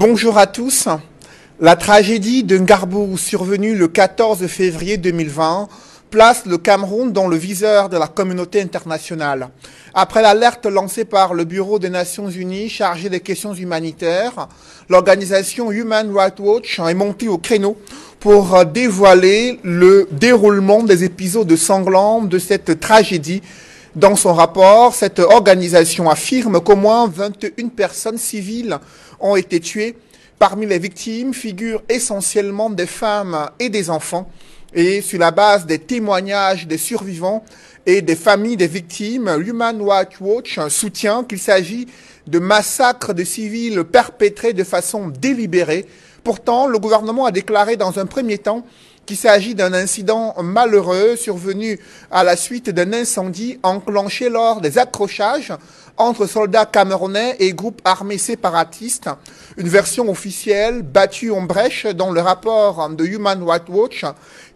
Bonjour à tous. La tragédie de Ngarbou, survenue le 14 février 2020, place le Cameroun dans le viseur de la communauté internationale. Après l'alerte lancée par le Bureau des Nations Unies chargé des questions humanitaires, l'organisation Human Rights Watch est montée au créneau pour dévoiler le déroulement des épisodes sanglants de cette tragédie. Dans son rapport, cette organisation affirme qu'au moins 21 personnes civiles ont été tuées. Parmi les victimes figurent essentiellement des femmes et des enfants. Et sur la base des témoignages des survivants et des familles des victimes, Human Rights Watch soutient qu'il s'agit de massacres de civils perpétrés de façon délibérée. Pourtant, le gouvernement a déclaré dans un premier temps qu'il s'agit d'un incident malheureux survenu à la suite d'un incendie enclenché lors des accrochages entre soldats camerounais et groupes armés séparatistes. Une version officielle battue en brèche dans le rapport de Human Rights Watch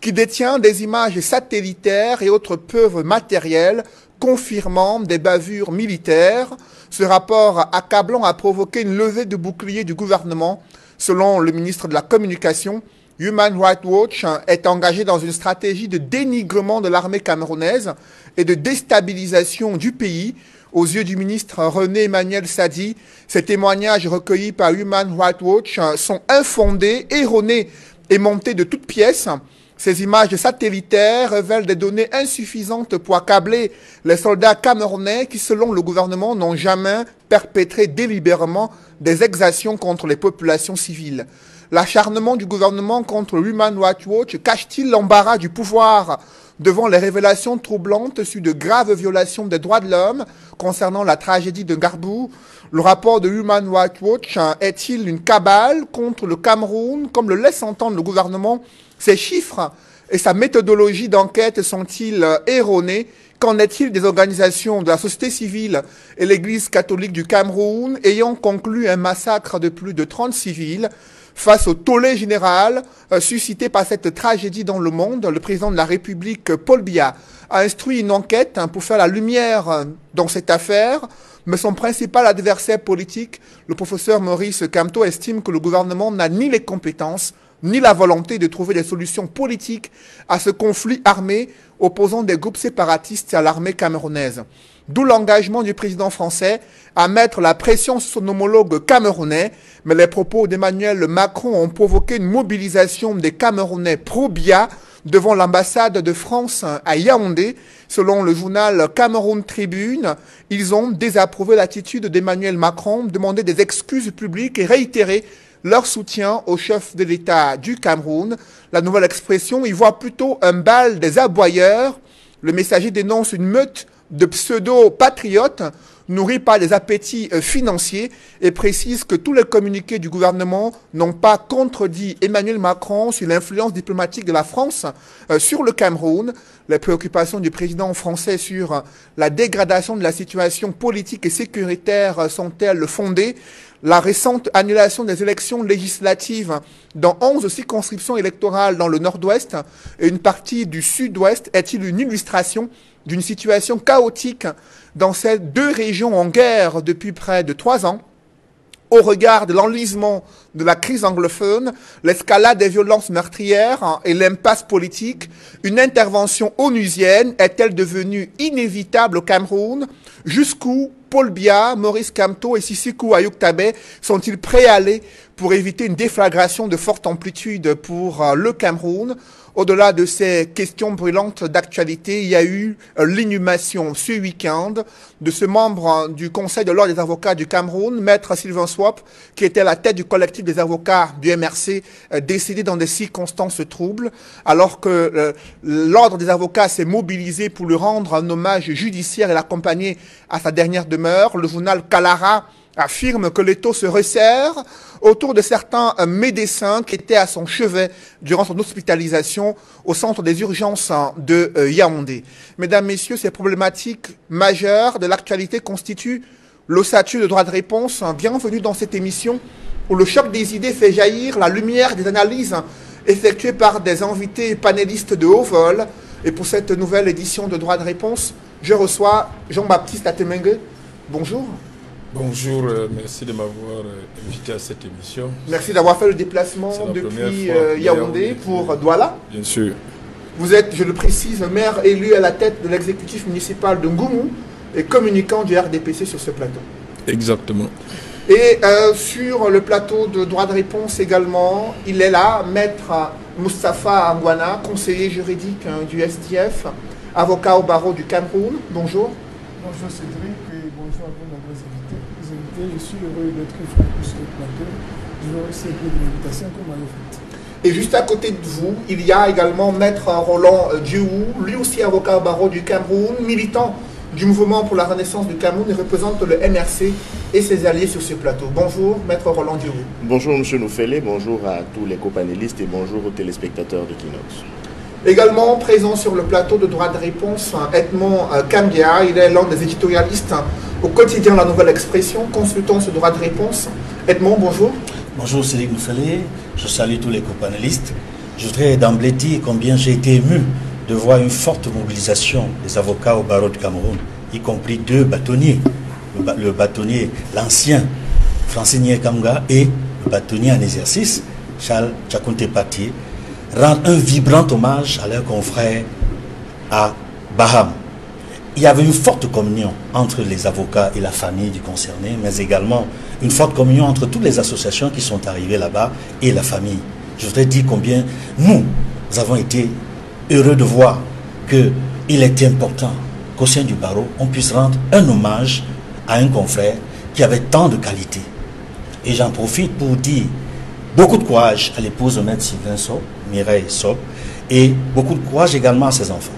qui détient des images satellitaires et autres preuves matérielles confirmant des bavures militaires. Ce rapport accablant a provoqué une levée de bouclier du gouvernement. Selon le ministre de la Communication, Human Rights Watch est engagé dans une stratégie de dénigrement de l'armée camerounaise et de déstabilisation du pays. Aux yeux du ministre René Emmanuel Sadi, ces témoignages recueillis par Human Rights Watch sont infondés, erronés et montés de toutes pièces. Ces images satellitaires révèlent des données insuffisantes pour accabler les soldats camerounais qui, selon le gouvernement, n'ont jamais perpétré délibérément des exactions contre les populations civiles. L'acharnement du gouvernement contre Human Rights Watch cache-t-il l'embarras du pouvoir devant les révélations troublantes sur de graves violations des droits de l'homme concernant la tragédie de Ngarbou? Le rapport de Human Rights Watch est-il une cabale contre le Cameroun, comme le laisse entendre le gouvernement? Ces chiffres et sa méthodologie d'enquête sont-ils erronés? Qu'en est-il des organisations de la société civile et l'Église catholique du Cameroun ayant conclu un massacre de plus de 30 civils? Face au tollé général suscité par cette tragédie dans le monde, le président de la République, Paul Biya, a instruit une enquête pour faire la lumière dans cette affaire. Mais son principal adversaire politique, le professeur Maurice Kamto, estime que le gouvernement n'a ni les compétences ni la volonté de trouver des solutions politiques à ce conflit armé opposant des groupes séparatistes à l'armée camerounaise. D'où l'engagement du président français à mettre la pression sur son homologue camerounais, mais les propos d'Emmanuel Macron ont provoqué une mobilisation des Camerounais pro-Biya devant l'ambassade de France à Yaoundé. Selon le journal Cameroun Tribune, ils ont désapprouvé l'attitude d'Emmanuel Macron, demandé des excuses publiques et réitéré leur soutien au chef de l'État du Cameroun. La nouvelle expression y voit plutôt un bal des aboyeurs. Le messager dénonce une meute de pseudo-patriotes nourris par des appétits financiers et précise que tous les communiqués du gouvernement n'ont pas contredit Emmanuel Macron sur l'influence diplomatique de la France sur le Cameroun. Les préoccupations du président français sur la dégradation de la situation politique et sécuritaire sont-elles fondées? La récente annulation des élections législatives dans 11 circonscriptions électorales dans le nord-ouest et une partie du sud-ouest est-il une illustration d'une situation chaotique dans ces deux régions en guerre depuis près de 3 ans? Au regard de l'enlisement de la crise anglophone, l'escalade des violences meurtrières et l'impasse politique, une intervention onusienne est-elle devenue inévitable au Cameroun? Jusqu'où Paul Biya, Maurice Kamto et Sisikou Ayuk-Tabé sont-ils prêts à aller pour éviter une déflagration de forte amplitude pour le Cameroun? Au-delà de ces questions brûlantes d'actualité, il y a eu l'inhumation ce week-end de ce membre du Conseil de l'Ordre des avocats du Cameroun, Maître Sylvain Swop, qui était à la tête du collectif des avocats du MRC, décédé dans des circonstances troubles, alors que l'Ordre des avocats s'est mobilisé pour lui rendre un hommage judiciaire et l'accompagner à sa dernière demeure. Le journal Kalara affirme que l'étau se resserre autour de certains médecins qui étaient à son chevet durant son hospitalisation au centre des urgences de Yaoundé. Mesdames, Messieurs, ces problématiques majeures de l'actualité constituent l'ossature de droit de réponse. Bienvenue dans cette émission où le choc des idées fait jaillir la lumière des analyses effectuées par des invités panélistes de haut vol. Et pour cette nouvelle édition de droit de réponse, je reçois Jean-Baptiste Atemengue. Bonjour. Bonjour, merci de m'avoir invité à cette émission. Merci d'avoir fait le déplacement depuis Yaoundé pour Douala. Bien sûr. Vous êtes, je le précise, maire élu à la tête de l'exécutif municipal de Ngoumou et communicant du RDPC sur ce plateau. Exactement. Et sur le plateau de droit de réponse également, il est là, maître Moustapha Angwana, conseiller juridique du SDF, avocat au barreau du Cameroun. Bonjour. Bonjour Cédric et bonjour à vous, nombreux invités. Je suis heureux d'être une fois plus sur le plateau. Je vous remercie de l'invitation que vous m'avez faite. Et juste à côté de vous, il y a également maître Roland Dioou, lui aussi avocat au barreau du Cameroun, militant du mouvement pour la renaissance du Cameroun et représente le MRC et ses alliés sur ce plateau. Bonjour, maître Roland Dioou. Bonjour, monsieur Noufele, bonjour à tous les copanélistes et bonjour aux téléspectateurs de Kinox. Également présent sur le plateau de droit de réponse, Edmond Kambia, il est l'un des éditorialistes au quotidien La Nouvelle Expression, consultant ce droit de réponse. Edmond, bonjour. Bonjour Cédric Noufele, je salue tous les copanélistes. Je voudrais d'emblée dire combien j'ai été ému de voir une forte mobilisation des avocats au barreau du Cameroun, y compris deux bâtonniers. Le bâtonnier, l'ancien Francine Kamga et le bâtonnier en exercice, Charles Tchakounte Patié, rendre un vibrant hommage à leurs confrères à Baham. Il y avait une forte communion entre les avocats et la famille du concerné, mais également une forte communion entre toutes les associations qui sont arrivées là-bas et la famille. Je voudrais dire combien nous avons été heureux de voir qu'il était important qu'au sein du barreau, on puisse rendre un hommage à un confrère qui avait tant de qualités. Et j'en profite pour dire beaucoup de courage à l'épouse de maître Sylvain Sob, Mireille Sob, et beaucoup de courage également à ses enfants.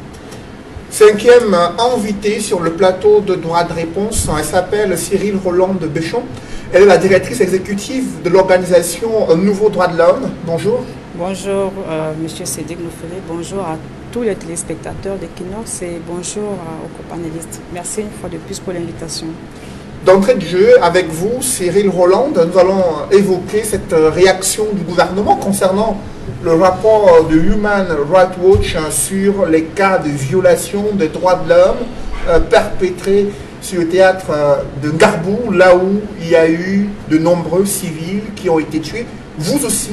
Cinquième invitée sur le plateau de droit de réponse, elle s'appelle Cyril Roland de Béchon. Elle est la directrice exécutive de l'organisation Nouveau Droit de l'Homme. Bonjour. Bonjour, monsieur Cédric Noufele. Bonjour à tous les téléspectateurs de Kinox et bonjour aux copanélistes. Merci une fois de plus pour l'invitation. D'entrée de jeu, avec vous, Cyril Roland, nous allons évoquer cette réaction du gouvernement concernant le rapport de Human Rights Watch sur les cas de violation des droits de l'homme perpétrés sur le théâtre de Ngarbou, là où il y a eu de nombreux civils qui ont été tués. Vous aussi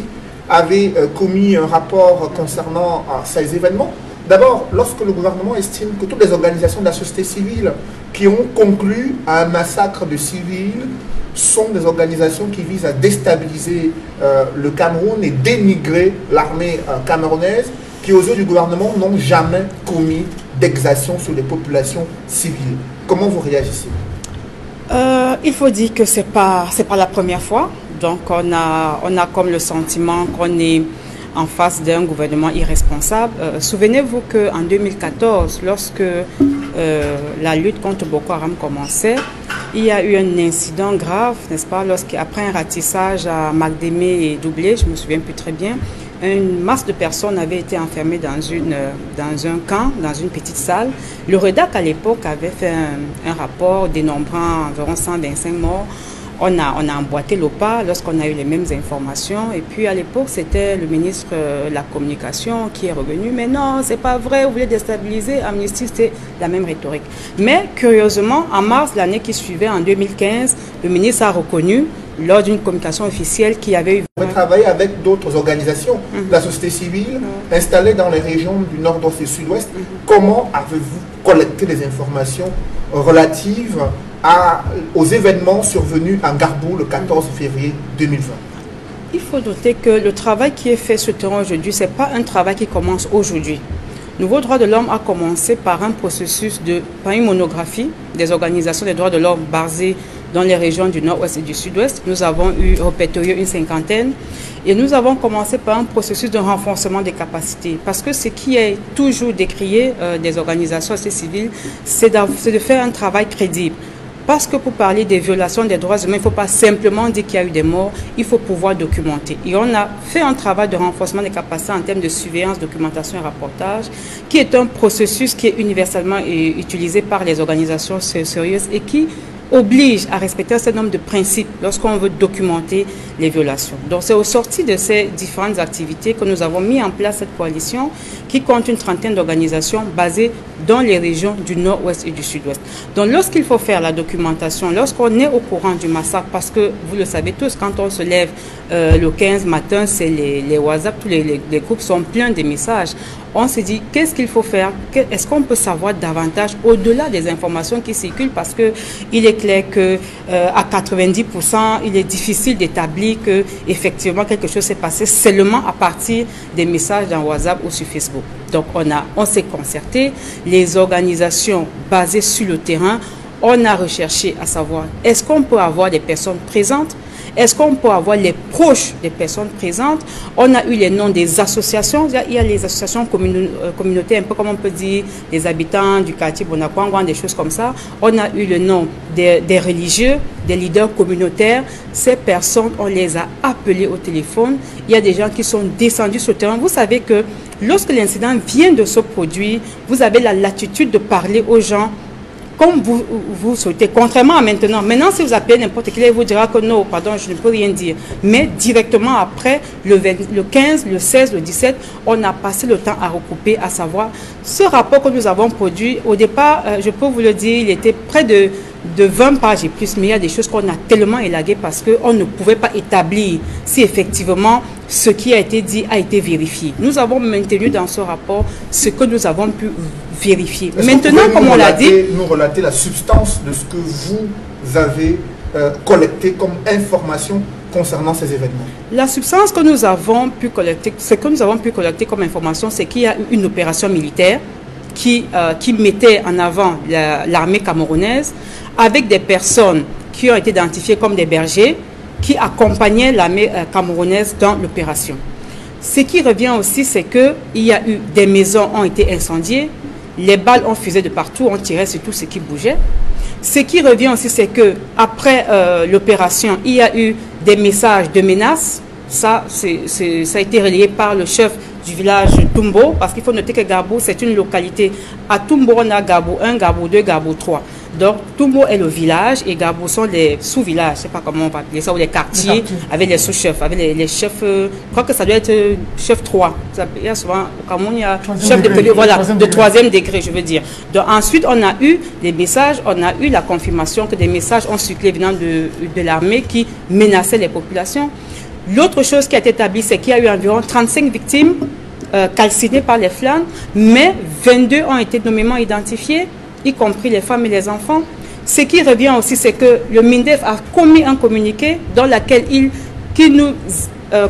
avez commis un rapport concernant ces événements. D'abord, lorsque le gouvernement estime que toutes les organisations de la société civile qui ont conclu à un massacre de civils sont des organisations qui visent à déstabiliser le Cameroun et dénigrer l'armée camerounaise, qui aux yeux du gouvernement n'ont jamais commis d'exactions sur les populations civiles. Comment vous réagissez? Il faut dire que c'est pas la première fois. Donc on a comme le sentiment qu'on est en face d'un gouvernement irresponsable. Souvenez-vous qu'en 2014, lorsque la lutte contre Boko Haram commençait, il y a eu un incident grave, n'est-ce pas, lorsqu'après un ratissage à Magdémé et Doublé, je ne me souviens plus très bien, une masse de personnes avait été enfermées dans un camp, dans une petite salle. Le REDAC à l'époque avait fait un rapport dénombrant environ 125 morts. On a emboîté le pas lorsqu'on a eu les mêmes informations. Et puis à l'époque, c'était le ministre de la Communication qui est revenu. Mais non, c'est pas vrai, vous voulez déstabiliser. Amnesty, c'était la même rhétorique. Mais curieusement, en mars, l'année qui suivait, en 2015, le ministre a reconnu, lors d'une communication officielle, qu'il y avait eu... Vous avez travaillé avec d'autres organisations de la société civile installées dans les régions du nord-ouest et sud-ouest. Comment avez-vous collecté les informations relatives aux événements survenus à Ngarbou le 14 février 2020? Il faut noter que le travail qui est fait sur le terrain aujourd'hui, ce n'est pas un travail qui commence aujourd'hui. Nouveau Droit de l'Homme a commencé par un processus par une monographie des organisations des droits de l'homme basées dans les régions du nord-ouest et du sud-ouest. Nous avons répertorié une cinquantaine et nous avons commencé par un processus de renforcement des capacités. Parce que ce qui est toujours décrié des organisations assez civiles, c'est de faire un travail crédible. Parce que pour parler des violations des droits humains, il ne faut pas simplement dire qu'il y a eu des morts, il faut pouvoir documenter. Et on a fait un travail de renforcement des capacités en termes de surveillance, documentation et rapportage, qui est un processus qui est universellement utilisé par les organisations sérieuses et qui oblige à respecter un certain nombre de principes lorsqu'on veut documenter les violations. Donc c'est au sorti de ces différentes activités que nous avons mis en place cette coalition qui compte une trentaine d'organisations basées dans les régions du nord-ouest et du sud-ouest. Donc lorsqu'il faut faire la documentation, lorsqu'on est au courant du massacre, parce que vous le savez tous, quand on se lève le 15 matin, c'est les WhatsApp, tous les groupes sont pleins de messages. On s'est dit, qu'est-ce qu'il faut faire? Est-ce qu'on peut savoir davantage au-delà des informations qui circulent? Parce qu'il est clair qu'à 90%, il est difficile d'établir qu'effectivement quelque chose s'est passé seulement à partir des messages dans WhatsApp ou sur Facebook. Donc on s'est concerté, les organisations basées sur le terrain, on a recherché à savoir, est-ce qu'on peut avoir des personnes présentes? Est-ce qu'on peut avoir les proches des personnes présentes? On a eu les noms des associations. Il y a les associations communautaires, un peu comme on peut dire, les habitants du quartier Bonakwangwan, des choses comme ça. On a eu le nom des religieux, des leaders communautaires. Ces personnes, on les a appelés au téléphone. Il y a des gens qui sont descendus sur le terrain. Vous savez que lorsque l'incident vient de se produire, vous avez la latitude de parler aux gens comme vous souhaitez, contrairement à maintenant. Maintenant, si vous appelez n'importe qui, il vous dira que non, pardon, je ne peux rien dire. Mais directement après, le 15, le 16, le 17, on a passé le temps à recouper, à savoir, ce rapport que nous avons produit, au départ, je peux vous le dire, il était près de 20 pages et plus, mais il y a des choses qu'on a tellement élaguées parce qu'on ne pouvait pas établir si effectivement ce qui a été dit a été vérifié. Nous avons maintenu dans ce rapport ce que nous avons pu vérifier. Maintenant, comme on l'a dit... nous relater la substance de ce que vous avez collecté comme information concernant ces événements? La substance que nous avons pu collecter, ce que nous avons pu collecter comme information, c'est qu'il y a eu une opération militaire qui mettait en avant l'armée camerounaise avec des personnes qui ont été identifiées comme des bergers qui accompagnaient l'armée camerounaise dans l'opération. Ce qui revient aussi, c'est qu'il y a eu des maisons ont été incendiées, les balles ont fusé de partout, on tirait sur tout ce qui bougeait. Ce qui revient aussi, c'est qu'après l'opération, il y a eu des messages de menaces. Ça a été relayé par le chef du village Tumbo, parce qu'il faut noter que Gabou, c'est une localité. À Tumbo, on a Gabou 1, Gabou 2, Gabou 3. Donc, Tumbo est le village et Gabou sont les sous-villages, je ne sais pas comment on va appeler ça, ou les quartiers, avec les sous-chefs, avec les chefs, je crois que ça doit être chef 3. Il y a souvent, au Cameroun, il y a chef de degré, voilà, de 3e degré, je veux dire. Donc, ensuite, on a eu des messages, on a eu la confirmation que des messages ont circulé venant de l'armée qui menaçaient les populations. L'autre chose qui a été établie, c'est qu'il y a eu environ 35 victimes calcinées par les flammes, mais 22 ont été nommément identifiées, y compris les femmes et les enfants. Ce qui revient aussi, c'est que le MINDEF a commis un communiqué dans lequel qui nous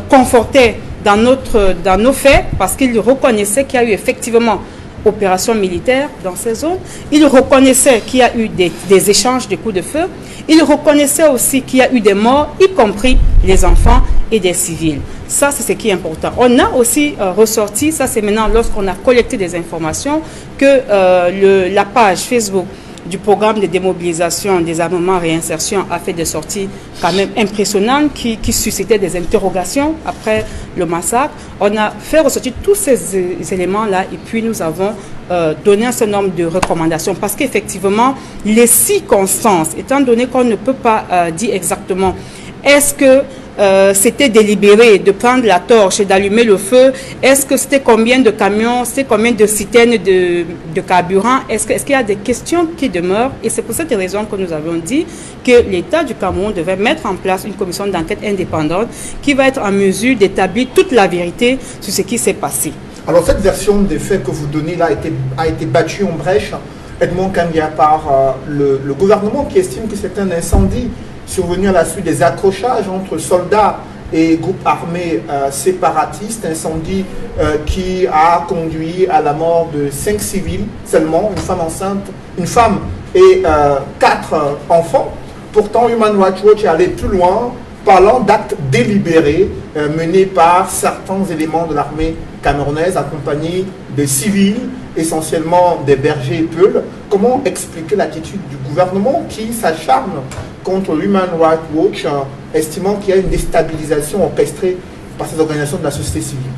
confortait dans nos faits, parce qu'il reconnaissait qu'il y a eu effectivement opération militaire dans ces zones. Il reconnaissait qu'il y a eu des échanges de coups de feu. Il reconnaissait aussi qu'il y a eu des morts, y compris les enfants et des civils. Ça, c'est ce qui est important. On a aussi ressorti, ça c'est maintenant lorsqu'on a collecté des informations, que la page Facebook du programme de démobilisation, des armements, réinsertion a fait des sorties quand même impressionnantes qui suscitaient des interrogations après le massacre. On a fait ressortir tous ces éléments-là et puis nous avons donné un certain nombre de recommandations parce qu'effectivement, les circonstances, étant donné qu'on ne peut pas dire exactement est-ce que c'était délibéré de prendre la torche et d'allumer le feu? Est-ce que c'était combien de camions? C'était combien de citernes de carburant? Est-ce qu'il y a des questions qui demeurent? Et c'est pour cette raison que nous avons dit que l'État du Cameroun devait mettre en place une commission d'enquête indépendante qui va être en mesure d'établir toute la vérité sur ce qui s'est passé. Alors cette version des faits que vous donnez là a été battue en brèche, Edmond Kangia, par le gouvernement qui estime que c'est un incendie survenu à la suite des accrochages entre soldats et groupes armés séparatistes, incendie qui a conduit à la mort de 5 civils seulement, une femme enceinte, une femme et 4 enfants. Pourtant, Human Rights Watch est allé plus loin, parlant d'actes délibérés menés par certains éléments de l'armée camerounaise accompagnés de civils, essentiellement des bergers et peuls. Comment expliquer l'attitude du gouvernement qui s'acharne contre Human Rights Watch, estimant qu'il y a une déstabilisation orchestrée par ces organisations de la société civile?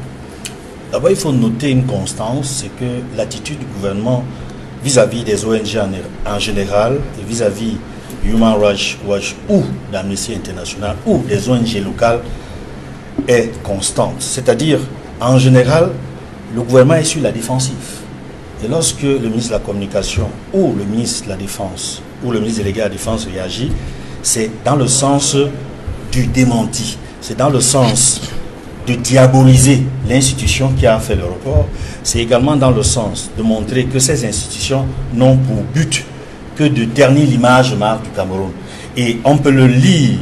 D'abord, il faut noter une constance, c'est que l'attitude du gouvernement vis-à-vis des ONG en général et vis-à-vis Human Rights Watch ou d'Amnesty International ou des ONG locales est constante. C'est-à-dire, en général, le gouvernement est sur la défensive. Et lorsque le ministre de la Communication ou le ministre de la Défense ou le ministre délégué à la Défense réagit, c'est dans le sens du démenti. C'est dans le sens de diaboliser l'institution qui a fait le report. C'est également dans le sens de montrer que ces institutions n'ont pour but que de ternir l'image marque du Cameroun. Et on peut le lire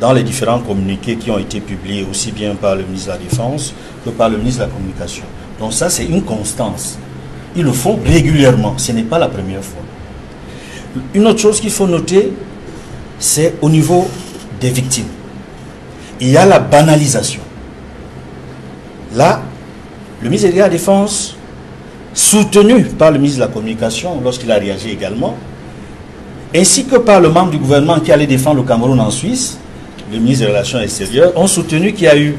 dans les différents communiqués qui ont été publiés aussi bien par le ministre de la Défense que par le ministre de la Communication. Donc ça, c'est une constance. Ils le font régulièrement. Ce n'est pas la première fois. Une autre chose qu'il faut noter, c'est au niveau des victimes. Il y a la banalisation. Là, le ministre de la Défense, soutenu par le ministre de la Communication, lorsqu'il a réagi également, ainsi que par le membre du gouvernement qui allait défendre le Cameroun en Suisse, le ministre des Relations extérieures, ont soutenu qu'il y a eu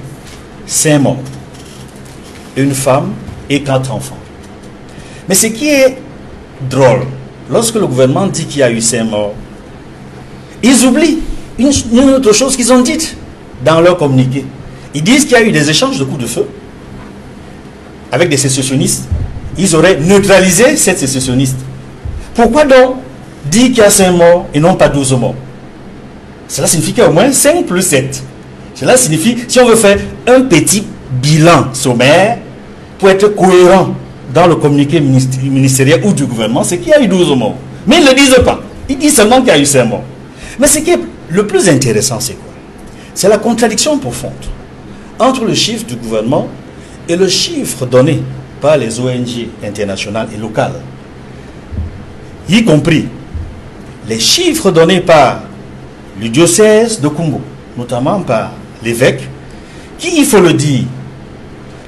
5 morts, une femme et 4 enfants. Mais ce qui est drôle, lorsque le gouvernement dit qu'il y a eu 5 morts, ils oublient une autre chose qu'ils ont dite dans leur communiqué. Ils disent qu'il y a eu des échanges de coups de feu avec des sécessionnistes. Ils auraient neutralisé ces sécessionnistes. Pourquoi donc dire qu'il y a 5 morts et non pas 12 morts? Cela signifie qu'il y a au moins 5 plus 7. Cela signifie, si on veut faire un petit bilan sommaire pour être cohérent dans le communiqué ministériel ou du gouvernement, c'est qu'il y a eu 12 morts. Mais ils ne le disent pas. Ils disent seulement qu'il y a eu 5 morts. Mais ce qui est le plus intéressant, c'est quoi? C'est la contradiction profonde entre le chiffre du gouvernement et le chiffre donné par les ONG internationales et locales, y compris les chiffres donnés par le diocèse de Kumbo, notamment par l'évêque, qui, il faut le dire,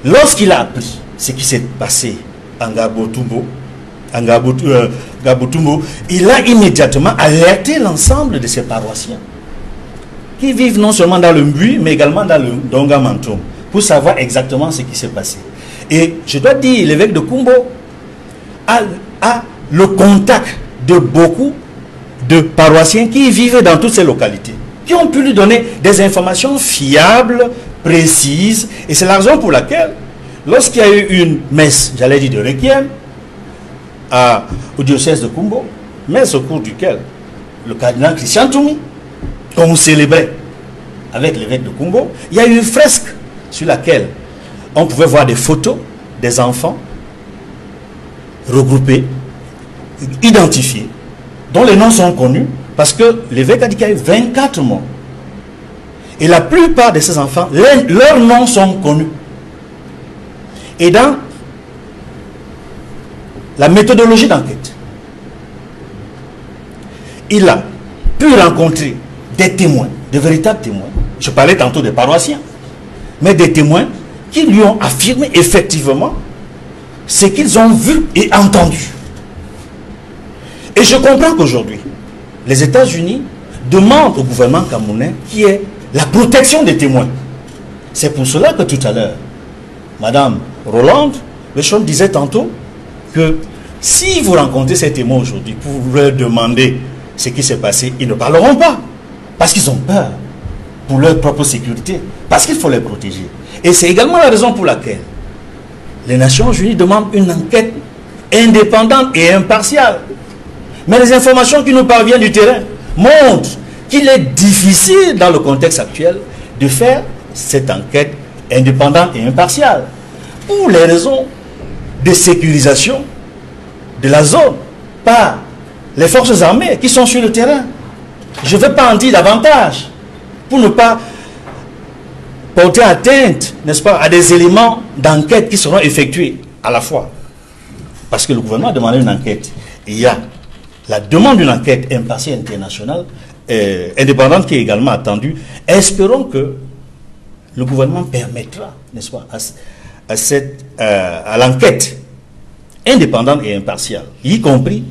lorsqu'il a appris ce qui s'est passé en Gabotumbo, il a immédiatement alerté l'ensemble de ses paroissiens qui vivent non seulement dans le Mbui, mais également dans le Donga Mantum, pour savoir exactement ce qui s'est passé. Et je dois dire, l'évêque de Kumbo a le contact de beaucoup de paroissiens qui vivent dans toutes ces localités, qui ont pu lui donner des informations fiables, précises, et c'est la raison pour laquelle, lorsqu'il y a eu une messe, j'allais dire de Requiem, au diocèse de Kumbo, messe au cours duquel le cardinal Christian Toumi, qu'on célébrait avec l'évêque de Kumbo, il y a eu une fresque sur laquelle on pouvait voir des photos des enfants regroupés, identifiés, dont les noms sont connus, parce que l'évêque a dit qu'il y a eu 24 morts. Et la plupart de ces enfants, leurs noms sont connus. Et dans la méthodologie d'enquête, il a pu rencontrer des témoins, de véritables témoins. Je parlais tantôt des paroissiens, mais des témoins qui lui ont affirmé effectivement ce qu'ils ont vu et entendu. Et je comprends qu'aujourd'hui, les États-Unis demandent au gouvernement camerounais qui est la protection des témoins. C'est pour cela que tout à l'heure, Madame Roland Lechon disait tantôt que si vous rencontrez ces témoins aujourd'hui pour leur demander ce qui s'est passé, ils ne parleront pas. Parce qu'ils ont peur pour leur propre sécurité. Parce qu'il faut les protéger. Et c'est également la raison pour laquelle les Nations Unies demandent une enquête indépendante et impartiale. Mais les informations qui nous parviennent du terrain montrent qu'il est difficile dans le contexte actuel de faire cette enquête indépendante et impartiale. Pour les raisons de sécurisation de la zone par les forces armées qui sont sur le terrain. Je ne vais pas en dire davantage pour ne pas porter atteinte, n'est-ce pas, à des éléments d'enquête qui seront effectués à la fois. Parce que le gouvernement a demandé une enquête. Il y a la demande d'une enquête impartiale internationale indépendante qui est également attendue. Espérons que le gouvernement permettra, n'est-ce pas, à l'enquête indépendante et impartiale, y compris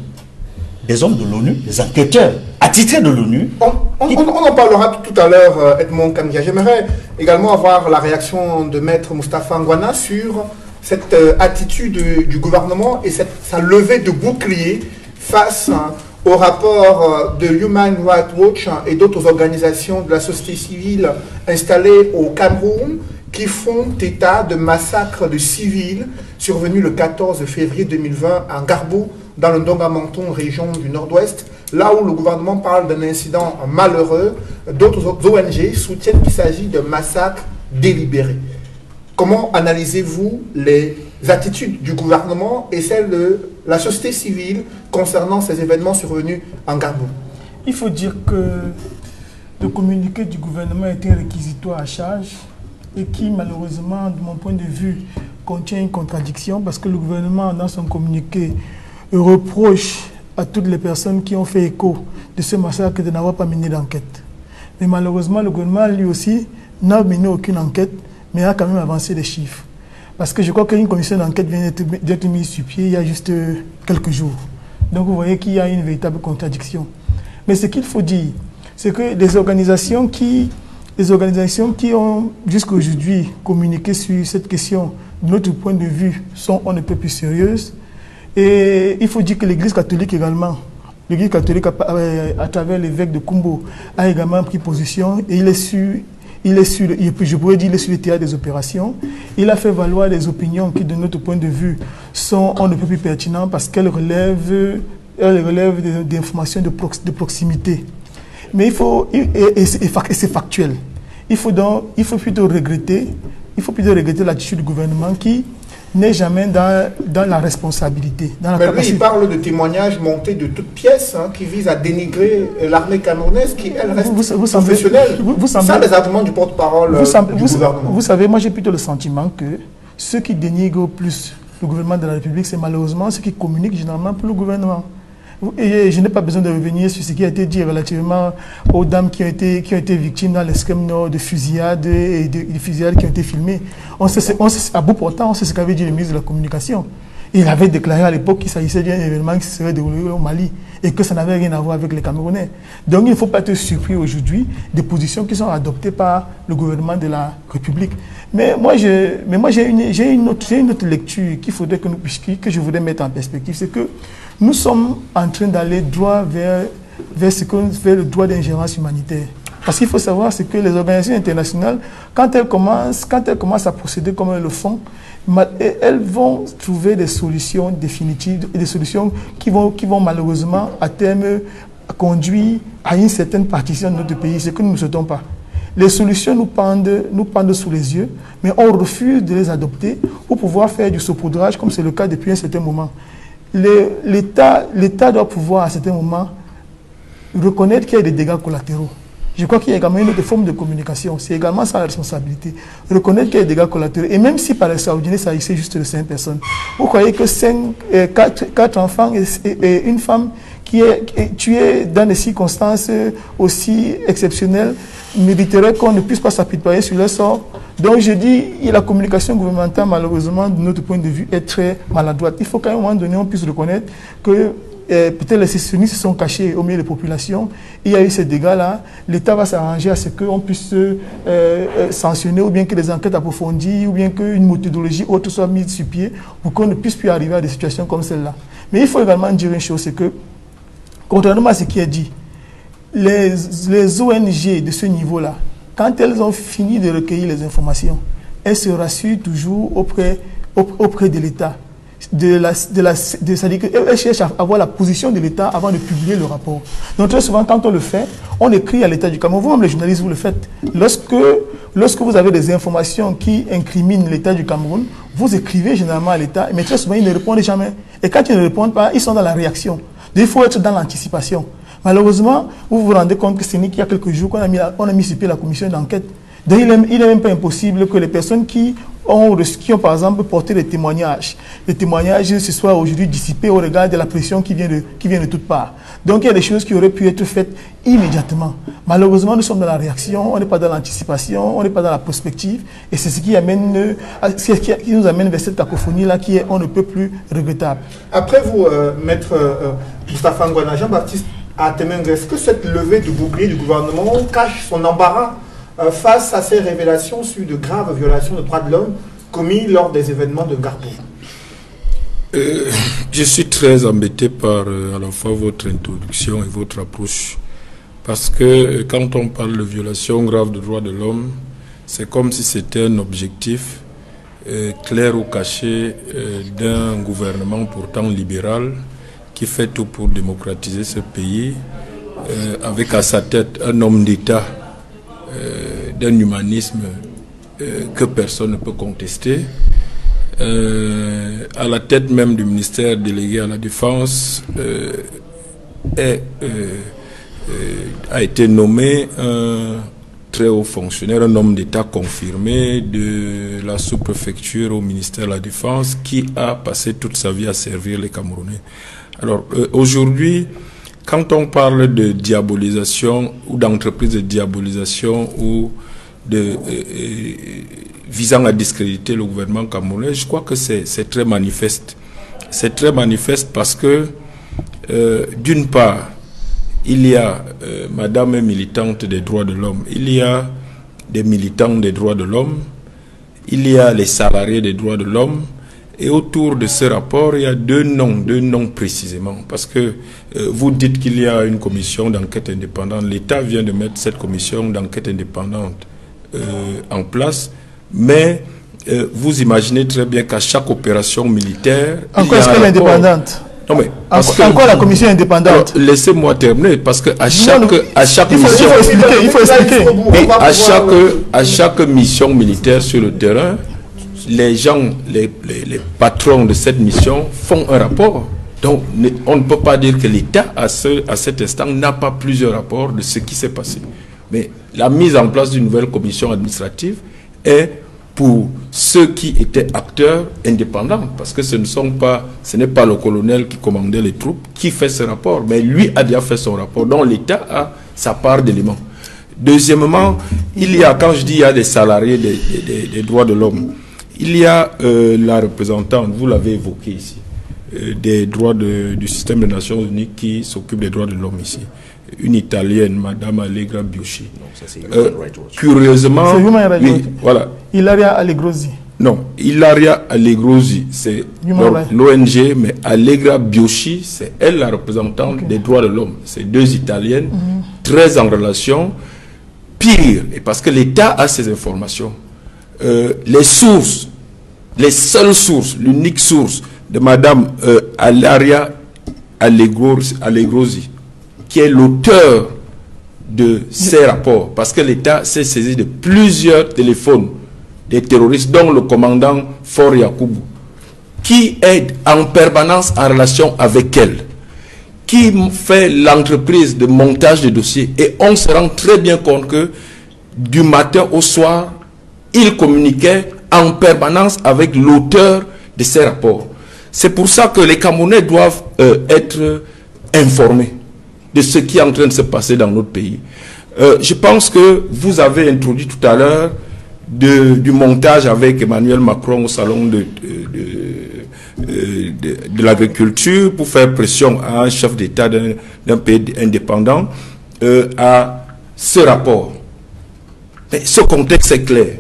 des hommes de l'ONU, des enquêteurs attitrés de l'ONU. On en parlera tout à l'heure, Edmond Kamgia. J'aimerais également avoir la réaction de Maître Moustapha Ngwana sur cette attitude du gouvernement et sa levée de bouclier face au rapport de Human Rights Watch et d'autres organisations de la société civile installées au Cameroun qui font état de massacres de civils survenus le 14 février 2020 à Garbou, dans le Ndonga-Menton, région du Nord-Ouest, là où le gouvernement parle d'un incident malheureux. D'autres ONG soutiennent qu'il s'agit de massacres délibérés. Comment analysez-vous les attitudes du gouvernement et celles de la société civile concernant ces événements survenus en Garbou? Il faut dire que le communiqué du gouvernement était réquisitoire à charge et qui, malheureusement, de mon point de vue, contient une contradiction parce que le gouvernement, dans son communiqué, reproche à toutes les personnes qui ont fait écho de ce massacre de n'avoir pas mené d'enquête. Mais malheureusement, le gouvernement, lui aussi, n'a mené aucune enquête, mais a quand même avancé des chiffres. Parce que je crois qu'une commission d'enquête vient d'être mise sur pied il y a juste quelques jours. Donc vous voyez qu'il y a une véritable contradiction. Mais ce qu'il faut dire, c'est que les organisations qui ont jusqu'à aujourd'hui communiqué sur cette question, de notre point de vue, sont on ne peut plus sérieuses. Et il faut dire que l'Église catholique également, l'Église catholique à travers l'évêque de Kumbo a également pris position et il est sur le théâtre des opérations. Il a fait valoir des opinions qui, de notre point de vue, sont on ne peut plus pertinentes parce qu'elles relèvent d'informations de proximité. Mais c'est factuel. Il faut plutôt regretter l'attitude du gouvernement qui n'est jamais dans la responsabilité. Mais lui, il parle de témoignages montés de toutes pièces qui visent à dénigrer l'armée camerounaise qui, elle, reste professionnelle. Ça, les arguments du porte-parole du gouvernement. Vous savez, moi j'ai plutôt le sentiment que ceux qui dénigrent plus le gouvernement de la République, c'est malheureusement ceux qui communiquent généralement pour le gouvernement. Et je n'ai pas besoin de revenir sur ce qui a été dit relativement aux dames qui ont été victimes dans l'extrême nord de fusillades et de fusillades qui ont été filmées. À bout portant, on sait ce qu'avait dit le ministre de la Communication. Il avait déclaré à l'époque qu'il s'agissait d'un événement qui se serait déroulé au Mali et que ça n'avait rien à voir avec les Camerounais. Donc il ne faut pas être surpris aujourd'hui des positions qui sont adoptées par le gouvernement de la République. Mais moi j'ai une autre lecture que je voudrais mettre en perspective, c'est que nous sommes en train d'aller droit vers le droit d'ingérence humanitaire. Parce qu'il faut savoir, c'est que les organisations internationales, quand elles commencent à procéder comme elles le font, elles vont trouver des solutions définitives, des solutions qui vont malheureusement à terme conduire à une certaine partition de notre pays, ce que nous ne souhaitons pas. Les solutions nous pendent sous les yeux, mais on refuse de les adopter pour pouvoir faire du saupoudrage, comme c'est le cas depuis un certain moment. L'État doit pouvoir, à certains moments, reconnaître qu'il y a des dégâts collatéraux. Je crois qu'il y a également une autre forme de communication. C'est également ça la responsabilité. Reconnaître qu'il y a des dégâts collatéraux. Et même si par extraordinaire, ça s'agissait juste de 5 personnes. Vous croyez que 4 enfants et une femme qui est tuée dans des circonstances aussi exceptionnelles mériterait qu'on ne puisse pas s'apitoyer sur leur sort. Donc je dis, la communication gouvernementale, malheureusement, de notre point de vue, est très maladroite. Il faut qu'à un moment donné, on puisse reconnaître que peut-être les sécessionnistes se sont cachés au milieu des populations. Il y a eu ces dégâts-là. L'État va s'arranger à ce qu'on puisse sanctionner, ou bien que des enquêtes approfondies, ou bien qu'une méthodologie autre soit mise sur pied pour qu'on ne puisse plus arriver à des situations comme celle-là. Mais il faut également dire une chose, c'est que, contrairement à ce qui est dit, les ONG de ce niveau-là, quand elles ont fini de recueillir les informations, elles se rassurent toujours auprès de l'État. C'est-à-dire qu'elles cherchent à avoir la position de l'État avant de publier le rapport. Donc très souvent, quand on le fait, on écrit à l'État du Cameroun. Vous-même, les journalistes, vous le faites. Lorsque vous avez des informations qui incriminent l'État du Cameroun, vous écrivez généralement à l'État, mais très souvent, ils ne répondent jamais. Et quand ils ne répondent pas, ils sont dans la réaction. Donc, il faut être dans l'anticipation. Malheureusement, vous vous rendez compte que ce n'est qu'il y a quelques jours qu'on a mis sur pied la commission d'enquête. Donc il n'est même pas impossible que les personnes qui ont par exemple porté des témoignages se soient aujourd'hui dissipés au regard de la pression qui vient de toutes parts. Donc il y a des choses qui auraient pu être faites immédiatement. Malheureusement, nous sommes dans la réaction, on n'est pas dans l'anticipation, on n'est pas dans la prospective, et c'est ce qui nous amène vers cette cacophonie-là qui est on ne peut plus regrettable. Après vous, maître Moustapha Ngouana, Jean-Baptiste Atemengue, est-ce que cette levée du bouclier du gouvernement cache son embarras face à ces révélations sur de graves violations de droits de l'homme commises lors des événements de Garbou? Je suis très embêté par à la fois votre introduction et votre approche. Parce que quand on parle de violation grave des droits de l'homme, c'est comme si c'était un objectif clair ou caché d'un gouvernement pourtant libéral qui fait tout pour démocratiser ce pays, avec à sa tête un homme d'État d'un humanisme que personne ne peut contester, à la tête même du ministère délégué à la Défense, a été nommé un très haut fonctionnaire, un homme d'État confirmé de la sous-préfecture au ministère de la Défense, qui a passé toute sa vie à servir les Camerounais. Alors aujourd'hui, quand on parle de diabolisation ou d'entreprise de diabolisation ou de visant à discréditer le gouvernement camerounais, je crois que c'est très manifeste. C'est très manifeste parce que d'une part, il y a madame militante des droits de l'homme, il y a des militants des droits de l'homme, il y a les salariés des droits de l'homme, et autour de ce rapport, il y a deux noms précisément, parce que vous dites qu'il y a une commission d'enquête indépendante. L'État vient de mettre cette commission d'enquête indépendante en place, mais vous imaginez très bien qu'à chaque opération militaire... Encore est-ce qu'elle est indépendante? Non mais... Encore la commission indépendante. Laissez-moi terminer, parce que à chaque mission... Il faut expliquer. À chaque mission militaire sur le terrain, les gens, les patrons de cette mission font un rapport. Donc, on ne peut pas dire que l'État, à cet instant, n'a pas plusieurs rapports de ce qui s'est passé. Mais la mise en place d'une nouvelle commission administrative est pour ceux qui étaient acteurs indépendants. Parce que ce n'est pas le colonel qui commandait les troupes qui fait ce rapport. Mais lui a déjà fait son rapport. Donc, l'État a sa part d'éléments. Deuxièmement, il y a, quand je dis il y a des salariés des droits de l'homme, il y a la représentante, vous l'avez évoqué ici, des droits du système des Nations Unies qui s'occupe des droits de l'homme ici. Une Italienne, Madame Allegra Bioschi. Curieusement, oui, voilà. Ilaria Allegrosi. Non, Ilaria Allegrosi, c'est l'ONG, mais Allegra Bioschi, c'est elle la représentante des droits de l'homme. C'est deux Italiennes, très en relation. Pire, et parce que l'État a ces informations. Les sources, les seules sources, l'unique source de Madame Ilaria Allegrosi, qui est l'auteur de ces rapports, parce que l'État s'est saisi de plusieurs téléphones des terroristes, dont le commandant Faure Yakubu, qui est en permanence en relation avec elle, qui fait l'entreprise de montage de dossiers. Et on se rend très bien compte que du matin au soir, il communiquait en permanence avec l'auteur de ces rapports. C'est pour ça que les Camerounais doivent être informés de ce qui est en train de se passer dans notre pays. Je pense que vous avez introduit tout à l'heure du montage avec Emmanuel Macron au salon de l'agriculture pour faire pression à un chef d'État d'un pays indépendant à ce rapport. Mais ce contexte est clair.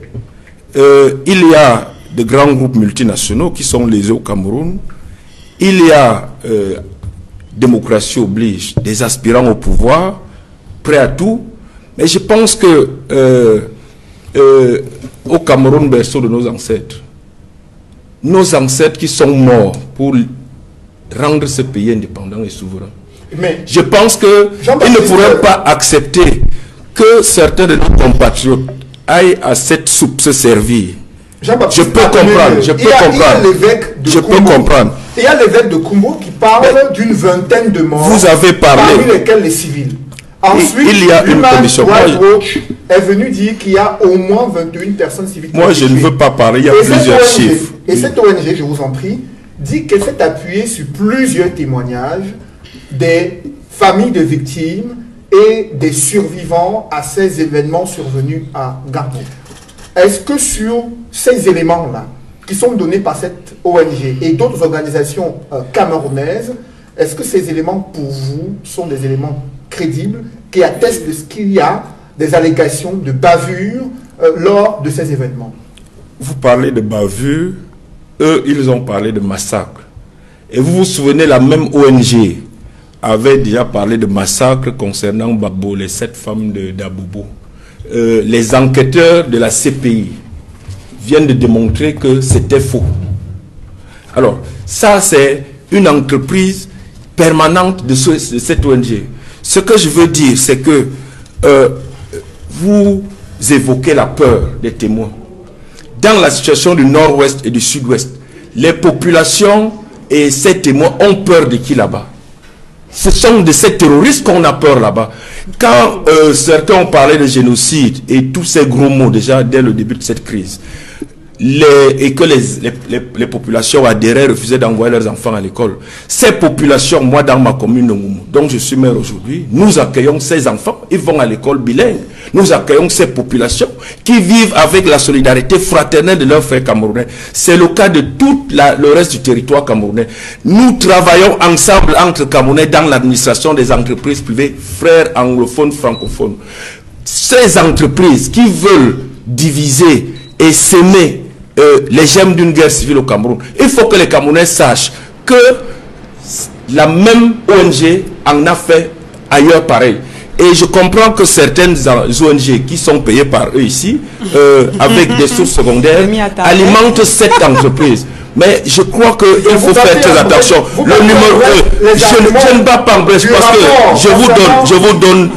Il y a de grands groupes multinationaux qui sont lésés au Cameroun. Il y a, démocratie oblige, des aspirants au pouvoir, prêts à tout. Mais je pense que au Cameroun, berceau de nos ancêtres qui sont morts pour rendre ce pays indépendant et souverain. Mais je pense qu'ils ne pourraient pas accepter que certains de nos compatriotes aillent à cette soupe se servir. Je peux comprendre. Il y a l'évêque de Kumbo qui parle d'une vingtaine de morts. Vous avez parlé. Parmi lesquels les civils. Ensuite, il y a une commission. Watch est venu dire qu'il y a au moins 21 personnes civiles. Moi, je ne veux pas parler. Il y a plusieurs chiffres. Et cette ONG, je vous en prie, dit qu'elle s'est appuyée sur plusieurs témoignages des familles de victimes et des survivants à ces événements survenus à Garbo. Est-ce que sur ces éléments-là, qui sont donnés par cette ONG et d'autres organisations camerounaises, est-ce que ces éléments, pour vous, sont des éléments crédibles qui attestent de ce qu'il y a des allégations de bavure lors de ces événements? Vous parlez de bavure, eux, ils ont parlé de massacre. Et vous vous souvenez, la même ONG avait déjà parlé de massacres concernant Babo, les 7 femmes d'Abobo. Les enquêteurs de la CPI viennent de démontrer que c'était faux. Alors, ça c'est une entreprise permanente de cette ONG. Ce que je veux dire, c'est que vous évoquez la peur des témoins. Dans la situation du nord-ouest et du sud-ouest, les populations et ces témoins ont peur de qui là-bas? Ce sont de ces terroristes qu'on a peur là-bas. Quand certains ont parlé de génocide et tous ces gros mots déjà dès le début de cette crise, et que les populations adhéraient, refusaient d'envoyer leurs enfants à l'école. Ces populations, moi dans ma commune, dont je suis maire aujourd'hui, nous accueillons ces enfants, ils vont à l'école bilingue. Nous accueillons ces populations qui vivent avec la solidarité fraternelle de leurs frères camerounais. C'est le cas de tout le reste du territoire camerounais. Nous travaillons ensemble entre Camerounais dans l'administration des entreprises privées, frères anglophones, francophones. Ces entreprises qui veulent diviser et s'aimer les gemmes d'une guerre civile au Cameroun. Il faut que les Camerounais sachent que la même ONG en a fait ailleurs pareil. Et je comprends que certaines ONG qui sont payées par eux ici, avec des sources secondaires, alimentent cette entreprise. Mais je crois qu'il faut faire très attention. Le numéro 1, je ne bats pas en brèche parce que je donne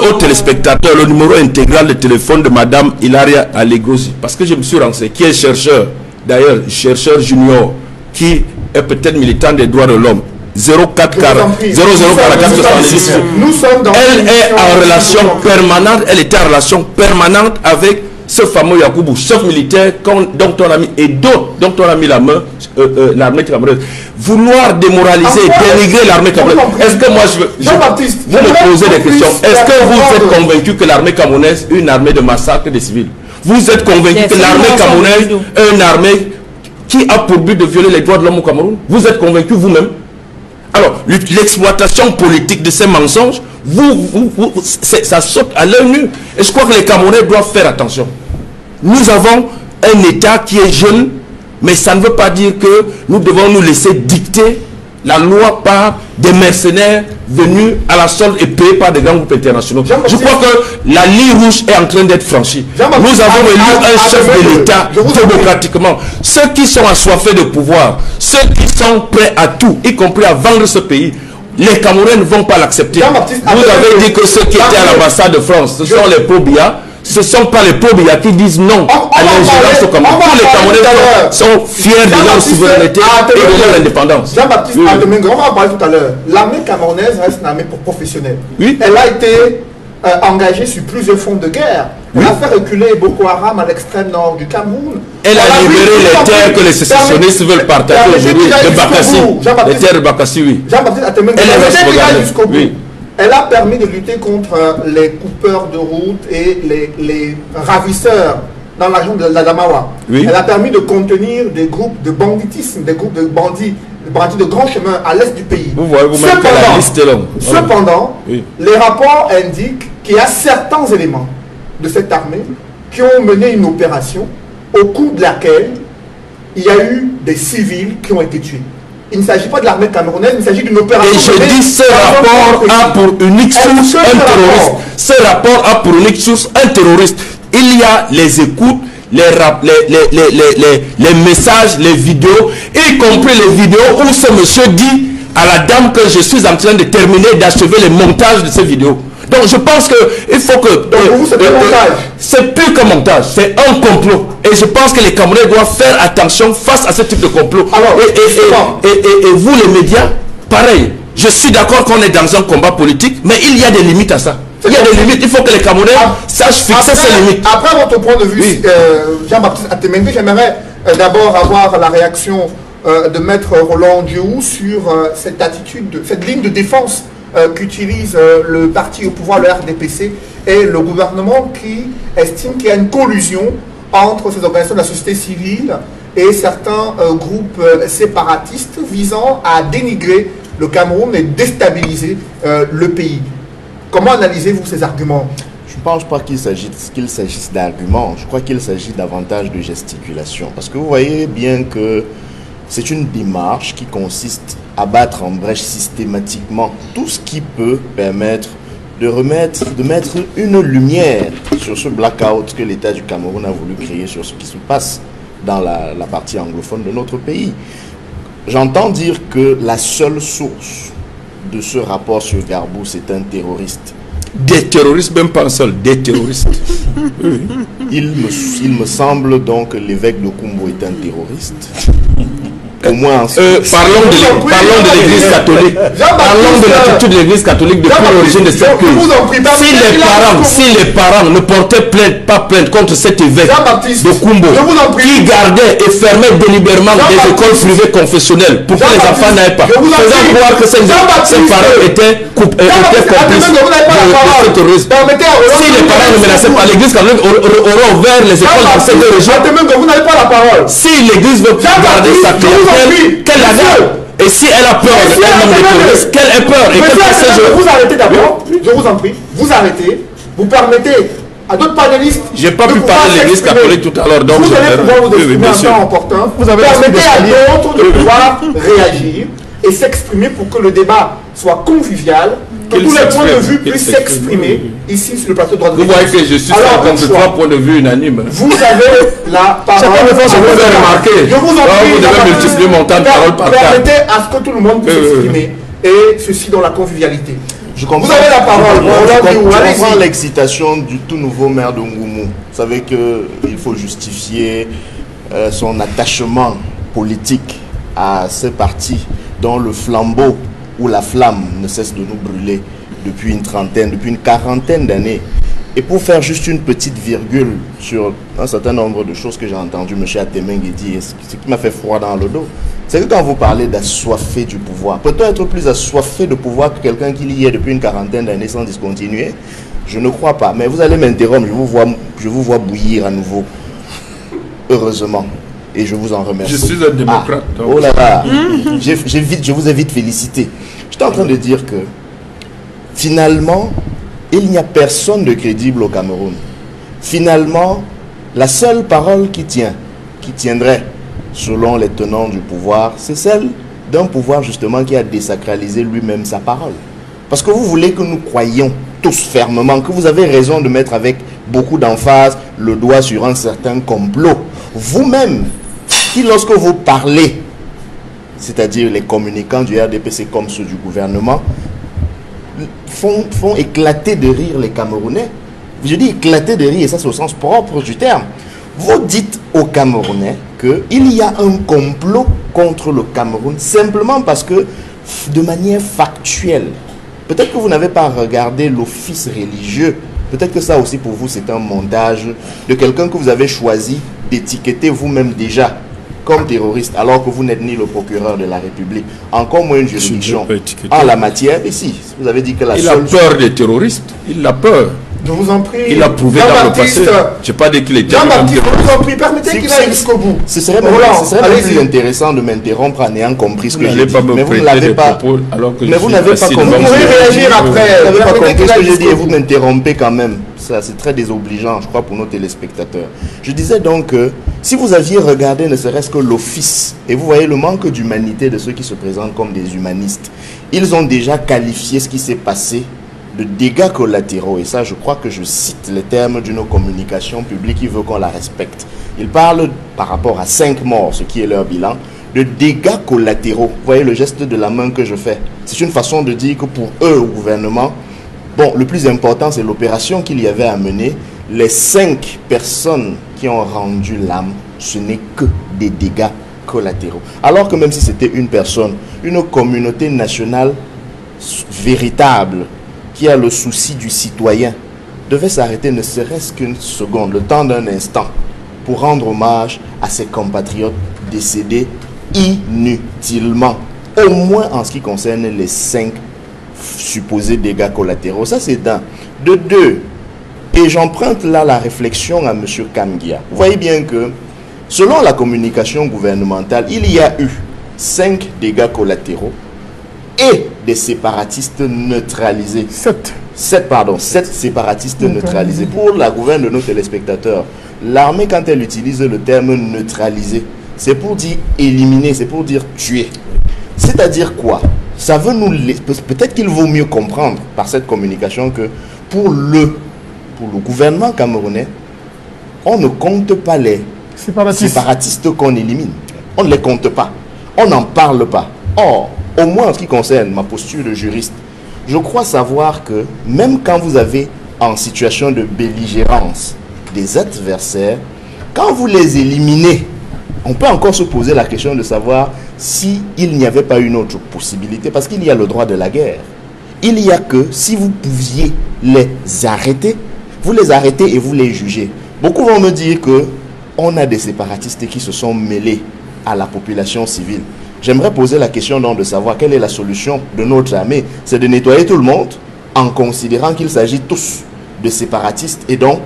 aux téléspectateurs le numéro intégral de téléphone de Madame Hilaria Allegrosi. Parce que je me suis renseigné, qui est chercheur, d'ailleurs, chercheur junior, qui est peut-être militant des droits de l'homme. 0440 0044 70. Elle est en relation permanente, elle était en relation permanente avec ce fameux Yakoubou, chef militaire dont on a mis, et d'autres dont on a mis la main, l'armée camerounaise. Vouloir démoraliser, dénigrer l'armée camerounaise. Est-ce que moi vous me posez des questions? Est-ce que vous êtes convaincu que l'armée camerounaise est une armée de massacre des civils? Vous êtes convaincu que l'armée camerounaise est une armée qui a pour but de violer les droits de l'homme au Cameroun? Vous êtes convaincu vous-même? Alors, l'exploitation politique de ces mensonges, ça saute à l'œil nu. Et je crois que les Camerounais doivent faire attention. Nous avons un État qui est jeune, mais ça ne veut pas dire que nous devons nous laisser dicter la loi par des mercenaires venus à la solde et payés par des grands groupes internationaux. Je crois que la ligne rouge est en train d'être franchie. Nous avons élu un chef de l'État démocratiquement. Ceux qui sont assoiffés de pouvoir, ceux qui sont prêts à tout, y compris à vendre ce pays, les Camerounais ne vont pas l'accepter. Vous avez dit que ceux qui étaient à l'ambassade de France, ce sont les pro-Biya. Ce ne sont pas les pro-Biya qui disent non à l'ingérence au Cameroun. Tous les Camerounais sont fiers de leur souveraineté et de leur indépendance. Jean-Baptiste, on va en parler tout à l'heure. L'armée camerounaise reste une armée professionnelle. Oui. Elle a été engagée sur plusieurs fronts de guerre. Elle a fait reculer Boko Haram à l'extrême nord du Cameroun. Elle a libéré les terres que les sécessionnistes veulent partager aujourd'hui de Bakassi. Les terres de Bakassi, oui. Jean-Baptiste Atemengue, elle a jusqu'au bout. Elle a permis de lutter contre les coupeurs de route et les ravisseurs dans la région de l'Adamawa. Oui. Elle a permis de contenir des groupes de banditisme, des groupes de bandits de grands chemins à l'est du pays. Vous voyez, vous mettez la liste là. Cependant, oui, les rapports indiquent qu'il y a certains éléments de cette armée qui ont mené une opération au cours de laquelle il y a eu des civils qui ont été tués. Il ne s'agit pas de l'armée camerounaise, il s'agit d'une opération. Et je dis, ce rapport a pour unique source un terroriste. Ce rapport a pour unique source un terroriste. Il y a les écoutes, les messages, les vidéos, y compris les vidéos où ce monsieur dit à la dame que je suis en train de terminer d'achever les montages de ces vidéos. Donc je pense qu'il faut que... c'est plus qu'un montage, c'est un complot. Et je pense que les Camerounais doivent faire attention face à ce type de complot. Alors, et vous les médias, pareil. Je suis d'accord qu'on est dans un combat politique, mais il y a des limites à ça. Il y a des limites, il faut que les Camerounais sachent fixer ces limites. Après votre point de vue, oui, Jean-Baptiste Atemengue, j'aimerais d'abord avoir la réaction de Maître Roland Diou sur cette attitude, cette ligne de défense qu'utilise le parti au pouvoir, le RDPC, et le gouvernement qui estime qu'il y a une collusion entre ces organisations de la société civile et certains groupes séparatistes visant à dénigrer le Cameroun et déstabiliser le pays. Comment analysez-vous ces arguments? Je ne pense pas qu'il s'agisse d'arguments, je crois qu'il s'agit davantage de gesticulation. Parce que vous voyez bien que C'est une démarche qui consiste à battre en brèche systématiquement tout ce qui peut permettre de mettre une lumière sur ce blackout que l'État du Cameroun a voulu créer sur ce qui se passe dans la partie anglophone de notre pays. J'entends dire que la seule source de ce rapport sur Garbou, c'est un terroriste. Des terroristes, même pas un seul, des terroristes. Oui. Il me semble donc que l'évêque de Kumbo est un terroriste. Au moins parlons de l'église catholique. Parlons de l'attitude de l'église catholique depuis l'origine de cette crise. Si les parents ne portaient pas plainte contre cet évêque de Kumbo, qui gardait et fermait délibérément des écoles privées confessionnelles pour que les enfants n'aillent pas, faisant croire que ces parents étaient complices de ce terrorisme. Si les parents ne menaçaient pas, l'église catholique aurait ouvert les écoles dans cette région. Si l'église veut garder sa clientèle, qu'elle la garde. Et si elle a peur elle-même des terroristes, qu'elle ait peur et qu'elle fasse ce jeu. Vous arrêtez d'abord, je vous en prie, vous arrêtez, vous permettez à d'autres panélistes. J'ai pas pu parler de l'église catholique tout à l'heure, donc vous allez pouvoir vous exprimer en temps opportun. Vous permettez à d'autres de pouvoir réagir et s'exprimer pour que le débat soit convivial, que tous les points de vue puissent s'exprimer ici sur le plateau de droite. Vous voyez que je suis contre 3 points de vue unanimes. Vous avez la parole. Je vous ai remarqué. Je vous en prie. Vous devez multiplier mon temps de parole par 4. Permettez à ce que tout le monde puisse s'exprimer et ceci dans la convivialité. Je comprends, vous avez la parole. Je comprends l'excitation du tout nouveau maire de Ngoumou. Vous savez qu'il faut justifier son attachement politique à ce parti dont le flambeau où la flamme ne cesse de nous brûler depuis une quarantaine d'années. Et pour faire juste une petite virgule sur un certain nombre de choses que j'ai entendu M. Atemeng dire, ce qui m'a fait froid dans le dos, c'est que quand vous parlez d'assoiffé du pouvoir, peut-on être plus assoiffé de pouvoir que quelqu'un qui y est depuis une quarantaine d'années sans discontinuer? Je ne crois pas. Mais vous allez m'interrompre, je vous vois bouillir à nouveau. Heureusement. Et je vous en remercie. Je suis un démocrate. Oh là là, je vous ai vite félicité. J'étais en train de dire que finalement, il n'y a personne de crédible au Cameroun. Finalement, la seule parole qui tiendrait selon les tenants du pouvoir, c'est celle d'un pouvoir justement qui a désacralisé lui-même sa parole. Parce que vous voulez que nous croyions tous fermement que vous avez raison de mettre avec beaucoup d'emphase le doigt sur un certain complot. Vous-même, qui lorsque vous parlez, c'est-à-dire les communicants du RDPC comme ceux du gouvernement, font éclater de rire les Camerounais. Je dis éclater de rire, et ça c'est au sens propre du terme. Vous dites aux Camerounais qu'il y a un complot contre le Cameroun, simplement parce que, de manière factuelle, peut-être que vous n'avez pas regardé l'office religieux, peut-être que ça aussi pour vous c'est un montage de quelqu'un que vous avez choisi d'étiqueter vous-même déjà comme terroriste, alors que vous n'êtes ni le procureur de la République, encore moins une juridiction en la matière. Et si, vous avez dit que la seule... Il a peur des terroristes, il a peur. Je vous en prie. Il a prouvé dans le passé. Je n'ai pas dit qu'il était... Jean-Baptiste, je vous en prie, permettez qu'il aille jusqu'au bout. Ce serait même plus intéressant de m'interrompre en ayant compris ce que j'ai dit. Mais vous n'avez pas... Mais vous n'avez pas compris. Vous pouvez réagir après. Vous n'avez pas compris ce que j'ai dit et vous m'interrompez quand même. Ça, c'est très désobligeant, je crois, pour nos téléspectateurs. Je disais donc que si vous aviez regardé ne serait-ce que l'office, et vous voyez le manque d'humanité de ceux qui se présentent comme des humanistes, ils ont déjà qualifié ce qui s'est passé de dégâts collatéraux. Et ça, je crois que je cite les termes d'une communication publique qui veut qu'on la respecte. Ils parlent, par rapport à 5 morts, ce qui est leur bilan, de dégâts collatéraux. Vous voyez le geste de la main que je fais. C'est une façon de dire que pour eux, au gouvernement, bon, le plus important, c'est l'opération qu'il y avait à mener. Les 5 personnes qui ont rendu l'âme, ce n'est que des dégâts collatéraux. Alors que même si c'était une personne, une communauté nationale véritable, qui a le souci du citoyen, devait s'arrêter ne serait-ce qu'une seconde, le temps d'un instant, pour rendre hommage à ses compatriotes décédés inutilement, au moins en ce qui concerne les 5 supposés dégâts collatéraux. Ça, c'est d'un. De 2, et j'emprunte là la réflexion à M. Kamgia. Vous voyez bien que, selon la communication gouvernementale, il y a eu 5 dégâts collatéraux et des séparatistes neutralisés. 7 séparatistes neutralisés. Pour la gouverne de nos téléspectateurs, l'armée, quand elle utilise le terme neutralisé, c'est pour dire éliminer, c'est pour dire tuer. C'est-à-dire quoi? Ça veut nous... Peut-être qu'il vaut mieux comprendre par cette communication que pour le gouvernement camerounais, on ne compte pas les séparatistes qu'on élimine. On ne les compte pas. On n'en parle pas. Or, au moins en ce qui concerne ma posture de juriste, je crois savoir que même quand vous avez en situation de belligérance des adversaires, quand vous les éliminez, on peut encore se poser la question de savoir s'il n'y avait pas une autre possibilité, parce qu'il y a le droit de la guerre. Il y a que si vous pouviez les arrêter, vous les arrêtez et vous les jugez. Beaucoup vont me dire que on a des séparatistes qui se sont mêlés à la population civile. J'aimerais poser la question donc de savoir quelle est la solution de notre armée. C'est de nettoyer tout le monde en considérant qu'il s'agit tous de séparatistes et donc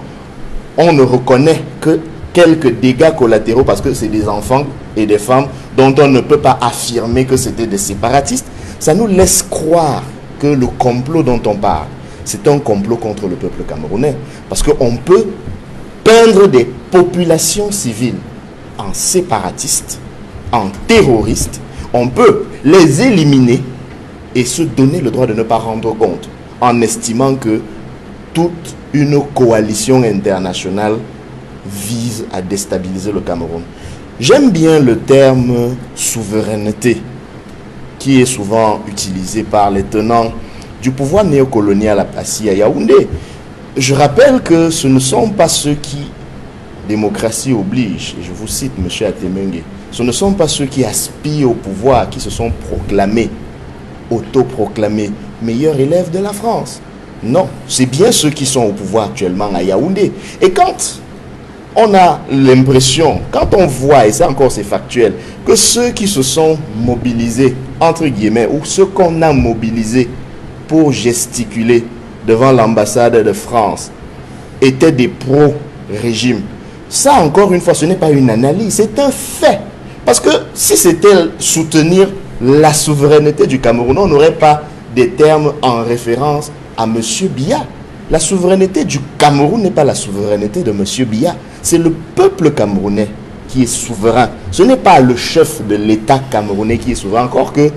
on ne reconnaît que quelques dégâts collatéraux parce que c'est des enfants et des femmes dont on ne peut pas affirmer que c'était des séparatistes. Ça nous laisse croire que le complot dont on parle, c'est un complot contre le peuple camerounais. Parce qu'on peut peindre des populations civiles en séparatistes, en terroristes. On peut les éliminer et se donner le droit de ne pas rendre compte en estimant que toute une coalition internationale vise à déstabiliser le Cameroun. J'aime bien le terme souveraineté qui est souvent utilisé par les tenants du pouvoir néocolonial assis à Yaoundé. Je rappelle que ce ne sont pas ceux qui, démocratie oblige, et je vous cite M. Atemengue, ce ne sont pas ceux qui aspirent au pouvoir qui se sont proclamés, autoproclamés meilleurs élèves de la France. Non, c'est bien ceux qui sont au pouvoir actuellement à Yaoundé. Et quand on a l'impression, quand on voit, et ça encore c'est factuel, que ceux qui se sont mobilisés, entre guillemets, ou ceux qu'on a mobilisés pour gesticuler devant l'ambassade de France, étaient des pro-régime. Ça, encore une fois, ce n'est pas une analyse, c'est un fait. Parce que si c'était soutenir la souveraineté du Cameroun, on n'aurait pas des termes en référence à M. Biya. La souveraineté du Cameroun n'est pas la souveraineté de M. Biya. C'est le peuple camerounais qui est souverain. Ce n'est pas le chef de l'État camerounais qui est souverain. Encore que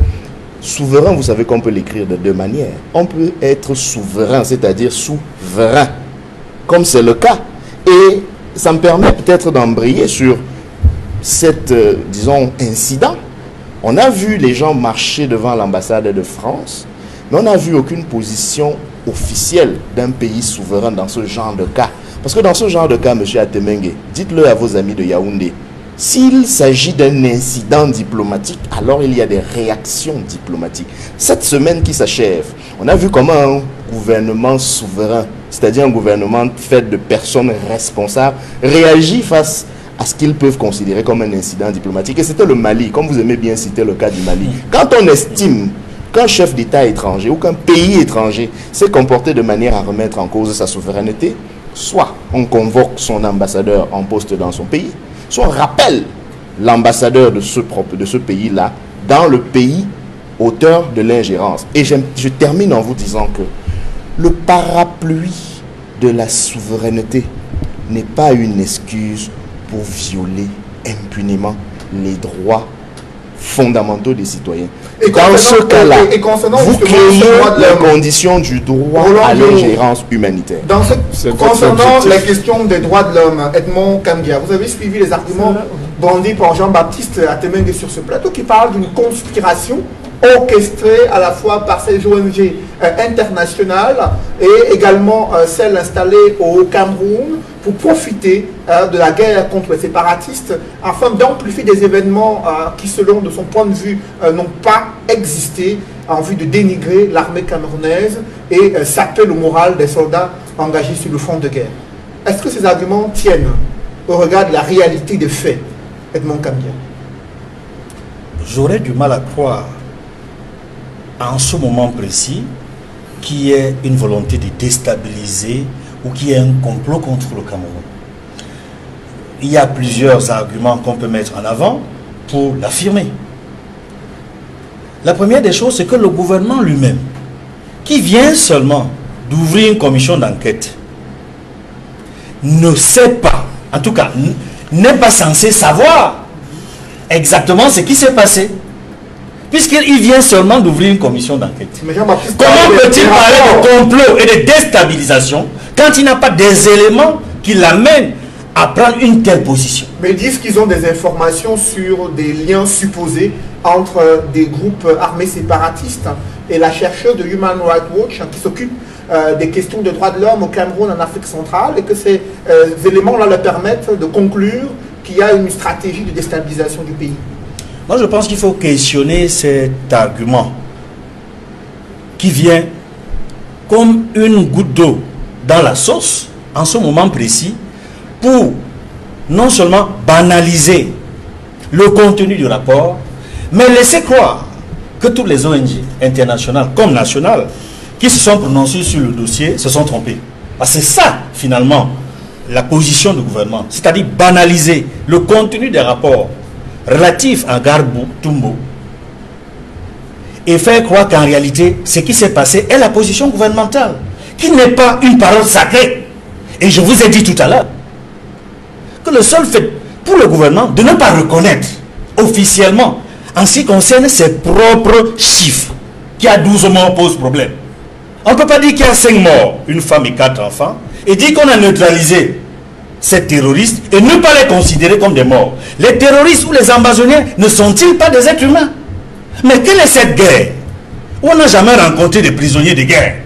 souverain, vous savez qu'on peut l'écrire de deux manières. On peut être souverain, c'est-à-dire souverain, comme c'est le cas. Et ça me permet peut-être d'embrayer sur cet, disons, incident. On a vu les gens marcher devant l'ambassade de France, mais on n'a vu aucune position officielle d'un pays souverain dans ce genre de cas. Parce que dans ce genre de cas, M. Atemengue, dites-le à vos amis de Yaoundé, s'il s'agit d'un incident diplomatique, alors il y a des réactions diplomatiques. Cette semaine qui s'achève, on a vu comment un gouvernement souverain, c'est-à-dire un gouvernement fait de personnes responsables, réagit face à ce qu'ils peuvent considérer comme un incident diplomatique. Et c'était le Mali, comme vous aimez bien citer le cas du Mali. Quand on estime qu'un chef d'État étranger ou qu'un pays étranger s'est comporté de manière à remettre en cause sa souveraineté, soit on convoque son ambassadeur en poste dans son pays, soit on rappelle l'ambassadeur de ce pays-là dans le pays auteur de l'ingérence. Et je termine en vous disant que le parapluie de la souveraineté n'est pas une excuse pour violer impunément les droits fondamentaux des citoyens. Et dans ce cas-là, vous créez les conditions du droit à l'ingérence humanitaire. Concernant la question des droits de l'homme, Edmond Kamgia, vous avez suivi les arguments brandis par Jean-Baptiste Atemengue sur ce plateau qui parle d'une conspiration orchestrée à la fois par ces ONG internationales et également celles installées au Cameroun pour profiter de la guerre contre les séparatistes afin d'amplifier des événements qui, selon de son point de vue, n'ont pas existé en vue de dénigrer l'armée camerounaise et saper le moral des soldats engagés sur le front de guerre. Est-ce que ces arguments tiennent au regard de la réalité des faits, Edmond Kamgia? J'aurais du mal à croire en ce moment précis qu'il y ait une volonté de déstabiliser ou qu'il y ait un complot contre le Cameroun. Il y a plusieurs arguments qu'on peut mettre en avant pour l'affirmer. La première des choses, c'est que le gouvernement lui-même, qui vient seulement d'ouvrir une commission d'enquête, ne sait pas, en tout cas, n'est pas censé savoir exactement ce qui s'est passé. Puisqu'il vient seulement d'ouvrir une commission d'enquête. Comment peut-il parler de complot et de déstabilisation quand il n'a pas des éléments qui l'amènent à prendre une telle position? Mais ils disent qu'ils ont des informations sur des liens supposés entre des groupes armés séparatistes et la chercheuse de Human Rights Watch qui s'occupe des questions de droits de l'homme au Cameroun, en Afrique centrale, et que ces éléments-là leur permettent de conclure qu'il y a une stratégie de déstabilisation du pays. Moi, je pense qu'il faut questionner cet argument qui vient comme une goutte d'eau dans la sauce, en ce moment précis, pour non seulement banaliser le contenu du rapport, mais laisser croire que toutes les ONG internationales comme nationales qui se sont prononcées sur le dossier se sont trompées. Parce que c'est ça, finalement, la position du gouvernement, c'est-à-dire banaliser le contenu des rapports relatifs à Gbagbo Toumbo et faire croire qu'en réalité, ce qui s'est passé est la position gouvernementale, qui n'est pas une parole sacrée. Et je vous ai dit tout à l'heure que le seul fait pour le gouvernement de ne pas reconnaître officiellement en ce qui concerne ses propres chiffres, qui a 12 morts pose problème. On ne peut pas dire qu'il y a 5 morts, une femme et 4 enfants, et dire qu'on a neutralisé ces terroristes et ne pas les considérer comme des morts. Les terroristes ou les ambassoniens ne sont-ils pas des êtres humains? Mais quelle est cette guerre où on n'a jamais rencontré des prisonniers de guerre?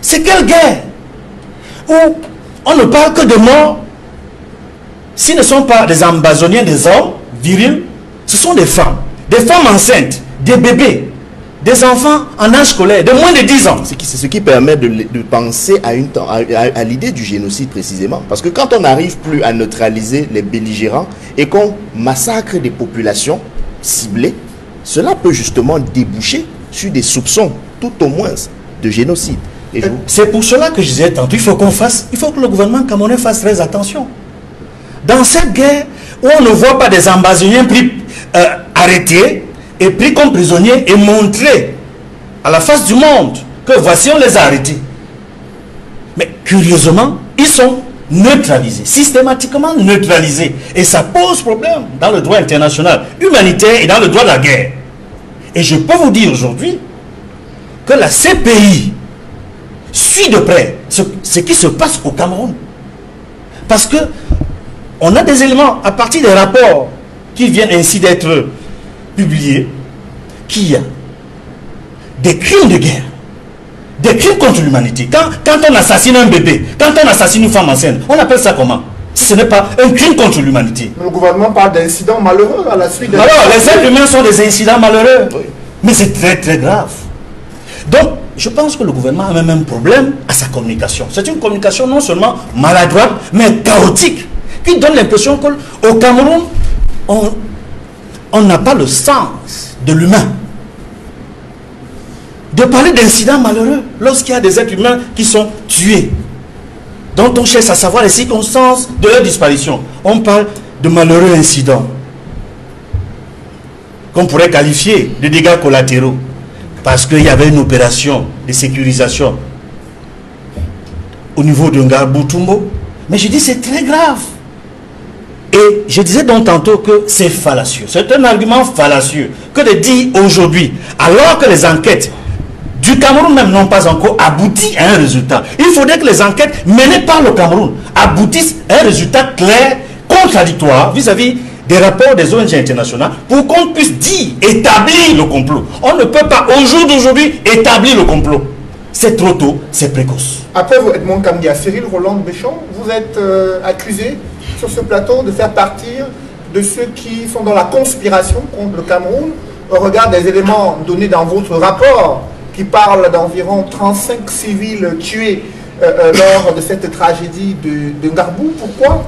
C'est quelle guerre où on ne parle que de morts? S'ils ne sont pas des ambassoniens, des hommes virils, ce sont des femmes enceintes, des bébés, des enfants en âge scolaire de moins de 10 ans. C'est ce qui permet de penser à l'idée du génocide précisément. Parce que quand on n'arrive plus à neutraliser les belligérants et qu'on massacre des populations ciblées, cela peut justement déboucher sur des soupçons, tout au moins, de génocide. C'est pour cela que je disais tantôt, il faut que le gouvernement camerounais fasse très attention. Dans cette guerre où on ne voit pas des ambassoniens arrêtés et pris comme prisonniers et montrés à la face du monde que voici on les a arrêtés. Mais curieusement, ils sont neutralisés, systématiquement neutralisés. Et ça pose problème dans le droit international humanitaire et dans le droit de la guerre. Et je peux vous dire aujourd'hui que la CPI suit de près ce qui se passe au Cameroun. Parce que on a des éléments à partir des rapports qui viennent ainsi d'être publiés, qu'il y a des crimes de guerre, des crimes contre l'humanité. Quand on assassine un bébé, quand on assassine une femme enceinte, on appelle ça comment? Si ce n'est pas un crime contre l'humanité. Le gouvernement parle d'incidents malheureux à la suite de... Alors, les êtres humains sont des incidents malheureux. Oui. Mais c'est très très grave. Donc, je pense que le gouvernement a même un problème à sa communication. C'est une communication non seulement maladroite, mais chaotique, qui donne l'impression qu'au Cameroun, on n'a pas le sens de l'humain. De parler d'incidents malheureux lorsqu'il y a des êtres humains qui sont tués, dont on cherche à savoir les circonstances de leur disparition. On parle de malheureux incidents qu'on pourrait qualifier de dégâts collatéraux parce qu'il y avait une opération de sécurisation au niveau de Gbagbo Toumbo. Mais je dis c'est très grave. Et je disais donc tantôt que c'est fallacieux. C'est un argument fallacieux que de dire aujourd'hui, alors que les enquêtes du Cameroun même n'ont pas encore abouti à un résultat. Il faudrait que les enquêtes menées par le Cameroun aboutissent à un résultat clair, contradictoire vis-à-vis des rapports des ONG internationales pour qu'on puisse dire, établir le complot. On ne peut pas au jour d'aujourd'hui établir le complot. C'est trop tôt, c'est précoce. Après vous, Edmond Kamgia, Cyril Roland Béchon, vous êtes accusé sur ce plateau de faire partir de ceux qui sont dans la conspiration contre le Cameroun au regard des éléments donnés dans votre rapport qui parle d'environ 35 civils tués lors de cette tragédie de Gbagbo. Pourquoi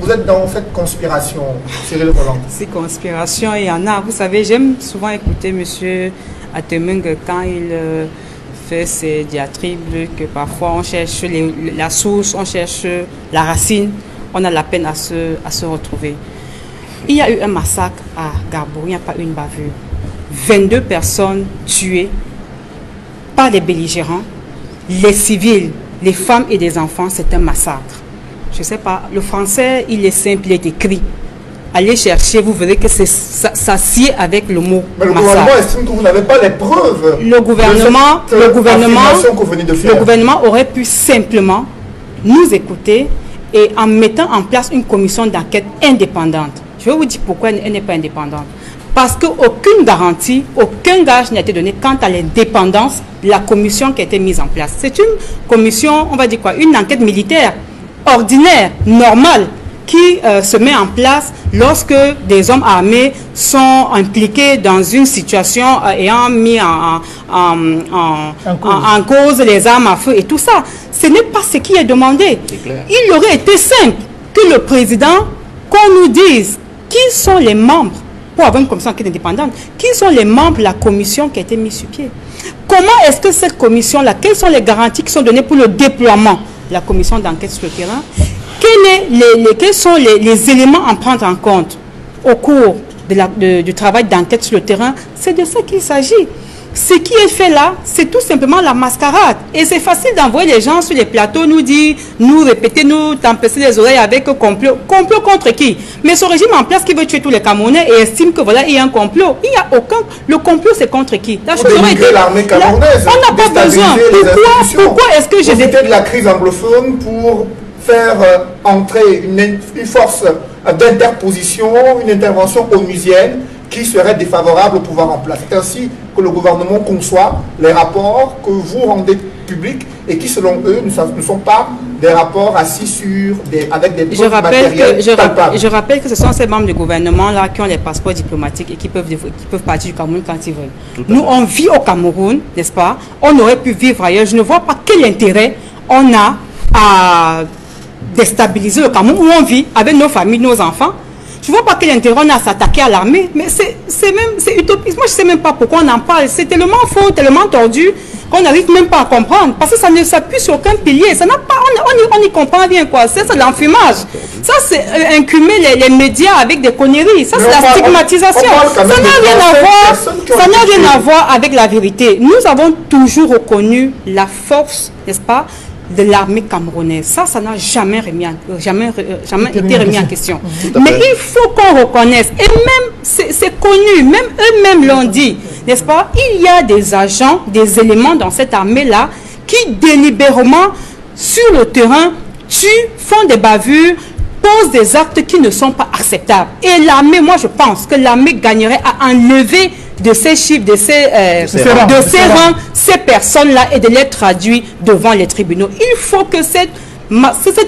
vous êtes dans cette conspiration, Cyril Roland? Ces conspirations, il y en a. Vous savez, j'aime souvent écouter M. Atemung quand il fait ses diatribes, que parfois on cherche la source, on cherche la racine, on a la peine à se retrouver. Il y a eu un massacre à Gbagbo, il n'y a pas une bavure. 22 personnes tuées par les belligérants, les civils, les femmes et les enfants, c'est un massacre. Je ne sais pas, le français, il est simple, il est écrit. allez chercher, vous verrez que ça sied avec le mot Mais le massacre. gouvernement estime que vous n'avez pas les preuves. Le gouvernement aurait pu simplement nous écouter et en mettant en place une commission d'enquête indépendante. Je vais vous dire pourquoi elle n'est pas indépendante. Parce qu'aucune garantie, aucun gage n'a été donné quant à l'indépendance de la commission qui a été mise en place. C'est une commission, on va dire quoi, une enquête militaire ordinaire, normale, qui se met en place lorsque des hommes armés sont impliqués dans une situation ayant mis en cause les armes à feu et tout ça. Ce n'est pas ce qui est demandé. Il aurait été simple que le président, qu'on nous dise qui sont les membres, pour avoir une commission enquête indépendante, qui sont les membres de la commission qui a été mise sur pied. Comment est-ce que cette commission-là, quelles sont les garanties qui sont données pour le déploiement de la commission d'enquête sur le terrain? Quels sont les éléments à prendre en compte au cours du travail d'enquête sur le terrain? C'est de ça qu'il s'agit. Ce qui est fait là, c'est tout simplement la mascarade. Et c'est facile d'envoyer les gens sur les plateaux, nous dire, nous répéter, nous tempester les oreilles avec complot. Complot contre qui? Mais ce régime en place qui veut tuer tous les Camerounais et estime que voilà, il y a un complot. Il n'y a aucun. Le complot, c'est contre qui? La chose aurait été. L'armée camerounaise. On n'a pas besoin. Pourquoi est-ce que j'ai de la crise anglophone pour faire entrer une force d'interposition, une intervention onusienne qui serait défavorable au pouvoir en place. C'est ainsi que le gouvernement conçoit les rapports que vous rendez publics et qui, selon eux, ne sont pas des rapports assis avec des preuves matérielles palpables. Je rappelle que ce sont ces membres du gouvernement-là qui ont les passeports diplomatiques et qui peuvent partir du Cameroun quand ils veulent. Nous, on vit au Cameroun, n'est-ce pas? On aurait pu vivre ailleurs. Je ne vois pas quel intérêt on a à déstabiliser le Cameroun où on vit avec nos familles, nos enfants. Je ne vois pas quel intérêt on a à s'attaquer à l'armée, mais c'est utopiste. Moi, je ne sais même pas pourquoi on en parle. C'est tellement faux, tellement tordu, qu'on n'arrive même pas à comprendre. Parce que ça ne s'appuie sur aucun pilier. Ça n'a pas, on n'y comprend rien, quoi. C'est de l'enfumage. Ça, c'est incumer les médias avec des conneries. Ça, c'est la stigmatisation. Ça n'a rien à voir avec la vérité. Nous avons toujours reconnu la force, n'est-ce pas, de l'armée camerounaise. Ça n'a jamais été remis en question. Mais il faut qu'on reconnaisse, et même, c'est connu, même eux-mêmes l'ont dit, n'est-ce pas? Il y a des agents, des éléments dans cette armée-là qui délibérément, sur le terrain, tuent, font des bavures, posent des actes qui ne sont pas acceptables. Et l'armée, moi je pense que l'armée gagnerait à enlever de ces chiffres, de ces rangs, ces personnes-là et de les traduire devant les tribunaux. Il faut que cette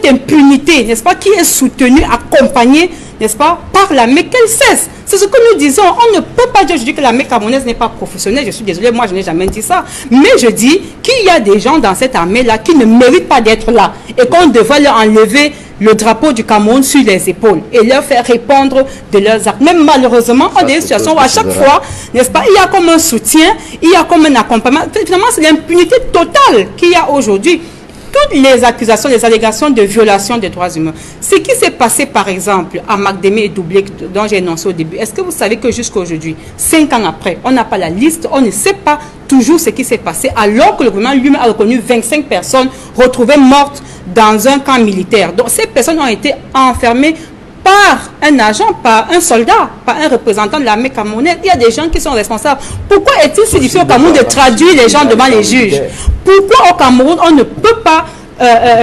impunité, n'est-ce pas, qui est soutenue, accompagnée, n'est-ce pas, par l'armée, qu'elle cesse. C'est ce que nous disons. On ne peut pas dire aujourd'hui que l'armée camerounaise n'est pas professionnelle. Je suis désolée, moi je n'ai jamais dit ça. Mais je dis qu'il y a des gens dans cette armée-là qui ne méritent pas d'être là et qu'on devrait leur enlever le drapeau du Cameroun sur les épaules et leur faire répondre de leurs actes. Même malheureusement, on a des situations où à chaque fois, n'est-ce pas, il y a comme un soutien, il y a comme un accompagnement. Finalement, c'est l'impunité totale qu'il y a aujourd'hui. Toutes les accusations, les allégations de violation des droits humains. Ce qui s'est passé, par exemple, à Macdémé et Doublé, dont j'ai énoncé au début, est-ce que vous savez que jusqu'à aujourd'hui, 5 ans après, on n'a pas la liste, on ne sait pas toujours ce qui s'est passé, alors que le gouvernement lui-même a reconnu 25 personnes retrouvées mortes dans un camp militaire. Donc ces personnes ont été enfermées par un agent, par un soldat, par un représentant de l'armée camerounaise. Il y a des gens qui sont responsables. Pourquoi est-il si difficile au Cameroun de traduire les gens devant les juges? Pourquoi au Cameroun on ne peut pas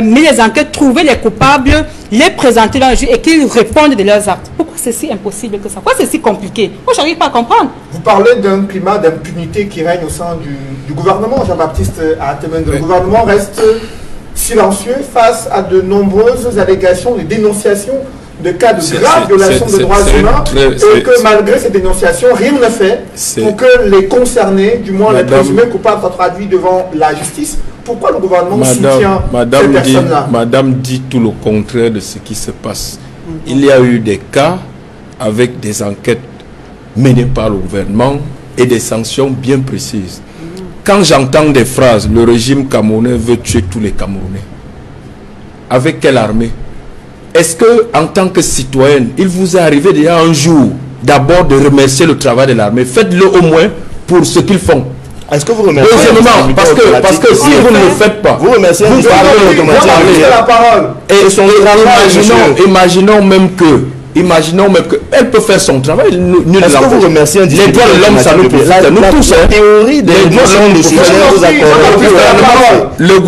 mener les enquêtes, trouver les coupables, les présenter dans le juge et qu'ils répondent de leurs actes? Pourquoi c'est si impossible que ça? Pourquoi c'est si compliqué? Moi, je n'arrive pas à comprendre. Vous parlez d'un climat d'impunité qui règne au sein du gouvernement, Jean-Baptiste Atemen. Le gouvernement reste silencieux face à de nombreuses allégations, de dénonciations de cas de graves violations de droits humains et que malgré ces dénonciations, rien ne fait pour que les concernés, du moins les présumés coupables, soient traduits devant la justice. Pourquoi le gouvernement soutient ces personnes-là? Madame dit tout le contraire de ce qui se passe. Il y a eu des cas avec des enquêtes menées par le gouvernement et des sanctions bien précises. Quand j'entends des phrases, le régime camerounais veut tuer tous les Camerounais. Avec quelle armée? Est-ce que, en tant que citoyenne, il vous est arrivé déjà un jour d'abord de remercier le travail de l'armée? Faites-le au moins pour ce qu'ils font. Est-ce que vous remerciez? Deuxièmement, parce que si vous ne le faites pas, vous remerciez la parole. Et imaginons même que Imaginons même qu'elle peut faire son travail. Est-ce que vous remerciez un les droits de l'homme, ça nous profite. Nous tous, la théorie des droits de l'homme,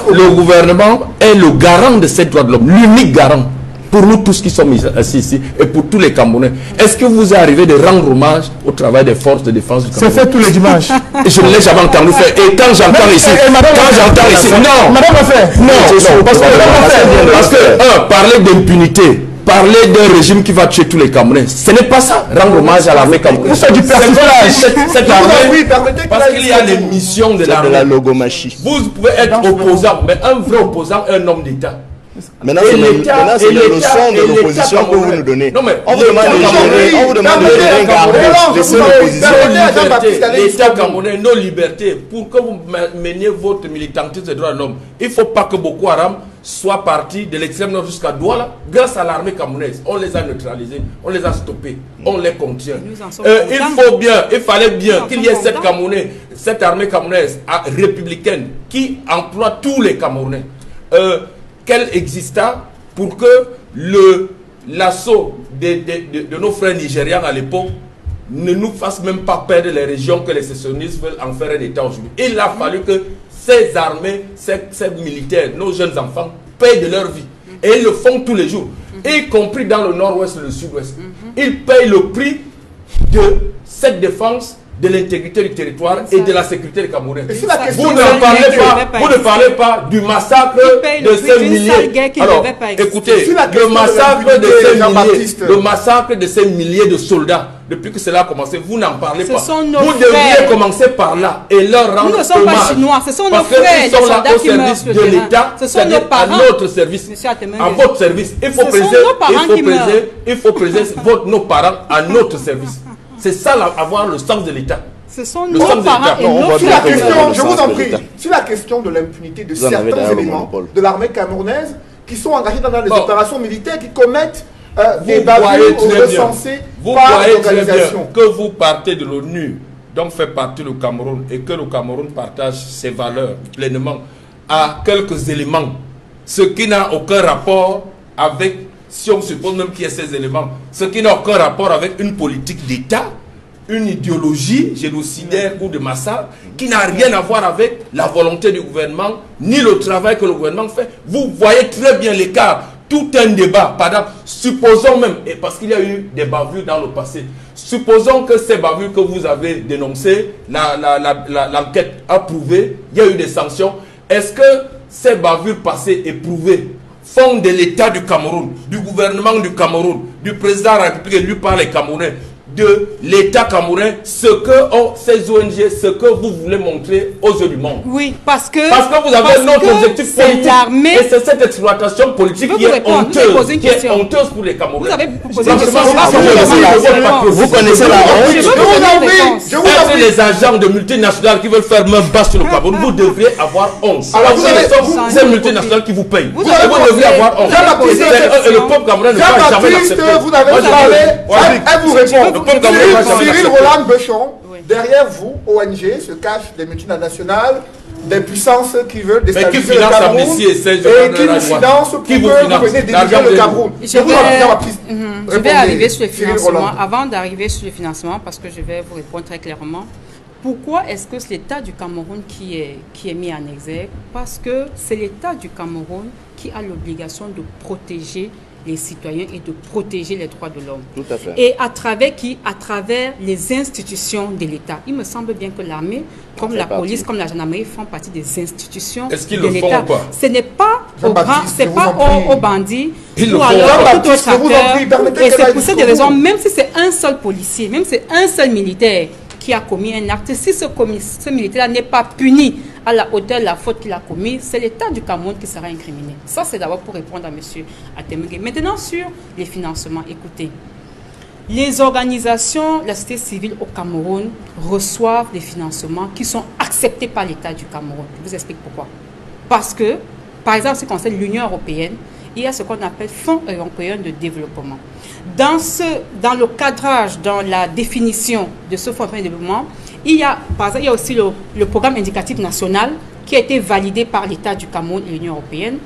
le gouvernement est le garant de ces droits de l'homme, l'unique garant. Pour nous tous qui sommes assis ici et pour tous les Camerounais, est-ce que vous est arrivé de rendre hommage au travail des forces de défense du Cameroun? C'est fait tous les dimanches. Je ne l'ai jamais entendu faire. Et quand j'entends ici, non, madame a fait. Non, parce que, parler d'impunité, parler d'un régime qui va tuer tous les Camerounais, ce n'est pas ça. Rendre hommage à l'armée camerounaise. Vous faites du personnage. Cette armée, parce qu'il y a les missions de l'armée. la logomachie. Vous pouvez être opposant, mais un vrai opposant est un homme d'État. Maintenant, c'est les leçons de l'opposition que vous nous donnez. Non, mais on vous demande de gérer garder, laisser l'opposition. L'État camerounais, nos libertés, pour que vous meniez votre militantisme des droits de l'homme, il ne faut pas que Boko Haram soit parti de l'extrême nord jusqu'à Douala. Grâce à l'armée camerounaise, on les a neutralisés, on les a stoppés, on les contient. Il fallait bien qu'il y ait cette armée camerounaise républicaine qui emploie tous les Camerounais. Qu'elle exista pour que l'assaut de nos frères nigérians à l'époque ne nous fasse même pas perdre les régions que les sécessionnistes veulent en faire un État aujourd'hui. Il a fallu que ces armées, ces militaires, nos jeunes enfants, payent de leur vie. Et ils le font tous les jours, y compris dans le nord-ouest et le sud-ouest. Ils payent le prix de cette défense de l'intégrité du territoire et de la sécurité des Camerounais. Vous ne parlez pas du massacre de ces milliers. Alors, écoutez, le massacre de ces milliers de soldats, depuis que cela a commencé, vous n'en parlez pas. Vous devriez commencer par là et leur rendre hommage. Nous ne sommes pas chinois, ce sont nos frères, les soldats au service de l'État, c'est-à-dire à notre service, à votre service. Il faut préserver nos parents à notre service. C'est ça, avoir le sens de l'État. Ce sont nos parents et notre je vous en prie, sur la question de l'impunité de certains éléments de l'armée camerounaise qui sont engagés dans les opérations militaires, qui commettent des bavures recensées par l'organisation. Que vous partez de l'ONU, donc fait partie du Cameroun, et que le Cameroun partage ses valeurs pleinement à quelques éléments, ce qui n'a aucun rapport avec, si on suppose même qu'il y ait ces éléments, ce qui n'a aucun rapport avec une politique d'État, une idéologie génocidaire ou de massacre, qui n'a rien à voir avec la volonté du gouvernement, ni le travail que le gouvernement fait. Vous voyez très bien l'écart. Tout un débat, pardon, supposons même, et parce qu'il y a eu des bavures dans le passé, supposons que ces bavures que vous avez dénoncées, l'enquête a prouvé, il y a eu des sanctions. Est-ce que ces bavures passées et prouvées font de l'État du Cameroun, du gouvernement du Cameroun, du président de la République élu par les Camerounais, de l'État camerounais, ce que ces ONG, ce que vous voulez montrer aux yeux du monde? Oui, parce que vous avez un autre objectif politique. Et c'est cette exploitation politique qui est honteuse pour les Camerounais. Vous avez posé une question. Vous connaissez la honte. Est-ce les agents de multinationales qui veulent faire main basse sur le Cameroun, vous devriez avoir honte. Alors vous avez ces multinationales qui vous payent. Vous devriez avoir honte. Et le peuple camerounais ne va jamais l'accepter. Vous avez parlé, elle vous répond. Cyril Roland Bechon, derrière vous, ONG, se cachent des multinationales, des puissances qui veulent déstabiliser le Cameroun et qui vous financent pour que vous venez diriger le Cameroun. Je vais arriver sur le financement. Avant d'arriver sur le financement, parce que je vais vous répondre très clairement, pourquoi est-ce que c'est l'État du Cameroun qui est mis en exergue? Parce que c'est l'État du Cameroun qui a l'obligation de protéger les citoyens et de protéger les droits de l'homme. Tout à fait. Et à travers les institutions de l'État. Il me semble bien que l'armée, comme la police, comme la gendarmerie, font partie des institutions de l'État. Est-ce qu'ils le font ou pas? Ce n'est pas aux bandits ou alors aux tout autres acteurs. Et c'est pour cette raison, même si c'est un seul policier, même si c'est un seul militaire qui a commis un acte, si ce militaire n'est pas puni à la hauteur de la faute qu'il a commise, c'est l'État du Cameroun qui sera incriminé. Ça, c'est d'abord pour répondre à M. Atemuge. Maintenant, sur les financements, écoutez, les organisations, la société civile au Cameroun reçoivent des financements qui sont acceptés par l'État du Cameroun. Je vous explique pourquoi. Parce que, par exemple, en ce qui concerne l'Union européenne, il y a ce qu'on appelle Fonds européen de développement. Dans le cadrage, dans la définition de ce Fonds européen de développement, il y a aussi le programme indicatif national qui a été validé par l'État du Cameroun et l'Union européenne.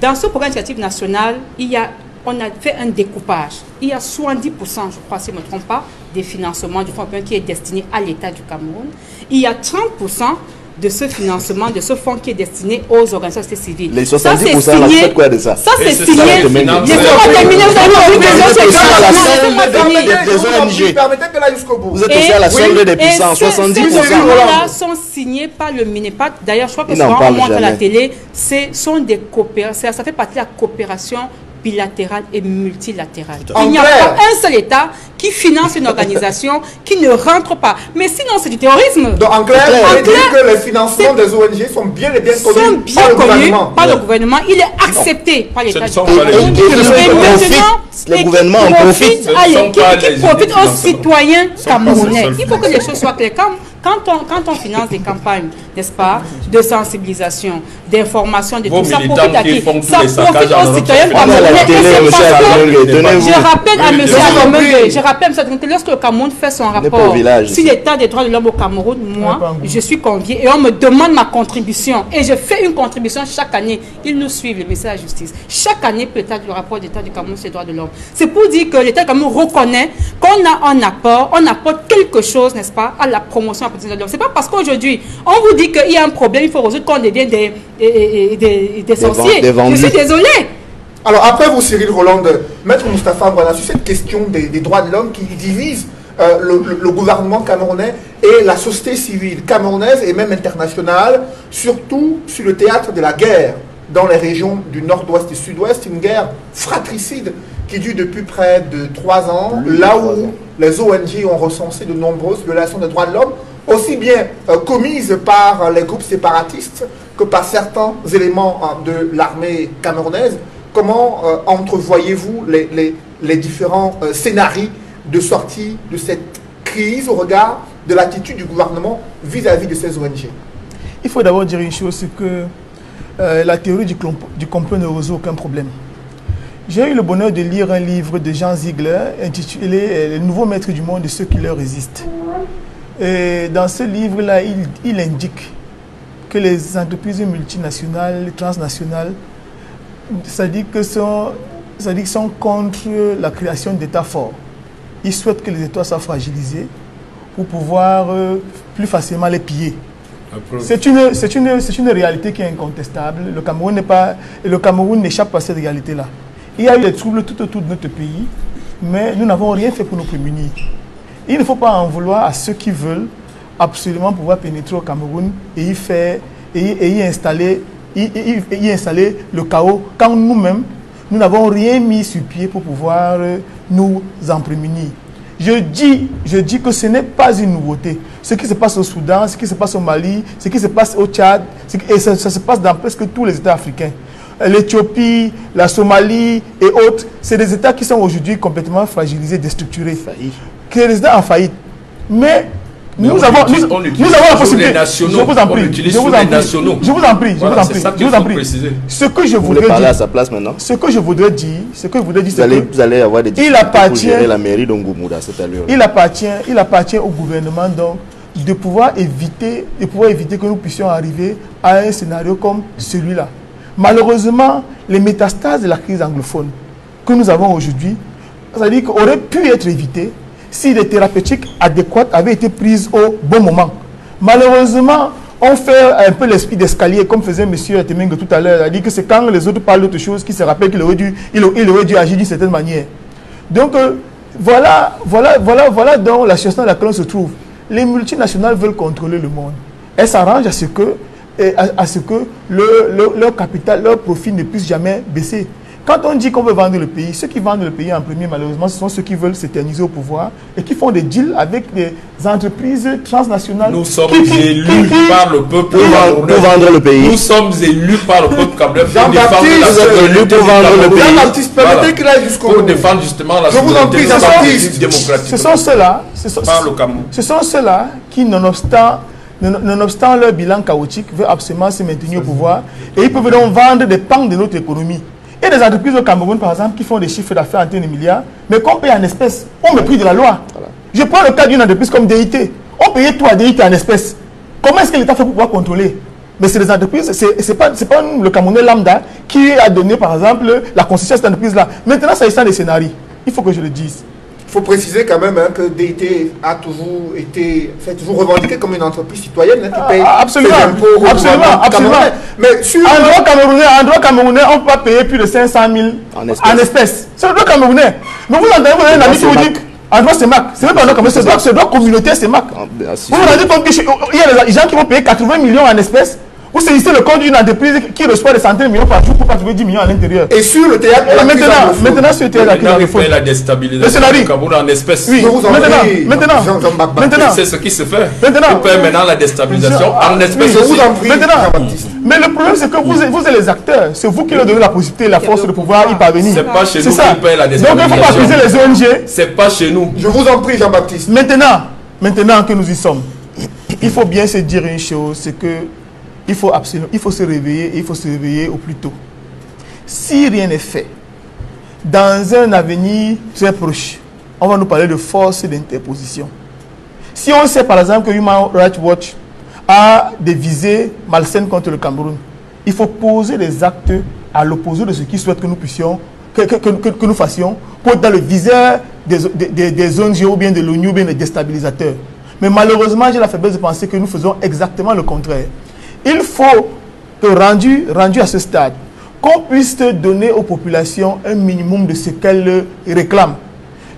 Dans ce programme indicatif national, il y a on a fait un découpage. Il y a 70%, je crois, si je ne me trompe pas, des financements du Fonds européen qui est destiné à l'État du Cameroun. Il y a 30% de ce financement, de ce fonds qui est destiné aux organisations civiles. Les 70%, là, vous faites quoi de ça? Ça, c'est signé. Permettez que là jusqu'au bout. Vous êtes aussi à la solde des puissants, 70%. Ces documents-là sont signés par le MINEPAD. D'ailleurs, je crois que souvent on montre à la télé, sont des coopérations, ça fait partie de la coopération bilatérale et multilatérale. Il n'y a pas un seul État qui finance une organisation qui ne rentre pas. Mais sinon, c'est du terrorisme. Donc, en clair, on dit que les financements des ONG sont bien et bien connus par le gouvernement. Il est accepté par l'État du Cameroun. Le gouvernement en profite. Qui profite aux citoyens camerounais. Il faut que les choses soient claires. Quand on finance des campagnes, n'est-ce pas, de sensibilisation, d'information, de tout ça, profite à qui? Ça profite aux citoyens camerounais. Je rappelle à M. Adomenge, lorsque le Cameroun fait son rapport sur l'état des droits de l'homme au Cameroun, moi, je suis conviée et on me demande ma contribution. Et je fais une contribution chaque année. Ils nous suivent, le ministère de la Justice. Chaque année, peut-être, le rapport d'état du Cameroun sur les droits de l'homme. C'est pour dire que l'État du Cameroun reconnaît qu'on a un apport, on apporte quelque chose, n'est-ce pas, à la promotion. C'est pas parce qu'aujourd'hui, on vous dit qu'il y a un problème, il faut résoudre qu'on devient des sorciers. Je suis désolé. Alors après vous, Cyril Roland, Maître Moustapha Mbouana, sur cette question des droits de l'homme qui divise le gouvernement camerounais et la société civile camerounaise et même internationale, surtout sur le théâtre de la guerre dans les régions du nord-ouest et sud-ouest, une guerre fratricide qui dure depuis près de 3 ans, là où les ONG ont recensé de nombreuses violations des droits de l'homme, aussi bien commises par les groupes séparatistes que par certains éléments de l'armée camerounaise. Comment entrevoyez-vous les différents scénarios de sortie de cette crise au regard de l'attitude du gouvernement vis-à-vis de ces ONG? Il faut d'abord dire une chose, c'est que la théorie du complot ne résout aucun problème. J'ai eu le bonheur de lire un livre de Jean Ziegler intitulé « Les nouveaux maîtres du monde et ceux qui leur résistent ». Et dans ce livre-là, il indique que les entreprises multinationales, transnationales, c'est-à-dire que sont contre la création d'États forts. Ils souhaitent que les États soient fragilisés pour pouvoir plus facilement les piller. C'est une réalité qui est incontestable. Le Cameroun n'échappe pas à cette réalité-là. Il y a eu des troubles tout autour de notre pays, mais nous n'avons rien fait pour nous prémunir. Il ne faut pas en vouloir à ceux qui veulent absolument pouvoir pénétrer au Cameroun et y installer le chaos quand nous-mêmes, nous n'avons rien mis sur pied pour pouvoir nous en prémunir. Je dis que ce n'est pas une nouveauté. Ce qui se passe au Soudan, ce qui se passe au Mali, ce qui se passe au Tchad, et ça se passe dans presque tous les États africains. L'Éthiopie, la Somalie et autres, c'est des États qui sont aujourd'hui complètement fragilisés, déstructurés. Les États en faillite. Mais nous avons la possibilité. Je vous en prie. Je vous en prie. Ce que je voudrais dire. À sa place maintenant. Ce que je voudrais dire, c'est que vous allez avoir des difficultés pour gérer la mairie d'Ongoumoura à cette allure. Il appartient au gouvernement donc de pouvoir éviter que nous puissions arriver à un scénario comme celui-là. Malheureusement, les métastases de la crise anglophone que nous avons aujourd'hui, c'est-à-dire qu'auraient pu être évitées si les thérapeutiques adéquates avaient été prises au bon moment. Malheureusement, on fait un peu l'esprit d'escalier, comme faisait M. Temenge tout à l'heure. Il a dit que c'est quand les autres parlent d'autre chose qu'il se rappelle qu'il aurait dû agir d'une certaine manière. Donc, voilà donc la situation dans laquelle on se trouve. Les multinationales veulent contrôler le monde. Elles s'arrangent à ce que leur capital, leur profit ne puisse jamais baisser. Quand on dit qu'on veut vendre le pays, ceux qui vendent le pays en premier, malheureusement, ce sont ceux qui veulent s'éterniser au pouvoir et qui font des deals avec des entreprises transnationales. Nous sommes élus par le peuple pour vendre le pays. Nous sommes élus par le peuple camerounais pour défendre justement la souveraineté démocratique. Ce sont ceux-là qui, nonobstant leur bilan chaotique, veulent absolument se maintenir au pouvoir et ils peuvent donc vendre des pans de notre économie. Il y a des entreprises au Cameroun, par exemple, qui font des chiffres d'affaires en termes de milliards, mais qu'on paye en espèces, au mépris de la loi. Voilà. Je prends le cas d'une entreprise comme DIT. On payait tout à DIT en espèces. Comment est-ce que l'État fait pour pouvoir contrôler? Mais c'est les entreprises, c'est pas le Camerounais lambda qui a donné, par exemple, la concession à cette entreprise-là. Maintenant, s'agissant des scénarios, il faut que je le dise. Il faut préciser quand même que DIT a toujours été revendiqué comme une entreprise citoyenne qui paye absolument, ses impôts absolument. Mais sur en droit camerounais, on ne peut pas payer plus de 500 000 en espèces. C'est le droit camerounais. Mais vous entendez, vous avez un ami qui vous dit en droit c'est MAC. C'est même pas un droit camerounais, c'est le droit communautaire, c'est MAC. Vous vous rendez compte qu'il y a des gens qui vont payer 80 millions en espèces. Vous saisissez le compte d'une entreprise qui reçoit des centaines de millions par jour pour pas trouver 10 millions à l'intérieur. Et sur le théâtre, maintenant sur le théâtre, la déstabilisation du Cameroun en espèces. Oui, maintenant, c'est ce qui se fait. Maintenant, on paye maintenant la déstabilisation en espèces. Je vous en prie. Mais le problème, c'est que vous êtes les acteurs. C'est vous qui leur donnez la possibilité et la force de pouvoir y parvenir. C'est pas chez nous qui paye la déstabilisation. Donc il ne faut pas accuser les ONG. C'est pas chez nous. Je vous en prie, Jean-Baptiste. Maintenant que nous y sommes, il faut bien se dire une chose, c'est que il faut se réveiller et il faut se réveiller au plus tôt. Si rien n'est fait, dans un avenir très proche, on va nous parler de force d'interposition. Si on sait par exemple que Human Rights Watch a des visées malsaines contre le Cameroun, il faut poser des actes à l'opposé de ce qu'ils souhaitent que nous puissions, que nous fassions, pour être dans le viseur des ONG ou bien de l'ONU ou bien des déstabilisateurs. Mais malheureusement, j'ai la faiblesse de penser que nous faisons exactement le contraire. Il faut que rendu à ce stade, qu'on puisse donner aux populations un minimum de ce qu'elles réclament.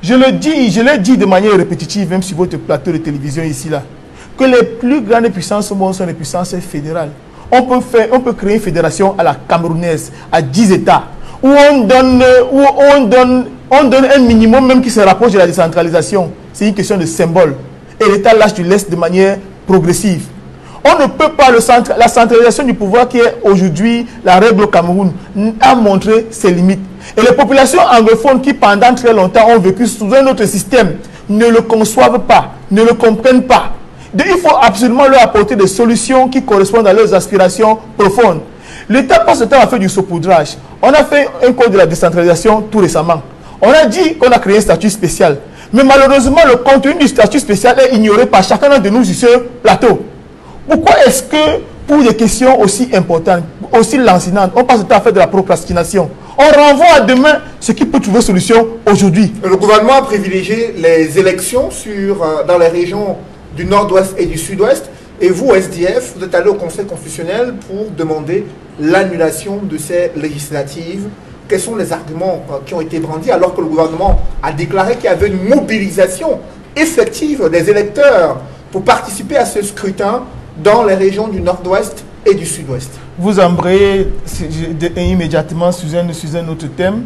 Je l'ai dit de manière répétitive, même sur votre plateau de télévision ici, là, que les plus grandes puissances au monde sont les puissances fédérales. On peut créer une fédération à la camerounaise, à 10 États, où on donne un minimum même qui se rapproche de la décentralisation. C'est une question de symbole. Et l'État lâche du lest de manière progressive. On ne peut pas, la centralisation du pouvoir qui est aujourd'hui la règle au Cameroun a montré ses limites. Et les populations anglophones qui pendant très longtemps ont vécu sous un autre système ne le conçoivent pas, ne le comprennent pas. Donc, il faut absolument leur apporter des solutions qui correspondent à leurs aspirations profondes. L'État passe le temps à faire du saupoudrage. On a fait un code de la décentralisation tout récemment. On a dit qu'on a créé un statut spécial. Mais malheureusement, le contenu du statut spécial est ignoré par chacun de nous sur ce plateau. Pourquoi est-ce que, pour des questions aussi importantes, aussi lancinantes, on passe le temps à faire de la procrastination? On renvoie à demain ce qui peut trouver solution aujourd'hui. Le gouvernement a privilégié les élections dans les régions du nord-ouest et du sud-ouest. Et vous, SDF, vous êtes allé au Conseil constitutionnel pour demander l'annulation de ces législatives. Quels sont les arguments qui ont été brandis alors que le gouvernement a déclaré qu'il y avait une mobilisation effective des électeurs pour participer à ce scrutin dans les régions du nord-ouest et du sud-ouest? Vous embrayez immédiatement sur un autre thème.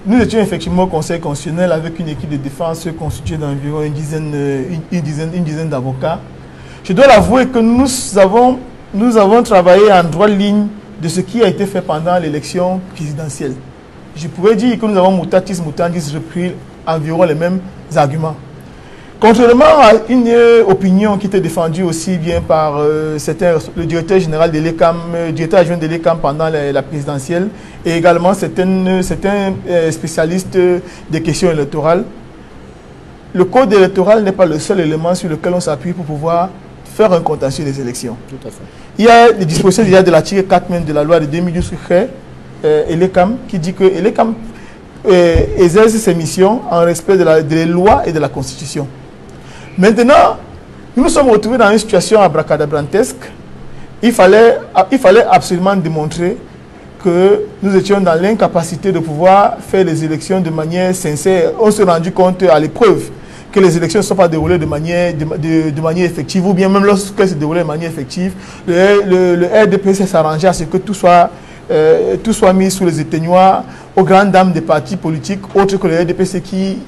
Nous étions effectivement au Conseil constitutionnel avec une équipe de défense constituée d'environ une dizaine d'avocats. Je dois l'avouer que nous avons travaillé en droite ligne de ce qui a été fait pendant l'élection présidentielle. Je pourrais dire que nous avons mutatis mutandis repris environ les mêmes arguments. Contrairement à une opinion qui était défendue aussi bien par le directeur général de l'ECAM, directeur adjoint de l'ECAM pendant la présidentielle, et également certains spécialistes des questions électorales, le code électoral n'est pas le seul élément sur lequel on s'appuie pour pouvoir faire un contentieux des élections. Tout à fait. Il y a des dispositions déjà de l'article 4 même de la loi de 2012 sur l'ECAM qui dit que l'ECAM exerce ses missions en respect des lois et de la Constitution. Maintenant, nous nous sommes retrouvés dans une situation abracadabrantesque. Il fallait absolument démontrer que nous étions dans l'incapacité de pouvoir faire les élections de manière sincère. On s'est rendu compte à l'épreuve que les élections ne sont pas déroulées de manière effective, ou bien même lorsqu'elles se déroulent de manière effective, le RDPC s'arrangeait à ce que tout soit mis sous les éteignoirs aux grandes dames des partis politiques autres que le RDPC qui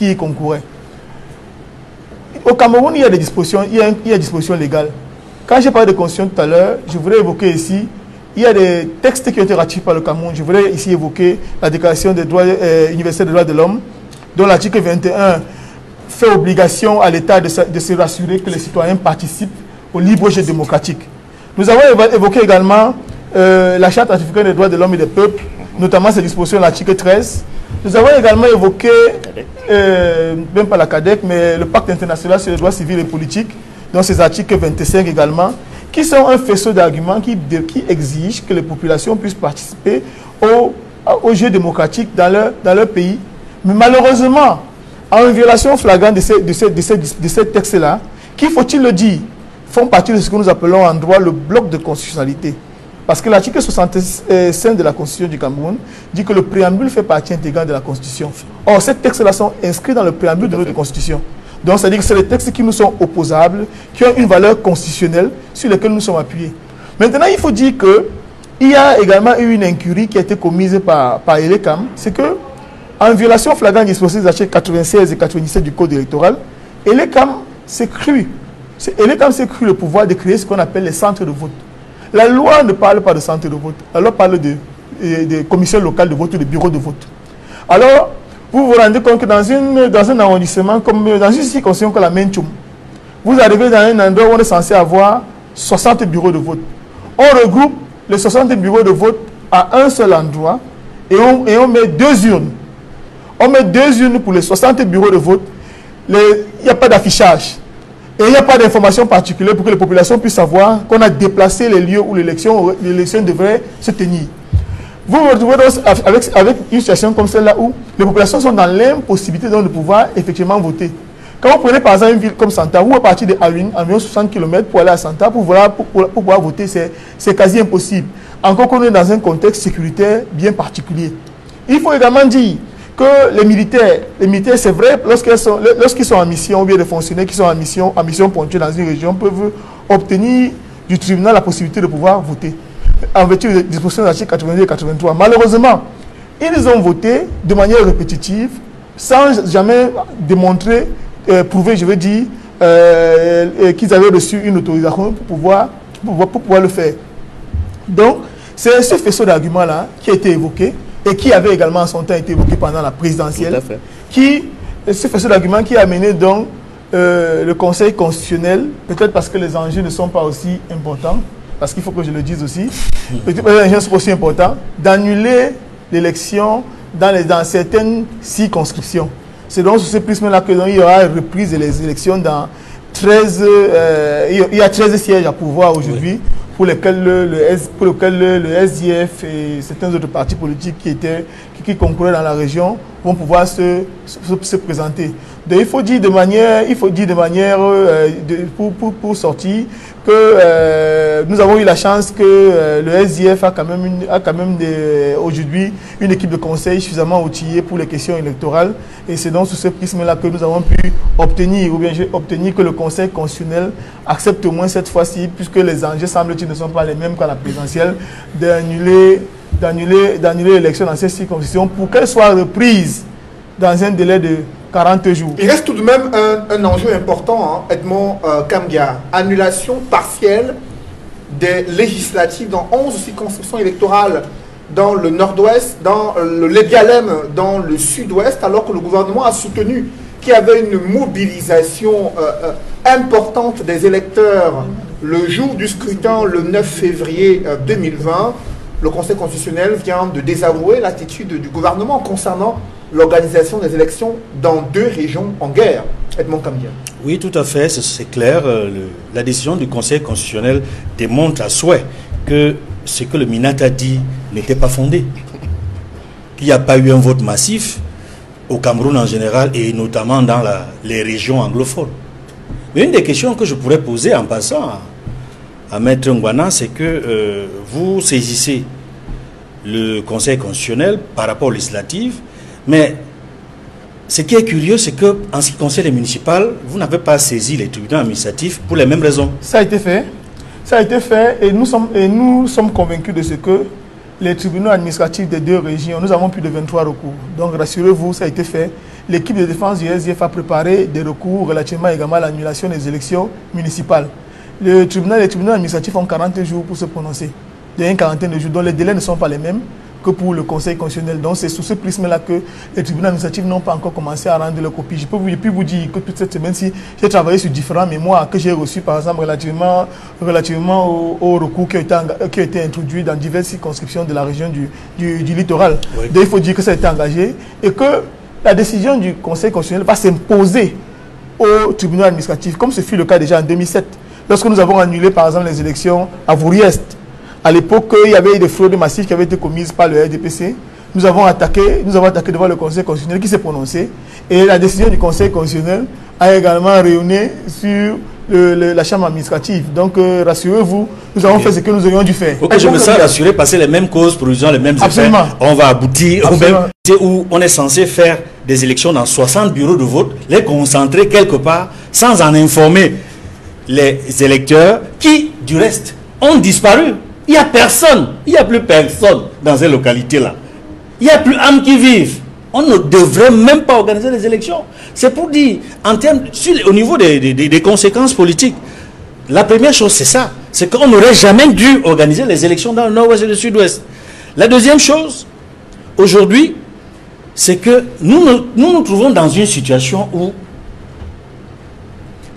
y concouraient. Au Cameroun, il y a des dispositions, il y a des dispositions légales. Quand j'ai parlé de constitution tout à l'heure, je voudrais évoquer ici, il y a des textes qui ont été ratifiés par le Cameroun. Je voudrais ici évoquer la Déclaration des droits universelle des droits de l'homme, dont l'article 21 fait obligation à l'État de se rassurer que les citoyens participent au libre jeu démocratique. Nous avons évoqué également la Charte africaine des droits de l'homme et des peuples, notamment ses dispositions de l'article 13. Nous avons également évoqué, même pas la CADEC, mais le Pacte international sur les droits civils et politiques, dans ses articles 25 également, qui sont un faisceau d'arguments qui exigent que les populations puissent participer au jeu démocratique dans leur pays. Mais malheureusement, en violation flagrante de ces textes-là, qui, faut-il le dire, font partie de ce que nous appelons en droit le bloc de constitutionnalité. Parce que l'article 65 de la Constitution du Cameroun dit que le préambule fait partie intégrante de la Constitution. Or, ces textes-là sont inscrits dans le préambule de notre Constitution. Donc, ça veut dire que c'est les textes qui nous sont opposables, qui ont une valeur constitutionnelle sur lesquels nous sommes appuyés. Maintenant, il faut dire qu'il y a également eu une incurie qui a été commise par Elecam, c'est que, en violation flagrante des dispositions des articles 96 et 97 du Code électoral, Elecam s'est cru le pouvoir de créer ce qu'on appelle les centres de vote. La loi ne parle pas de centres de vote, la loi parle de commissions locales de vote ou de bureaux de vote. Alors, vous vous rendez compte que dans un arrondissement, comme dans une circonscription comme la Menchoum, vous arrivez dans un endroit où on est censé avoir 60 bureaux de vote. On regroupe les 60 bureaux de vote à un seul endroit et on met 2 urnes. On met 2 urnes pour les 60 bureaux de vote. Il n'y a pas d'affichage. Et il n'y a pas d'information particulière pour que les populations puissent savoir qu'on a déplacé les lieux où l'élection devrait se tenir. Vous vous retrouvez avec une situation comme celle-là où les populations sont dans l'impossibilité de pouvoir effectivement voter. Quand vous prenez par exemple une ville comme Santa, où à partir de Awin, environ 60 km pour aller à Santa, pour pouvoir voter, c'est quasi impossible. Encore qu'on est dans un contexte sécuritaire bien particulier. Il faut également dire que les militaires c'est vrai, lorsqu'ils sont en mission, ou bien les fonctionnaires qui sont en mission ponctuelle dans une région, peuvent obtenir du tribunal la possibilité de pouvoir voter, en vertu des dispositions de l'article 82 et 83. Malheureusement, ils ont voté de manière répétitive, sans jamais démontrer, prouver, je veux dire, qu'ils avaient reçu une autorisation pour pouvoir le faire. Donc, c'est ce faisceau d'arguments-là qui a été évoqué, et qui avait également en son temps été évoqué pendant la présidentielle, ce faisceau d'arguments qui a amené donc le Conseil constitutionnel, peut-être parce que les enjeux ne sont pas aussi importants, parce qu'il faut que je le dise aussi, peut-être parce que les enjeux sont aussi importants, d'annuler l'élection dans certaines circonscriptions. C'est donc sur ce prisme-là qu'il y aura une reprise des élections dans 13... il y a 13 sièges à pouvoir aujourd'hui. Oui. Pour lesquels le SDF et certains autres partis politiques qui concouraient dans la région vont pouvoir se présenter. Donc il faut dire de manière pour sortir que nous avons eu la chance que le SDF a quand même aujourd'hui une équipe de conseil suffisamment outillée pour les questions électorales, et c'est donc sous ce prisme-là que nous avons pu obtenir, ou bien j'ai obtenu que le Conseil constitutionnel accepte au moins cette fois-ci, puisque les enjeux semble-t-il ne sont pas les mêmes qu'à la présidentielle, d'annuler l'élection dans ces circonscriptions pour qu'elle soit reprise dans un délai de 40 jours. Il reste tout de même un enjeu important, hein, Edmond Kamgia. Annulation partielle des législatives dans 11 circonscriptions électorales dans le nord-ouest, dans le Lébialem, dans le sud-ouest, alors que le gouvernement a soutenu qu'il y avait une mobilisation importante des électeurs le jour du scrutin, le 9 février 2020. Le Conseil constitutionnel vient de désavouer l'attitude du gouvernement concernant l'organisation des élections dans 2 régions en guerre. Edmond Kamgia. Oui, tout à fait, c'est clair. La décision du Conseil constitutionnel démontre à souhait que ce que le MINAT a dit n'était pas fondé. Qu'il n'y a pas eu un vote massif au Cameroun en général et notamment dans les régions anglophones. Mais une des questions que je pourrais poser en passant à Maître Ngwana, c'est que vous saisissez le Conseil constitutionnel par rapport aux législatives, mais ce qui est curieux, c'est qu'en ce qui concerne les municipales, vous n'avez pas saisi les tribunaux administratifs pour les mêmes raisons. Ça a été fait. Ça a été fait et nous sommes convaincus de ce que les tribunaux administratifs des 2 régions, nous avons plus de 23 recours. Donc rassurez-vous, ça a été fait. L'équipe de défense du SDF a préparé des recours relativement également à l'annulation des élections municipales. Les tribunaux administratifs ont 40 jours pour se prononcer. Il y a une quarantaine de jours, dont les délais ne sont pas les mêmes que pour le Conseil constitutionnel. Donc c'est sous ce prisme-là que les tribunaux administratifs n'ont pas encore commencé à rendre leur copie. Je peux vous dire que toute cette semaine-ci, j'ai travaillé sur différents mémoires que j'ai reçus, par exemple, relativement au recours qui a été introduit dans diverses circonscriptions de la région du littoral. Oui. Donc il faut dire que ça a été engagé et que la décision du Conseil constitutionnel va s'imposer aux tribunaux administratifs, comme ce fut le cas déjà en 2007. lorsque nous avons annulé par exemple les élections à Vouriest, à l'époque, il y avait eu des fraudes massives qui avaient été commises par le RDPC. Nous avons attaqué devant le Conseil constitutionnel qui s'est prononcé. Et la décision du Conseil constitutionnel a également rayonné sur la chambre administrative. Donc, rassurez-vous, nous avons fait ce que nous aurions dû faire. Ok, je me sens rassuré parce que les mêmes causes produisent les mêmes effets. On va aboutir au même où on est censé faire des élections dans 60 bureaux de vote, les concentrer quelque part sans en informer les électeurs qui, du reste, ont disparu. Il n'y a personne, il n'y a plus personne dans ces localités-là. Il n'y a plus âme qui vivent. On ne devrait même pas organiser les élections. C'est pour dire, en termes, au niveau des conséquences politiques, la première chose, c'est ça. C'est qu'on n'aurait jamais dû organiser les élections dans le nord-ouest et le sud-ouest. La deuxième chose, aujourd'hui, c'est que nous trouvons dans une situation où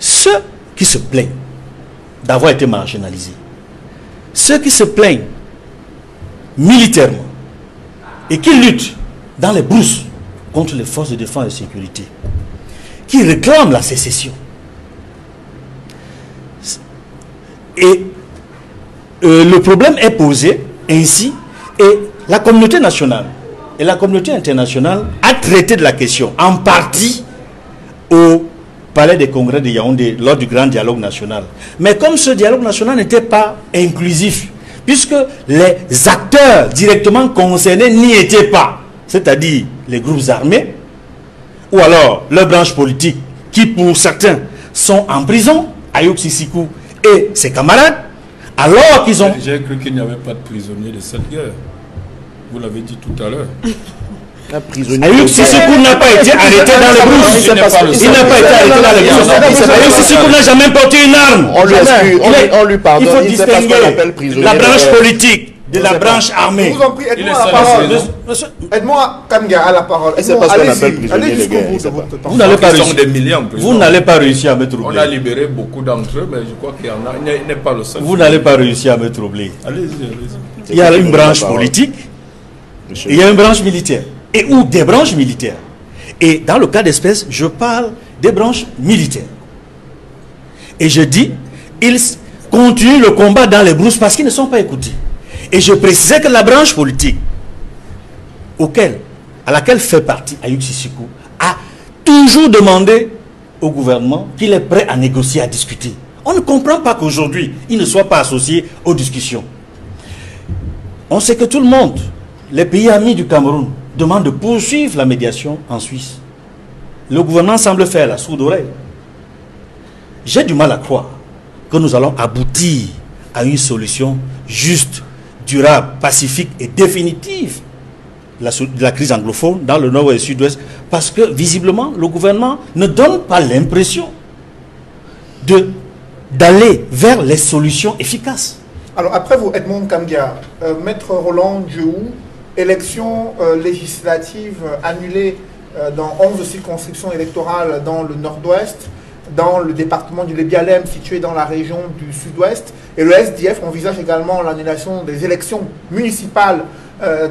ceux qui se plaignent d'avoir été marginalisés, ceux qui se plaignent militairement et qui luttent dans les brousses contre les forces de défense et de sécurité, qui réclament la sécession. Et le problème est posé ainsi, et la communauté nationale et la communauté internationale a traité de la question en partie au Palais des Congrès de Yaoundé lors du grand dialogue national. Mais comme ce dialogue national n'était pas inclusif, puisque les acteurs directement concernés n'y étaient pas, c'est-à-dire les groupes armés, ou alors leurs branches politiques, qui pour certains sont en prison, Ayoub Sisikou et ses camarades, alors qu'ils ont... J'ai cru qu'il n'y avait pas de prisonniers de cette guerre. Vous l'avez dit tout à l'heure. Ayoub Sisikou n'a pas été arrêté dans les brousses. Il n'a pas été arrêté dans les brousses. Ayoub Sisikou n'a jamais porté une arme. On lui pardonne. Il faut distinguer la branche politique de la branche armée. Je vous en prie, aide-moi à la parole. Aide-moi, Kamga, à la parole. Allez jusqu'au bout de votre temps. Vous n'allez pas Ils sont des milliers en prison. Vous n'allez pas réussir à me troubler. On a libéré beaucoup d'entre eux, mais je crois qu'il y en a. Il n'est pas le seul. Vous n'allez pas réussir à me troubler. Allez-y, allez-y. Il y a une branche politique et il y a une branche militaire. Et ou des branches militaires. Et dans le cas d'espèce, je parle des branches militaires. Et je dis, ils continuent le combat dans les brousses parce qu'ils ne sont pas écoutés. Et je précisais que la branche politique à laquelle fait partie Ayoub Sisikou a toujours demandé au gouvernement qu'il est prêt à négocier, à discuter. On ne comprend pas qu'aujourd'hui, il ne soit pas associé aux discussions. On sait que tout le monde, les pays amis du Cameroun, demandent de poursuivre la médiation en Suisse. Le gouvernement semble faire la sourde oreille. J'ai du mal à croire que nous allons aboutir à une solution juste, durable, pacifique et définitive de la crise anglophone dans le nord et le sud-ouest, parce que visiblement le gouvernement ne donne pas l'impression d'aller vers les solutions efficaces. Alors après vous, Edmond Kamgia, Maître Roland Djehou, élection législative annulée dans 11 circonscriptions électorales dans le nord-ouest, dans le département du Lébialem situé dans la région du sud-ouest, et le SDF envisage également l'annulation des élections municipales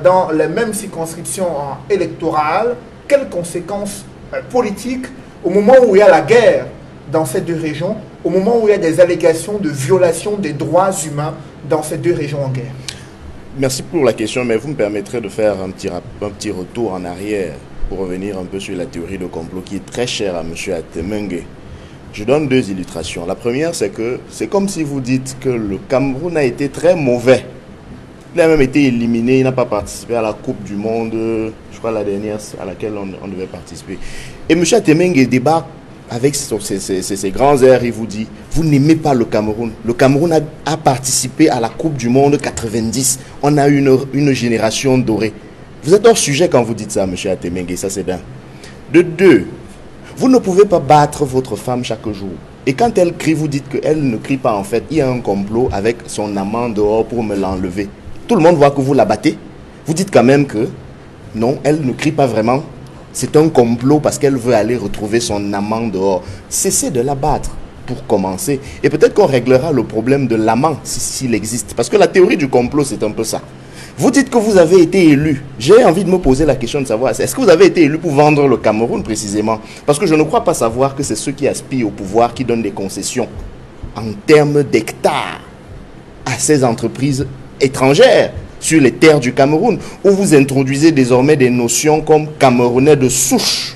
dans les mêmes circonscriptions électorales. Quelles conséquences politiques au moment où il y a la guerre dans ces deux régions, au moment où il y a des allégations de violation des droits humains dans ces deux régions en guerre? Merci pour la question, mais vous me permettrez de faire un petit retour en arrière pour revenir un peu sur la théorie de complot qui est très chère à M. Atemengue. Je donne deux illustrations. La première, c'est que c'est comme si vous dites que le Cameroun a été très mauvais. Il a même été éliminé, il n'a pas participé à la Coupe du Monde, je crois la dernière à laquelle on devait participer. Et M. Atemengue débarque avec ses grands airs, il vous dit, vous n'aimez pas le Cameroun. Le Cameroun a participé à la Coupe du Monde 90. On a une génération dorée. Vous êtes hors sujet quand vous dites ça, M. Atemengue, ça c'est bien. De deux, vous ne pouvez pas battre votre femme chaque jour. Et quand elle crie, vous dites qu'elle ne crie pas en fait. Il y a un complot avec son amant dehors pour me l'enlever. Tout le monde voit que vous la battez. Vous dites quand même que non, elle ne crie pas vraiment. C'est un complot parce qu'elle veut aller retrouver son amant dehors. Cessez de la battre pour commencer. Et peut-être qu'on réglera le problème de l'amant s'il existe. Parce que la théorie du complot, c'est un peu ça. Vous dites que vous avez été élu. J'ai envie de me poser la question de savoir, est-ce que vous avez été élu pour vendre le Cameroun précisément? Parce que je ne crois pas savoir que c'est ceux qui aspirent au pouvoir qui donnent des concessions. en termes d'hectares à ces entreprises étrangères sur les terres du Cameroun, où vous introduisez désormais des notions comme Camerounais de souche.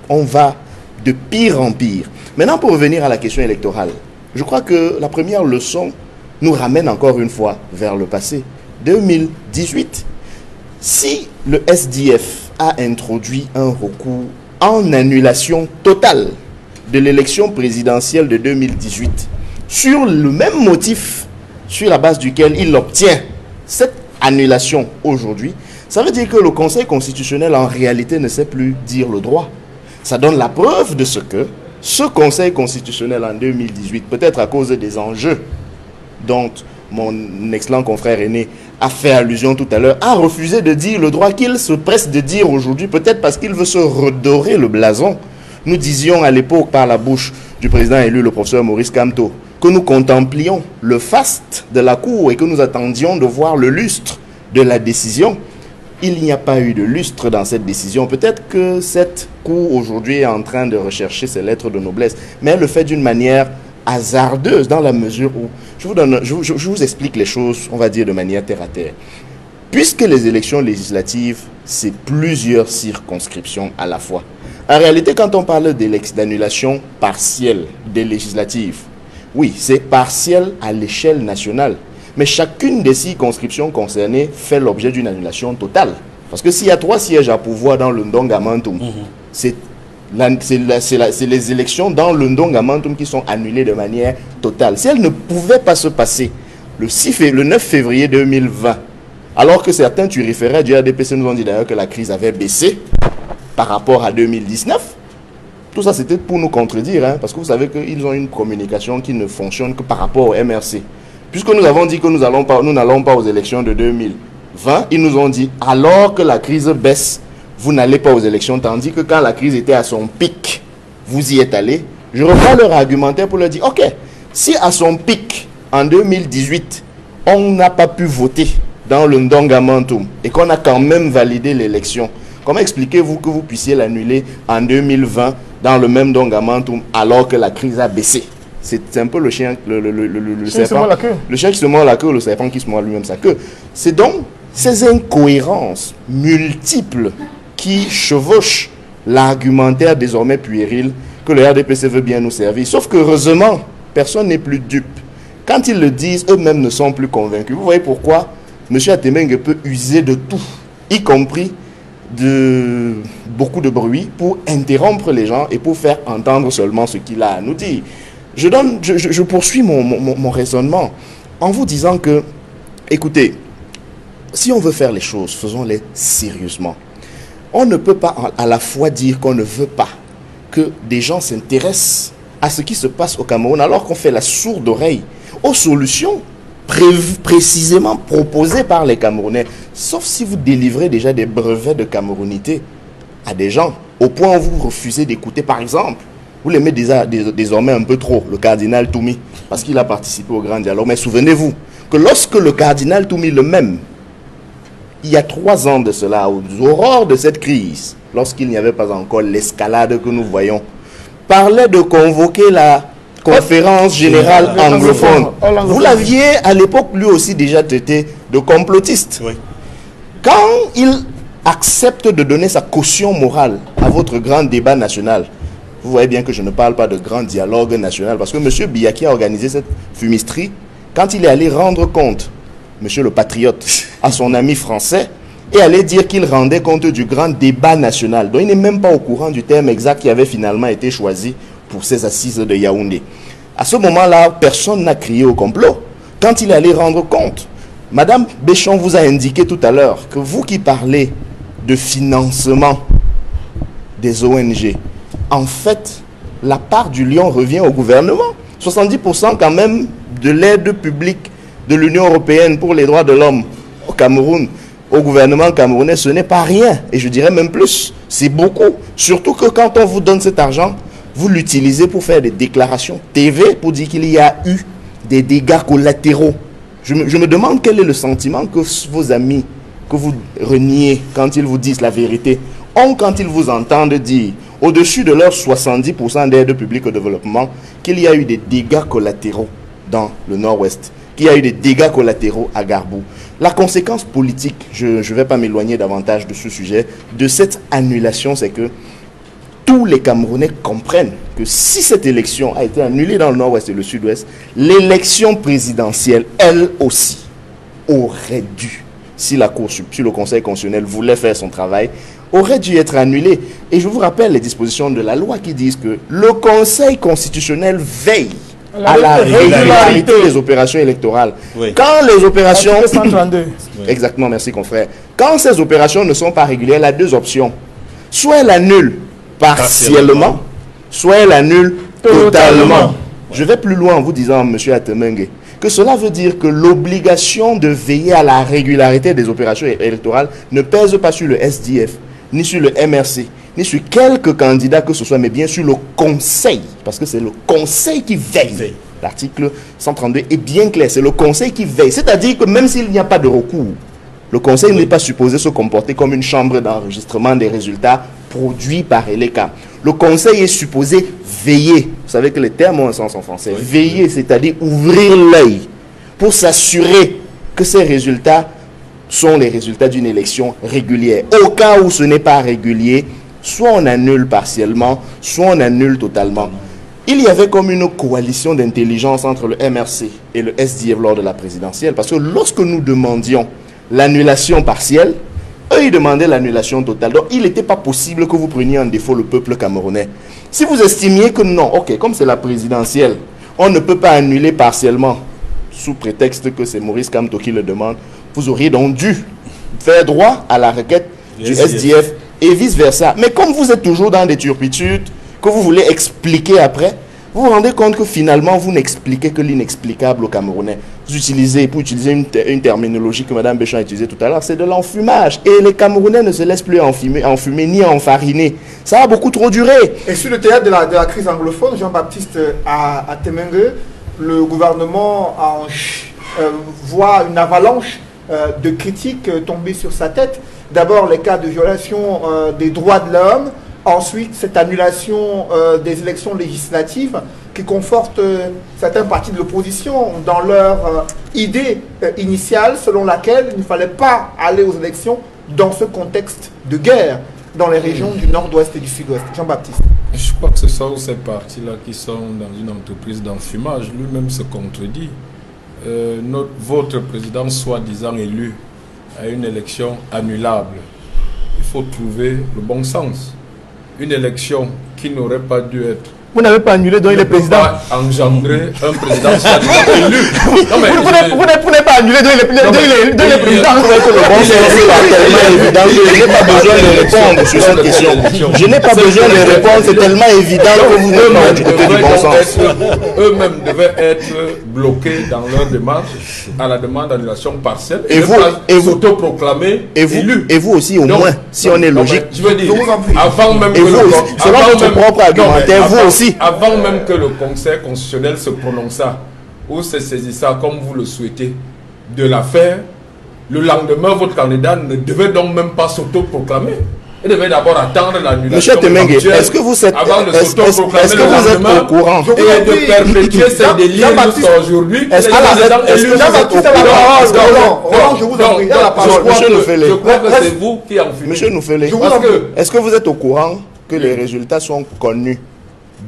On va de pire en pire. Maintenant, pour revenir à la question électorale, je crois que la première leçon nous ramène encore une fois vers le passé. 2018, si le SDF a introduit un recours en annulation totale de l'élection présidentielle de 2018, sur le même motif sur la base duquel il obtient cette annulation aujourd'hui, ça veut dire que le Conseil constitutionnel en réalité ne sait plus dire le droit. Ça donne la preuve de ce que ce Conseil constitutionnel en 2018, peut-être à cause des enjeux dont mon excellent confrère aîné a fait allusion tout à l'heure, a refusé de dire le droit qu'il se presse de dire aujourd'hui, peut-être parce qu'il veut se redorer le blason. Nous disions à l'époque par la bouche du président élu, le professeur Maurice Kamto, que nous contemplions le faste de la Cour et que nous attendions de voir le lustre de la décision. Il n'y a pas eu de lustre dans cette décision. Peut-être que cette Cour aujourd'hui est en train de rechercher ses lettres de noblesse, mais elle le fait d'une manière hasardeuse dans la mesure où, je vous explique les choses, on va dire de manière terre à terre. Puisque les élections législatives, c'est plusieurs circonscriptions à la fois. En réalité, quand on parle d'annulation partielle des législatives, oui, c'est partiel à l'échelle nationale. Mais chacune des circonscriptions concernées fait l'objet d'une annulation totale. Parce que s'il y a 3 sièges à pouvoir dans le Ndonga-Mantoum, c'est les élections dans le Ndonga-Mantoum qui sont annulées de manière totale. Si elles ne pouvaient pas se passer le 9 février 2020, alors que certains turiféraires du RDPC nous ont dit d'ailleurs que la crise avait baissé par rapport à 2019, tout ça c'était pour nous contredire, hein, parce que vous savez qu'ils ont une communication qui ne fonctionne que par rapport au MRC. Puisque nous avons dit que nous n'allons pas aux élections de 2020, ils nous ont dit, alors que la crise baisse, vous n'allez pas aux élections, tandis que quand la crise était à son pic, vous y êtes allés. Je reprends leur argumentaire pour leur dire, ok, si à son pic, en 2018, on n'a pas pu voter dans le Ndonga-Mantoum et qu'on a quand même validé l'élection, comment expliquez-vous que vous puissiez l'annuler en 2020 dans le même Ndonga-Mantoum alors que la crise a baissé? C'est un peu le chien, le serpent. Le chien qui se mord la queue, le serpent qui se mord lui-même sa queue. C'est donc ces incohérences multiples qui chevauchent l'argumentaire désormais puéril que le RDPC veut bien nous servir. Sauf que heureusement, personne n'est plus dupe. Quand ils le disent, eux-mêmes ne sont plus convaincus. Vous voyez pourquoi M. Atemenge peut user de tout, y compris de beaucoup de bruit, pour interrompre les gens et pour faire entendre seulement ce qu'il a à nous dire. Je poursuis mon raisonnement en vous disant que, écoutez, si on veut faire les choses, faisons-les sérieusement. On ne peut pas à la fois dire qu'on ne veut pas que des gens s'intéressent à ce qui se passe au Cameroun alors qu'on fait la sourde oreille aux solutions précisément proposées par les Camerounais. Sauf si vous délivrez déjà des brevets de camerounité à des gens au point où vous refusez d'écouter, par exemple, vous l'aimez désormais un peu trop, le cardinal Toumi, parce qu'il a participé au grand dialogue. Mais souvenez-vous que lorsque le cardinal Toumi le même, il y a 3 ans de cela, aux aurores de cette crise, lorsqu'il n'y avait pas encore l'escalade que nous voyons, parlait de convoquer la conférence générale anglophone. Vous l'aviez à l'époque lui aussi déjà traité de complotiste. Oui. Quand il accepte de donner sa caution morale à votre grand débat national, vous voyez bien que je ne parle pas de grand dialogue national, parce que M. Biyaki a organisé cette fumisterie quand il est allé rendre compte, M. le patriote, à son ami français, et allait dire qu'il rendait compte du grand débat national, dont il n'est même pas au courant du terme exact qui avait finalement été choisi pour ces assises de Yaoundé. À ce moment-là, personne n'a crié au complot. Quand il est allé rendre compte, Madame Béchon vous a indiqué tout à l'heure que vous qui parlez de financement des ONG, en fait, la part du lion revient au gouvernement. 70% quand même de l'aide publique de l'Union européenne pour les droits de l'homme au Cameroun, au gouvernement camerounais, ce n'est pas rien. Et je dirais même plus, c'est beaucoup. Surtout que quand on vous donne cet argent, vous l'utilisez pour faire des déclarations TV, pour dire qu'il y a eu des dégâts collatéraux. Je me demande quel est le sentiment que vos amis, que vous reniez quand ils vous disent la vérité, ont, quand ils vous entendent dire, au-dessus de leurs 70% d'aide publique au développement, qu'il y a eu des dégâts collatéraux dans le nord-ouest, qu'il y a eu des dégâts collatéraux à Garbou. La conséquence politique, je ne vais pas m'éloigner davantage de ce sujet, de cette annulation, c'est que tous les Camerounais comprennent que si cette élection a été annulée dans le nord-ouest et le sud-ouest, l'élection présidentielle, elle aussi, aurait dû, si le Conseil constitutionnel voulait faire son travail, aurait dû être annulée. Et je vous rappelle les dispositions de la loi qui disent que le Conseil constitutionnel veille à la régularité des opérations électorales. Oui. Quand les opérations... 132. Exactement, merci confrère. Quand ces opérations ne sont pas régulières, il y a deux options. Soit elle annule partiellement, soit elle annule totalement. Je vais plus loin en vous disant, M. Atemengue, que cela veut dire que l'obligation de veiller à la régularité des opérations électorales ne pèse pas sur le SDF, ni sur le MRC, ni sur quelques candidats que ce soit, mais bien sur le Conseil, parce que c'est le Conseil qui veille. L'article 132 est bien clair, c'est le Conseil qui veille. C'est-à-dire que même s'il n'y a pas de recours, le Conseil n'est pas supposé se comporter comme une chambre d'enregistrement des résultats produits par ELECA. Le Conseil est supposé veiller. Vous savez que les termes ont un sens en français. Oui. Veiller, c'est-à-dire ouvrir l'œil pour s'assurer que ces résultats sont les résultats d'une élection régulière. Au cas où ce n'est pas régulier, soit on annule partiellement, soit on annule totalement. Il y avait comme une coalition d'intelligence entre le MRC et le SDF lors de la présidentielle, parce que lorsque nous demandions l'annulation partielle, eux, ils demandaient l'annulation totale. Donc, il n'était pas possible que vous preniez en défaut le peuple camerounais. Si vous estimiez que non, ok, comme c'est la présidentielle, on ne peut pas annuler partiellement, sous prétexte que c'est Maurice Kamto qui le demande, vous auriez donc dû faire droit à la requête du SDF et vice-versa. Mais comme vous êtes toujours dans des turpitudes, que vous voulez expliquer après, vous vous rendez compte que finalement, vous n'expliquez que l'inexplicable aux Camerounais. Vous utilisez, pour utiliser une terminologie que Mme Béchamp a utilisée tout à l'heure, c'est de l'enfumage. Et les Camerounais ne se laissent plus enfumer ni enfariner. Ça a beaucoup trop duré. Et sur le théâtre de la crise anglophone, Jean-Baptiste Atemengue, le gouvernement voit une avalanche de critiques tomber sur sa tête. D'abord, les cas de violation des droits de l'homme. Ensuite, cette annulation des élections législatives qui conforte certains partis de l'opposition dans leur idée initiale selon laquelle il ne fallait pas aller aux élections dans ce contexte de guerre dans les régions du nord-ouest et du sud-ouest. Jean-Baptiste. Je crois que ce sont ces partis-là qui sont dans une entreprise d'enfumage. Lui-même se contredit. Votre président soi-disant élu à une élection annulable. Il faut trouver le bon sens. Une élection qui n'aurait pas dû être... Vous n'avez pas annulé, donc il est président. Pas engendrer un président soi-disant élu. Vous n'avez pas annulé, donc il est président. Le bon sens est tellement évident que je n'ai pas besoin de répondre sur cette question. Je n'ai pas besoin de répondre, c'est tellement évident que vous n'êtes pas du côté du bon sens. Eux-mêmes devaient être bloqués dans leur démarche à la demande d'annulation partielle et vous s'autoproclamer élus. Et vous aussi, au moins, si on est logique. Je veux dire, avant même que selon votre propre argumentaire, vous aussi. Avant même que le Conseil constitutionnel se prononçât ou se saisissât comme vous le souhaitez de l'affaire, le lendemain, votre candidat ne devait donc même pas s'autoproclamer. Il devait d'abord attendre l'annulation. Monsieur Temengue, est-ce que vous êtes au courant et de perpétuer ces délits jusqu'à aujourd'hui? Est-ce que vous êtes au courant? Roland, je vous en prie, la parole. Je crois que c'est vous qui en fumez. Monsieur Noufele, est-ce que vous êtes au courant que les résultats sont connus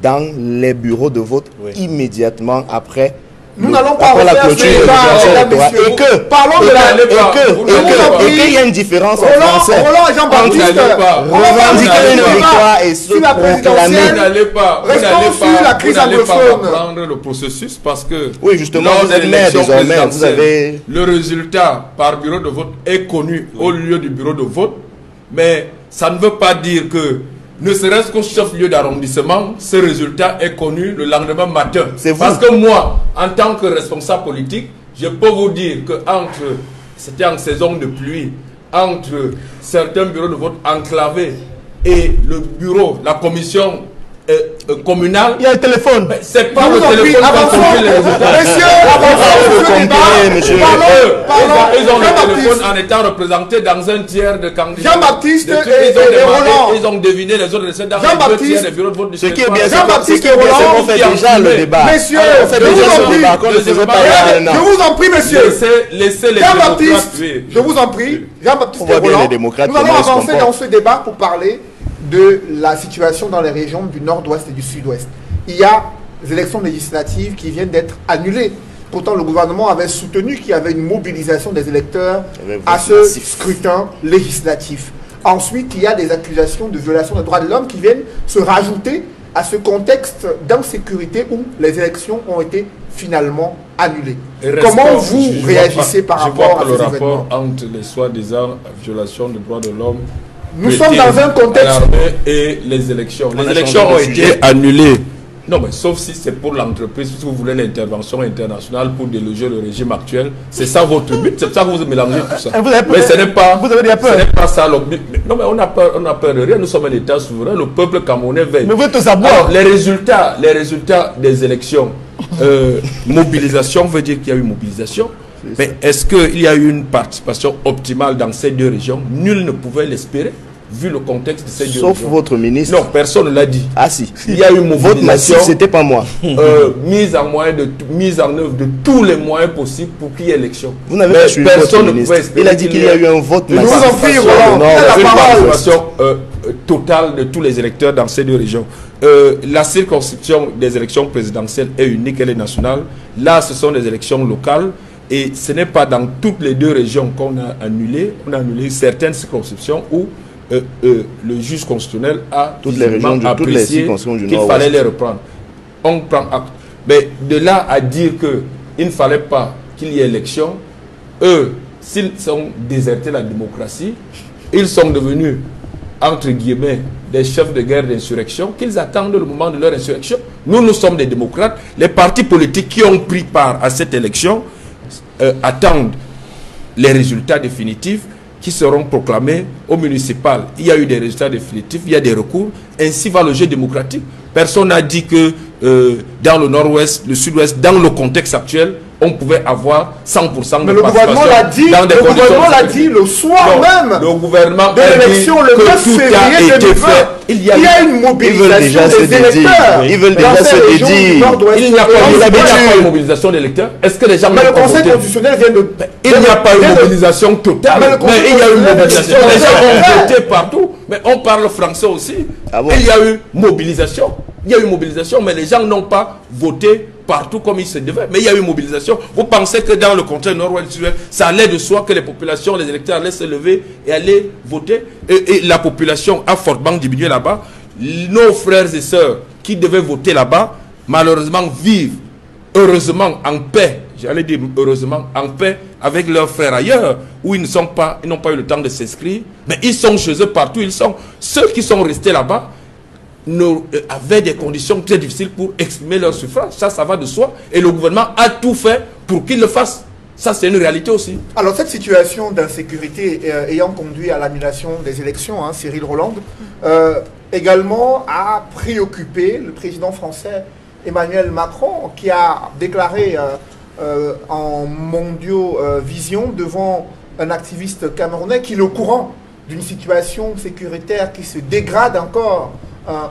dans les bureaux de vote immédiatement après nous n'allons pas refaire la clôture et que parlons de la et qu'il y a une différence en français Roland et Jean-Baptiste revendiquer une victoire et se proclamer. Vous n'allez pas prendre le processus parce que oui, justement, vous êtes maire désormais, vous avez le résultat par bureau de vote est connu au lieu du bureau de vote, mais ça ne veut pas dire que ne serait-ce qu'au chef-lieu d'arrondissement, ce résultat est connu le lendemain matin. Parce que moi, en tant que responsable politique, je peux vous dire que c'était en saison de pluie, entre certains bureaux de vote enclavés et le bureau, la commission communal. Il y a un téléphone. C'est pas le téléphone qui confirme les résultats. Messieurs, Ils ont le téléphone en étant représentés dans un tiers de candidats. Jean-Baptiste et Roland. Ils ont deviné les autres recettes dans deux tiers des bureaux de vote du Ce qui est bien, Jean-Baptiste c'est qu'on fait déjà le débat. Messieurs, On fait déjà le débat. je vous en prie, messieurs. Laissez les Jean-Baptiste, démocrates. je vous en prie, Jean-Baptiste On voit et bien Roland, les démocrates, nous allons comment ils se avancer comportent. dans ce débat pour parler de la situation dans les régions du nord-ouest et du sud-ouest. Il y a des élections législatives qui viennent d'être annulées. Pourtant, le gouvernement avait soutenu qu'il y avait une mobilisation des électeurs à ce scrutin législatif. Ensuite, il y a des accusations de violation des droits de l'homme qui viennent se rajouter à ce contexte d'insécurité où les élections ont été finalement annulées. Comment vous réagissez par rapport à ces événements? Le rapport entre les soi-disant violations des droits de l'homme, nous sommes dans un contexte et les élections. Les élections ont été annulées. Non, mais sauf si c'est pour l'entreprise, si vous voulez l'intervention internationale pour déloger le régime actuel, c'est ça votre but, c'est ça que vous mélangez tout ça. Mais ce n'est pas, vous avez peur. Ce n'est pas ça le but. Non, mais on a peur de rien, nous sommes un État souverain, le peuple camerounais veille. Mais vous êtes savoir. Alors, les résultats des élections, mobilisation veut dire qu'il y a eu mobilisation. Mais est-ce qu'il y a eu une participation optimale dans ces deux régions? Nul ne pouvait l'espérer, vu le contexte de ces deux régions. Sauf votre ministre. Non, personne ne l'a dit. Ah si. Il y a eu mobilisation. Votre massif, c'était pas moi. Mise en œuvre de tous les moyens possibles pour qu'il y ait élection. Vous n'avez pas suivi votre ministre. Il a dit qu'il y a eu un vote massif. Je vous en prie, Roland, une participation totale de tous les électeurs dans ces deux régions. La circonscription des élections présidentielles est unique, elle est nationale. Là, ce sont des élections locales. Et ce n'est pas dans toutes les deux régions qu'on a annulé. On a annulé certaines circonscriptions où le juge constitutionnel a apprécié qu'il fallait les reprendre. On prend acte. Mais de là à dire qu'il ne fallait pas qu'il y ait élection, eux, s'ils ont déserté la démocratie, ils sont devenus, entre guillemets, des chefs de guerre d'insurrection, qu'ils attendent le moment de leur insurrection. Nous sommes des démocrates. Les partis politiques qui ont pris part à cette élection attendent les résultats définitifs qui seront proclamés au municipal. Il y a eu des résultats définitifs, il y a des recours. Ainsi va le jeu démocratique. Personne n'a dit que dans le nord-ouest, le sud-ouest, dans le contexte actuel, on pouvait avoir 100% de mais le gouvernement l'a dit, dans des gouvernement l'a dit le soir même le gouvernement de l'élection le 9 février 2020. Il y a une mobilisation des électeurs. Ils veulent déjà se dédire. Il n'y a pas de mobilisation d'électeurs. Est-ce que les gens... Mais le Conseil constitutionnel vient de... Il n'y a pas eu mobilisation totale. Mais il y a eu mobilisation. Les gens ont voté partout. Mais on parle français aussi. Il y a eu mobilisation. Il y a eu mobilisation, mais les gens n'ont pas voté partout comme il se devait. Mais il y a eu mobilisation. Vous pensez que dans le contexte nord-ouest, ça allait de soi que les populations, les électeurs allaient se lever et aller voter. Et la population a fortement diminué là-bas. Nos frères et sœurs qui devaient voter là-bas, malheureusement, vivent heureusement en paix. J'allais dire heureusement en paix avec leurs frères ailleurs, où ils n'ont pas eu le temps de s'inscrire. Mais ils sont chez eux partout. Ceux qui sont restés là-bas, avaient des conditions très difficiles pour exprimer leur suffrage. Ça va de soi. Et le gouvernement a tout fait pour qu'ils le fassent. Ça, c'est une réalité aussi. Alors, cette situation d'insécurité ayant conduit à l'annulation des élections, Cyril Roland, également a préoccupé le président français Emmanuel Macron, qui a déclaré en Mondio Vision devant un activiste camerounais qu'il est au courant d'une situation sécuritaire qui se dégrade encore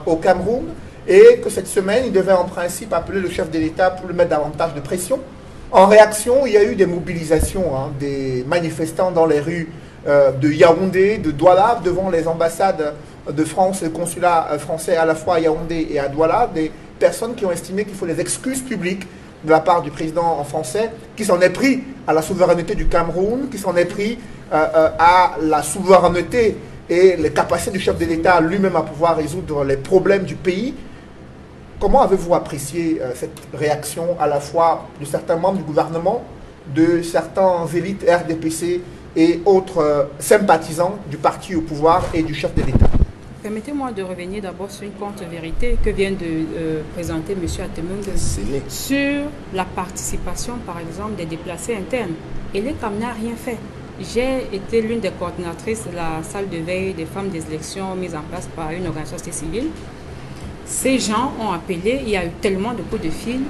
au Cameroun, et que cette semaine, il devait en principe appeler le chef de l'État pour lui mettre davantage de pression. En réaction, il y a eu des mobilisations, des manifestants dans les rues de Yaoundé, de Douala, devant les ambassades de France, le consulat français à la fois à Yaoundé et à Douala, des personnes qui ont estimé qu'il faut des excuses publiques de la part du président français, qui s'en est pris à la souveraineté du Cameroun, qui s'en est pris à la souveraineté et les capacités du chef de l'État lui-même à pouvoir résoudre les problèmes du pays. Comment avez-vous apprécié cette réaction à la fois de certains membres du gouvernement, de certains élites RDPC et autres sympathisants du parti au pouvoir et du chef de l'État? Permettez-moi de revenir d'abord sur une contre-vérité que vient de présenter M. Atemungue sur la participation, par exemple, des déplacés internes. Et l'ECAM n'a rien fait. J'ai été l'une des coordinatrices de la salle de veille des femmes des élections mise en place par une organisation civile. ces gens ont appelé, il y a eu tellement de coups de fil.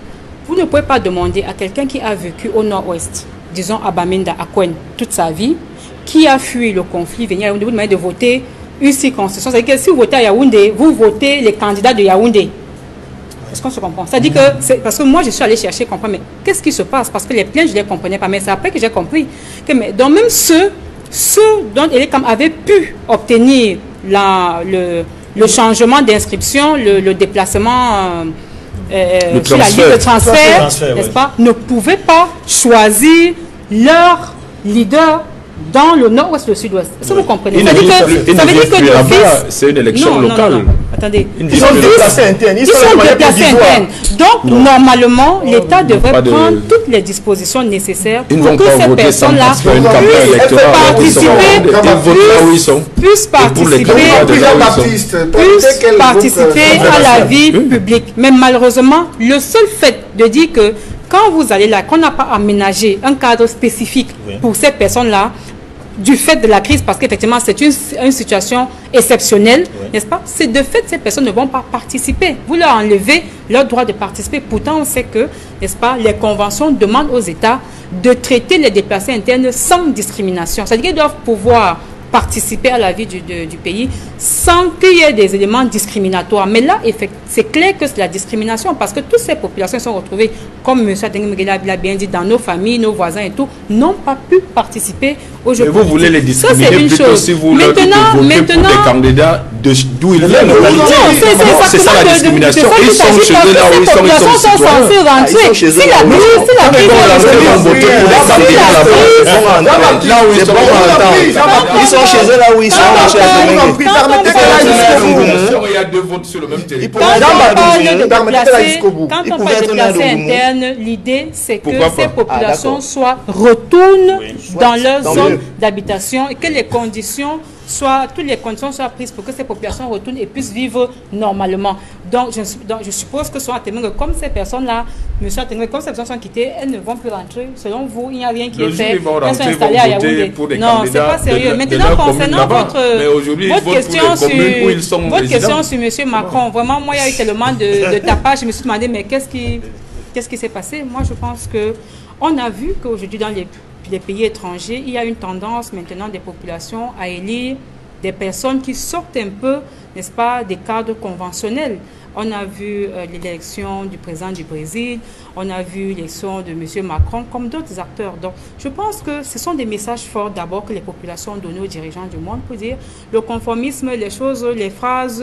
Vous ne pouvez pas demander à quelqu'un qui a vécu au nord-ouest, disons à Bamenda, à Kwen, toute sa vie, qui a fui le conflit, venir à Yaoundé, vous demandez de voter une circonscription. C'est-à-dire que si vous votez à Yaoundé, vous votez les candidats de Yaoundé. Est-ce qu'on se comprend? C'est-à-dire que, parce que moi je suis allé chercher, comprendre, mais qu'est-ce qui se passe? Parce que les plaintes, je ne les comprenais pas, mais c'est après que j'ai compris que donc même ceux dont Elecam avait pu obtenir le changement d'inscription, le déplacement sur la liste de transfert, n'est-ce pas, ne pouvaient pas choisir leur leader dans le nord-ouest, le sud-ouest. Est-ce que vous comprenez? Ça veut dire que c'est une élection locale. Non. Attendez. Ils sont déplacés internes. Ils sont déplacés internes. Donc, normalement, l'État devrait prendre toutes les dispositions nécessaires pour que ces personnes-là puissent participer à la vie publique. Mais malheureusement, le seul fait de dire que quand vous allez là, qu'on n'a pas aménagé un cadre spécifique pour ces personnes-là, du fait de la crise, parce qu'effectivement c'est une situation exceptionnelle, n'est-ce pas? C'est de fait ces personnes ne vont pas participer. Vous leur enlevez leur droit de participer. Pourtant on sait que, n'est-ce pas, les conventions demandent aux États de traiter les déplacés internes sans discrimination. C'est-à-dire qu'ils doivent pouvoir participer à la vie du pays sans qu'il y ait des éléments discriminatoires. Mais là, c'est clair que c'est la discrimination parce que toutes ces populations sont retrouvées, comme M. Adengue l'a bien dit, dans nos familles, nos voisins et tout, n'ont pas pu participer aux Jeux politiques. Mais vous voulez les discriminer plutôt si vous leur dites de voter pour des candidats d'où ils viennent. C'est ça la discrimination. Ils sont chez eux là où ils sont censés rentrer. Si la ils sont chez eux là où ils sont. Il y a deux votes sur le même territoire. Quand on parle de déplacés internes, l'idée c'est que ces populations retournent dans leur zone d'habitation et que les conditions toutes les conditions soient prises pour que ces populations retournent et puissent vivre normalement. Donc, je suppose que comme ces personnes-là, comme ces personnes sont quittées, elles ne vont plus rentrer. Selon vous, il n'y a rien qui est fait. Elles sont installées à Yaoundé. Non, c'est pas sérieux. Maintenant, concernant votre question sur M. Macron, vraiment, moi, il y a eu tellement de tapage. Je me suis demandé, mais qu'est-ce qui s'est passé? Moi, je pense qu'on a vu qu'aujourd'hui, dans les pays étrangers, il y a une tendance maintenant des populations à élire des personnes qui sortent un peu, n'est-ce pas, des cadres conventionnels. On a vu l'élection du président du Brésil, on a vu l'élection de M. Macron, comme d'autres acteurs. Donc, je pense que ce sont des messages forts d'abord que les populations ont donnés aux dirigeants du monde pour dire le conformisme, les choses, les phrases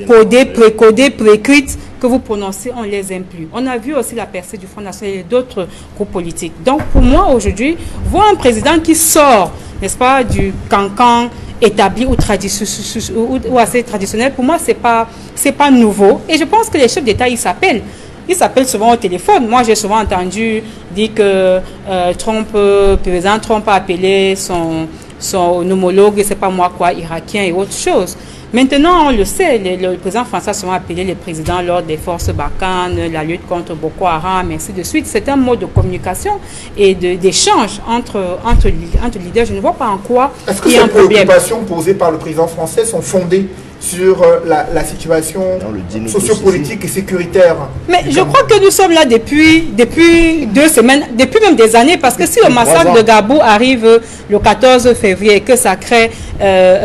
codées, précodées, préécrites que vous prononcez, on les aime plus. On a vu aussi la percée du Front National et d'autres groupes politiques. Donc, pour moi, aujourd'hui, voir un président qui sort, n'est-ce pas, du cancan établi ou assez traditionnel, pour moi, c'est pas nouveau. Et je pense que les chefs d'État, ils s'appellent souvent au téléphone. Moi, j'ai souvent entendu dire que président Trump a appelé son homologue, je ne sais pas moi quoi, irakien et autre chose. Maintenant, on le sait, le président François a souvent appelé les présidents lors des forces Barkhane, la lutte contre Boko Haram, et ainsi de suite. C'est un mode de communication et d'échange entre leaders. Je ne vois pas en quoi il y a un problème. Est-ce que ces préoccupations posées par le président français sont fondées sur la situation sociopolitique et sécuritaire? Mais je crois que nous sommes là depuis 2 semaines, depuis même des années, parce que si le massacre de Gabou arrive le 14 février et que ça crée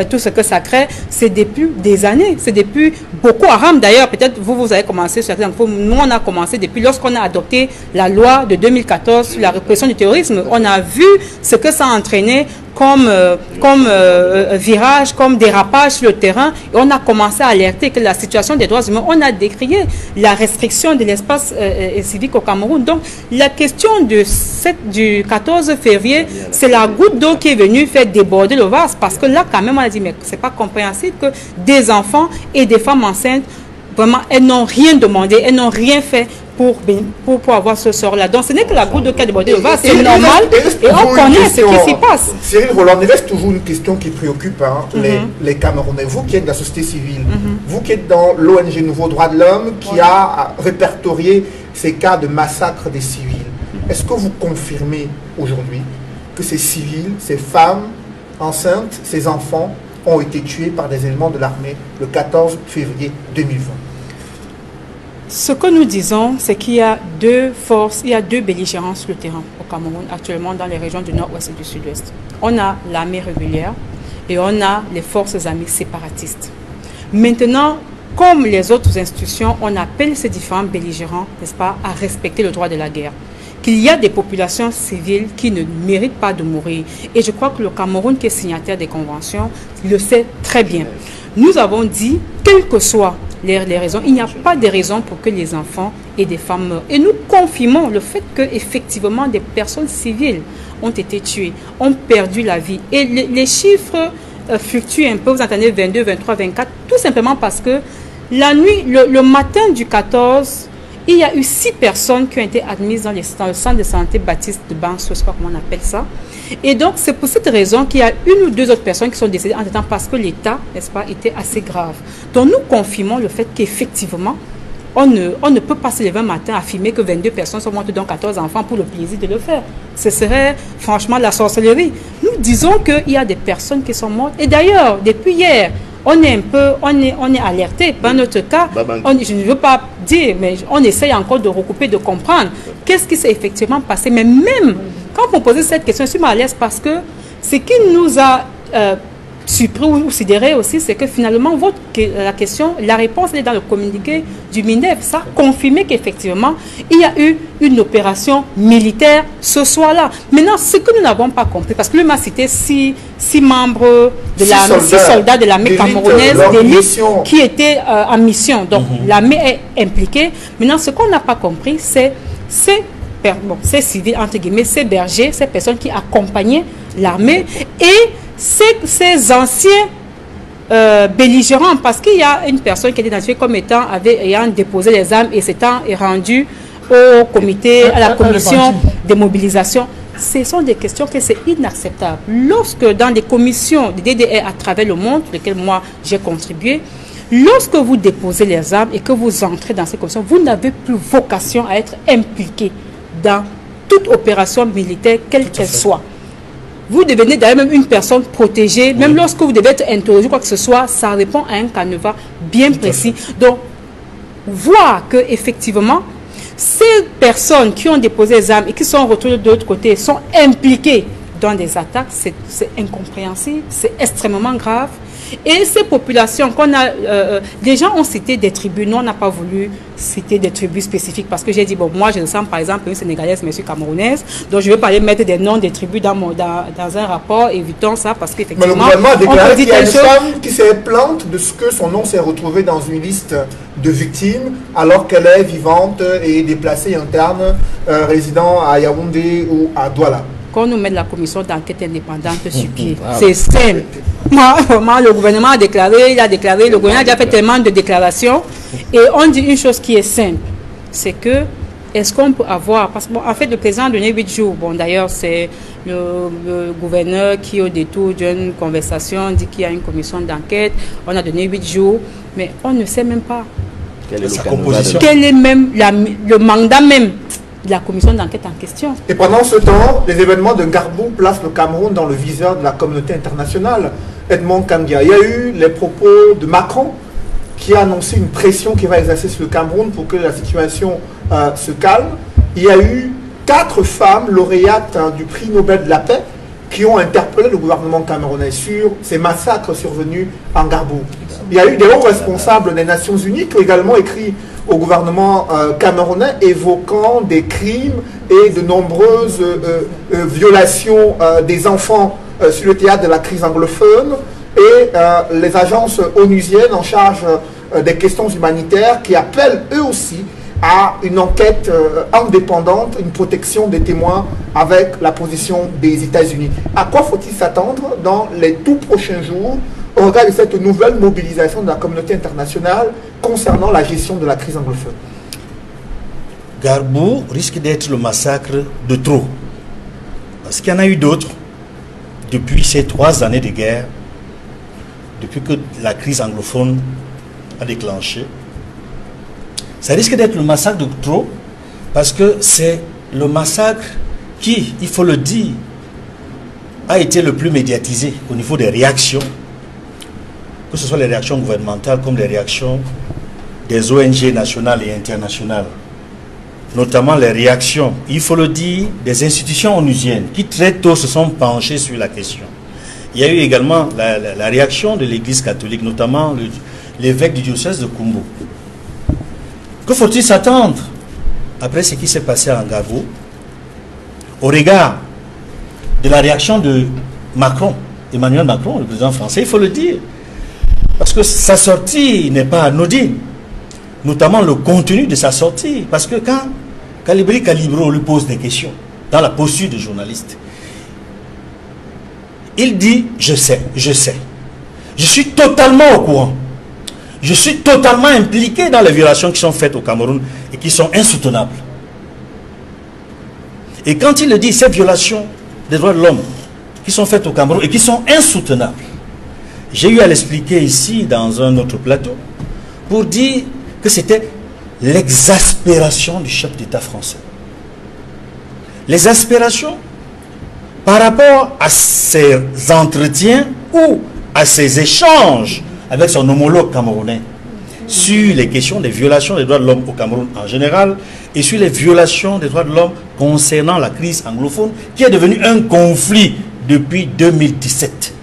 tout ce que ça crée, c'est depuis des années, c'est depuis Boko Haram d'ailleurs. Peut-être vous avez commencé sur certaines infos, nous on a commencé depuis lorsqu'on a adopté la loi de 2014 sur la répression du terrorisme. On a vu ce que ça a entraîné comme virage, comme dérapage sur le terrain, et on a commencé à alerter que la situation des droits humains, on a décrié la restriction de l'espace civique au Cameroun. Donc la question du 14 février, c'est la goutte d'eau qui est venue faire déborder le vase, parce que là quand même on a dit mais c'est pas compréhensible que des enfants et des femmes enceintes, vraiment elles n'ont rien demandé, elles n'ont rien fait pour avoir ce sort-là. Donc ce n'est que la goutte d'eau qui a débordé le vase, c'est normal, et on connaît ce qui s'y passe. Cyril Roland, il reste toujours une question qui préoccupe les Camerounais. Vous qui êtes de la société civile, vous qui êtes dans l'ONG Nouveau Droit de l'Homme, qui a répertorié ces cas de massacre des civils, est-ce que vous confirmez aujourd'hui que ces civils, ces femmes enceintes, ces enfants ont été tués par des éléments de l'armée le 14 février 2020? Ce que nous disons, c'est qu'il y a deux forces, il y a deux belligérants sur le terrain au Cameroun, actuellement dans les régions du nord-ouest et du sud-ouest. On a l'armée régulière et on a les forces armées séparatistes. Maintenant, comme les autres institutions, on appelle ces différents belligérants, n'est-ce pas, à respecter le droit de la guerre. Qu'il y a des populations civiles qui ne méritent pas de mourir. Et je crois que le Cameroun, qui est signataire des conventions, le sait très bien. Nous avons dit, quelles que soient les raisons, il n'y a pas de raison pour que les enfants et des femmes meurent. Et nous confirmons le fait qu'effectivement, des personnes civiles ont été tuées, ont perdu la vie. Et les chiffres fluctuent un peu, vous entendez 22, 23, 24, tout simplement parce que la nuit, le matin du 14, il y a eu 6 personnes qui ont été admises dans le centre de santé Baptiste de Banso, je sais pas comment on appelle ça. Et donc, c'est pour cette raison qu'il y a 1 ou 2 autres personnes qui sont décédées en temps parce que l'état, n'est-ce pas, était assez grave. Donc, nous confirmons le fait qu'effectivement, on ne peut pas se lever un matin affirmer que 22 personnes sont mortes, dont 14 enfants, pour le plaisir de le faire. Ce serait franchement la sorcellerie. Nous disons qu'il y a des personnes qui sont mortes. Et d'ailleurs, depuis hier, on est alerté. Dans notre cas, je ne veux pas dire, mais on essaye encore de recouper, de comprendre qu'est-ce qui s'est effectivement passé. Mais même quand on posait cette question, je suis mal à l'aise parce que ce qui nous a surpris ou sidéré aussi, c'est que finalement, la réponse est dans le communiqué du MINDEF. Ça a confirmé qu'effectivement, il y a eu une opération militaire ce soir-là. Maintenant, ce que nous n'avons pas compris, parce que lui m'a cité 6 membres de l'armée, 6 soldats de l'armée camerounaise d'élite qui étaient en mission. Donc, l'armée est impliquée. Maintenant, ce qu'on n'a pas compris, c'est ces civils, entre guillemets, ces bergers, ces personnes qui accompagnaient l'armée et ces anciens belligérants, parce qu'il y a une personne qui est identifiée comme ayant déposé les armes et s'étant rendu au comité, à la commission de mobilisation. Ce sont des questions que c'est inacceptable. Lorsque dans les commissions de DDR à travers le monde, pour lesquelles moi j'ai contribué, lorsque vous déposez les armes et que vous entrez dans ces commissions, vous n'avez plus vocation à être impliqué dans toute opération militaire, quelle qu'elle soit. Vous devenez d'ailleurs même une personne protégée, même lorsque vous devez être interrogé, quoi que ce soit, ça répond à un canevas bien précis. Donc, voir que effectivement, ces personnes qui ont déposé les armes et qui sont retrouvées de l'autre côté sont impliquées dans des attaques, c'est incompréhensible, c'est extrêmement grave. Et ces populations qu'on a, les gens ont cité des tribus, nous on n'a pas voulu citer des tribus spécifiques parce que j'ai dit, bon, moi je ressemble par exemple à une sénégalaise, mais je suis camerounaise, donc je ne vais pas aller mettre des noms des tribus dans un rapport, évitons ça parce qu'effectivement. Mais le gouvernement a déclaré qu'il y a une femme qui s'est plainte de ce que son nom s'est retrouvé dans une liste de victimes alors qu'elle est vivante et déplacée interne, résidant à Yaoundé ou à Douala. Qu'on nous mette la commission d'enquête indépendante sur pied. C'est simple. Moi, le gouvernement a déclaré, le gouvernement a déjà fait tellement de déclarations. Et on dit une chose qui est simple, c'est que, est-ce qu'on peut avoir, parce qu'en fait, le président a donné 8 jours. Bon, d'ailleurs, c'est le gouverneur qui, au détour d'une conversation, dit qu'il y a une commission d'enquête. On a donné 8 jours, mais on ne sait même pas quel est même le mandat même de la commission d'enquête en question. Et pendant ce temps, les événements de Gbagbo placent le Cameroun dans le viseur de la communauté internationale. Edmond Kandia, il y a eu les propos de Macron qui a annoncé une pression qui va exercer sur le Cameroun pour que la situation se calme. Il y a eu 4 femmes lauréates du prix Nobel de la paix qui ont interpellé le gouvernement camerounais sur ces massacres survenus en Gbagbo. Il y a eu des hauts responsables des Nations Unies qui ont également écrit au gouvernement camerounais évoquant des crimes et de nombreuses violations des enfants sur le théâtre de la crise anglophone et les agences onusiennes en charge des questions humanitaires qui appellent eux aussi à une enquête indépendante, une protection des témoins avec la position des États-Unis. À quoi faut-il s'attendre dans les tout prochains jours au regard de cette nouvelle mobilisation de la communauté internationale concernant la gestion de la crise anglophone? Gbagbo risque d'être le massacre de trop. Parce qu'il y en a eu d'autres depuis ces 3 années de guerre, depuis que la crise anglophone a déclenché. Ça risque d'être le massacre de trop parce que c'est le massacre qui, il faut le dire, a été le plus médiatisé au niveau des réactions, que ce soit les réactions gouvernementales comme les réactions des ONG nationales et internationales, notamment les réactions, il faut le dire, des institutions onusiennes qui très tôt se sont penchées sur la question. Il y a eu également la réaction de l'Église catholique, notamment l'évêque du diocèse de Kumbo. Que faut-il s'attendre après ce qui s'est passé à Ngabo au regard de la réaction de Macron, Emmanuel Macron, le président français, il faut le dire, parce que sa sortie n'est pas anodine, notamment le contenu de sa sortie, parce que quand Calibri Calibro lui pose des questions dans la posture de journaliste, il dit « je sais, je suis totalement au courant, je suis totalement impliqué dans les violations qui sont faites au Cameroun et qui sont insoutenables ». Et quand il le dit, ces violations des droits de l'homme qui sont faites au Cameroun et qui sont insoutenables, j'ai eu à l'expliquer ici dans un autre plateau pour dire que c'était l'exaspération du chef d'État français. L'exaspération par rapport à ses entretiens ou à ses échanges avec son homologue camerounais sur les questions des violations des droits de l'homme au Cameroun en général et sur les violations des droits de l'homme concernant la crise anglophone qui est devenue un conflit depuis 2017.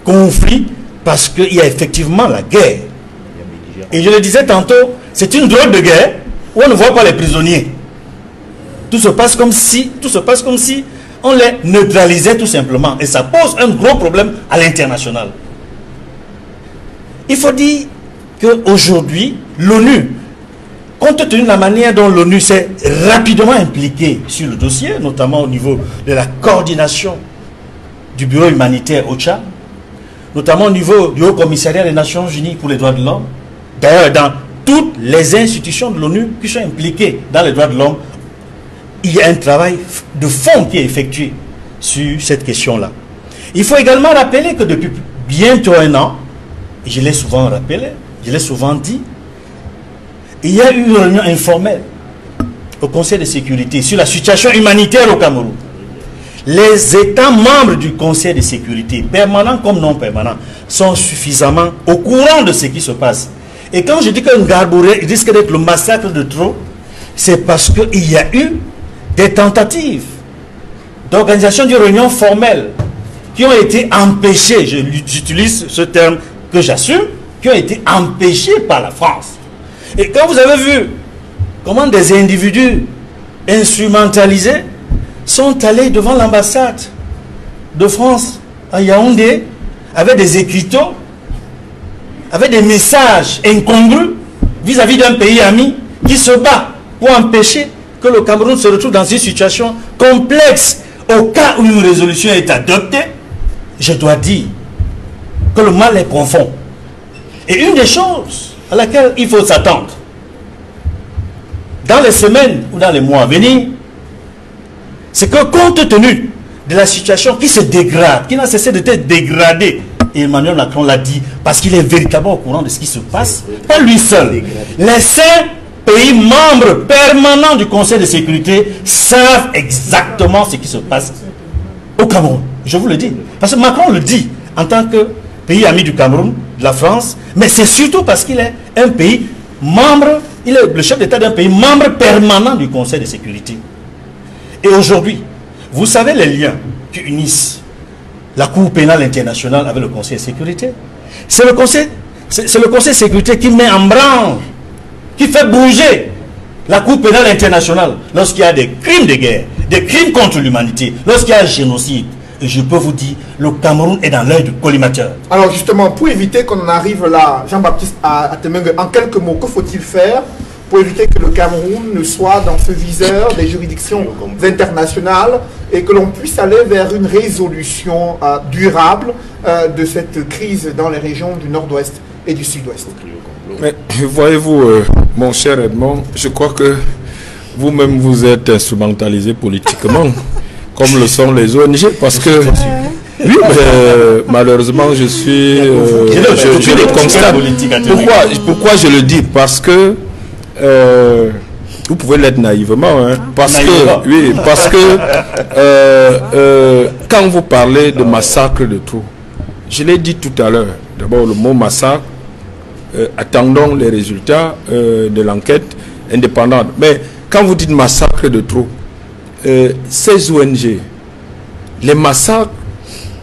Conflit parce qu'il y a effectivement la guerre. Et je le disais tantôt, c'est une drôle de guerre où on ne voit pas les prisonniers. Tout se passe comme si on les neutralisait tout simplement. Et ça pose un gros problème à l'international. Il faut dire qu'aujourd'hui, l'ONU, compte tenu de la manière dont l'ONU s'est rapidement impliquée sur le dossier, notamment au niveau de la coordination du bureau humanitaire au Tchad, notamment au niveau du Haut Commissariat des Nations Unies pour les droits de l'homme, d'ailleurs dans toutes les institutions de l'ONU qui sont impliquées dans les droits de l'homme, il y a un travail de fond qui est effectué sur cette question-là. Il faut également rappeler que depuis bientôt un an, et je l'ai souvent rappelé, je l'ai souvent dit, il y a eu une réunion informelle au Conseil de sécurité sur la situation humanitaire au Cameroun. Les États membres du Conseil de sécurité, permanents comme non permanents, sont suffisamment au courant de ce qui se passe. Et quand je dis qu'un Garbouré risque d'être le massacre de trop, c'est parce qu'il y a eu des tentatives d'organisation d'une réunion formelle qui ont été empêchées, j'utilise ce terme que j'assume, qui ont été empêchées par la France. Et quand vous avez vu comment des individus instrumentalisés sont allés devant l'ambassade de France à Yaoundé avec des écriteaux, avec des messages incongrus vis-à-vis d'un pays ami qui se bat pour empêcher que le Cameroun se retrouve dans une situation complexe au cas où une résolution est adoptée, je dois dire que le mal est profond. Et une des choses à laquelle il faut s'attendre dans les semaines ou dans les mois à venir, c'est que compte tenu de la situation qui se dégrade, qui n'a cessé de être dégradée, et Emmanuel Macron l'a dit, parce qu'il est véritablement au courant de ce qui se passe, pas lui seul. Les 5 pays membres permanents du Conseil de sécurité savent exactement ce qui se passe au Cameroun. Je vous le dis. Parce que Macron le dit en tant que pays ami du Cameroun, de la France, mais c'est surtout parce qu'il est un pays membre, il est le chef d'État d'un pays membre permanent du Conseil de sécurité. Et aujourd'hui, vous savez les liens qui unissent la Cour pénale internationale avec le Conseil de sécurité. C'est le Conseil de sécurité qui met en branle, qui fait bouger la Cour pénale internationale lorsqu'il y a des crimes de guerre, des crimes contre l'humanité, lorsqu'il y a un génocide. Et je peux vous dire, le Cameroun est dans l'œil du collimateur. Alors justement, pour éviter qu'on en arrive là, Jean-Baptiste Atemengue, en quelques mots, que faut-il faire pour éviter que le Cameroun ne soit dans ce viseur des juridictions internationales et que l'on puisse aller vers une résolution durable de cette crise dans les régions du nord-ouest et du sud-ouest? Mais voyez-vous, mon cher Edmond, je crois que vous-même vous êtes instrumentalisé politiquement, comme le sont les ONG, parce que oui, malheureusement, je suis, je le constate. Pourquoi je le dis? Parce que vous pouvez l'être naïvement, hein, parce que oui, parce que quand vous parlez de massacre de trop, je l'ai dit tout à l'heure. D'abord, le mot massacre attendons les résultats de l'enquête indépendante. Mais quand vous dites massacre de trop, ces ONG, les massacres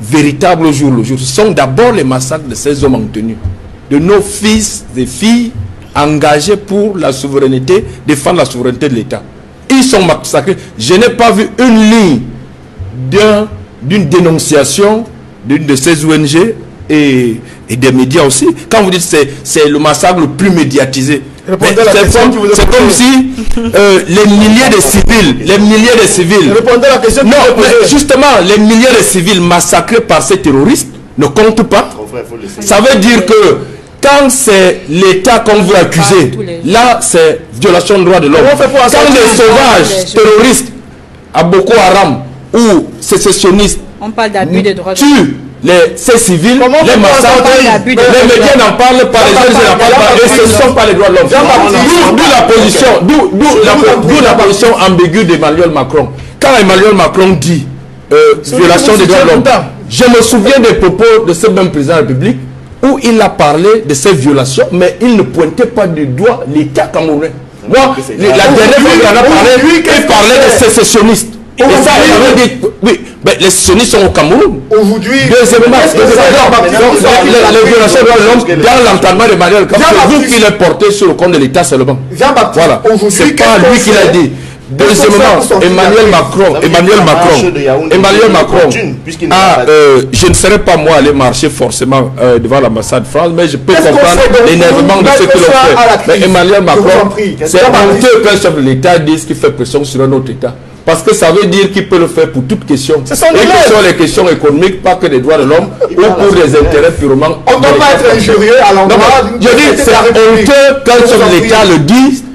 véritables au jour le jour, sont d'abord les massacres de ces hommes en tenue, de nos fils et filles engagés pour la souveraineté, défendre la souveraineté de l'État. Ils sont massacrés. Je n'ai pas vu une ligne d'une dénonciation d'une de ces ONG et des médias aussi. Quand vous dites c'est le massacre le plus médiatisé, c'est comme si les milliers de civils, Répondez à la question. non, mais justement, les milliers de civils massacrés par ces terroristes ne comptent pas. Ça veut dire que quand c'est l'État qu'on veut accuser, là c'est violation des droits de l'homme. Quand les sauvages terroristes à Boko Haram ou sécessionnistes on parle d'abus des droits de l'homme, ces civils, les massacres, les médias n'en parlent pas, les gens n'en parlent pas, et ce ne sont pas les droits de l'homme. D'où la position ambiguë d'Emmanuel Macron. Quand Emmanuel Macron dit violation des droits de l'homme, je me souviens des propos de ce même président de la République où il a parlé de ces violations, mais il ne pointait pas du doigt l'État camerounais. Moi, la dernière fois qu'il en a parlé, il parlait de sécessionnistes. Et ça, il avait dit, oui, mais les sécessionnistes sont au Cameroun. Aujourd'hui, deuxièmement, les violations de droits de l'homme dans l'entendement d'Emmanuel Macron, c'est vous qui les portez sur le compte de l'État seulement. Voilà, c'est pas lui qui l'a dit. Deuxièmement, Emmanuel Macron je ne serais pas moi aller marcher forcément devant l'ambassade de France, mais je peux comprendre l'énervement de ceux qui l'ont fait. Mais Emmanuel Macron, c'est honteux qu'un chef de l'État dise qu'il fait pression sur un autre État. Parce que ça veut dire qu'il peut le faire pour toute question. Ce sont les questions économiques, pas que des droits de l'homme, ou pour des intérêts purement... On ne doit pas être injurieux à l'endroit... Je dis, c'est honteux qu'un chef de l'État le dise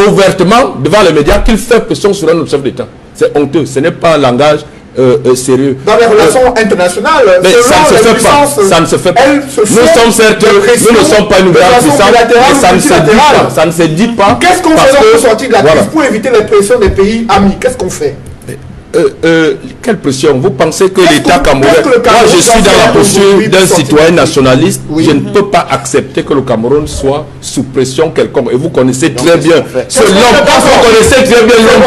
ouvertement devant les médias qu'il fait pression sur un autre chef d'État. C'est honteux, ce n'est pas un langage sérieux. Dans les relations internationales, mais ça ne se fait pas. Ça ne se fait pas. Nous sommes certes, nous ne sommes pas une grande puissance, mais ça ne se dit pas. Ça ne se dit pas. Qu'est-ce qu'on fait pour sortir de la crise pour éviter les pressions des pays amis? Qu'est-ce qu'on fait? Quelle pression? Vous pensez que l'État camerounais... Moi, je suis dans la posture d'un citoyen nationaliste. Je ne peux pas accepter que le Cameroun soit sous pression quelconque. Et vous connaissez très bien l'homme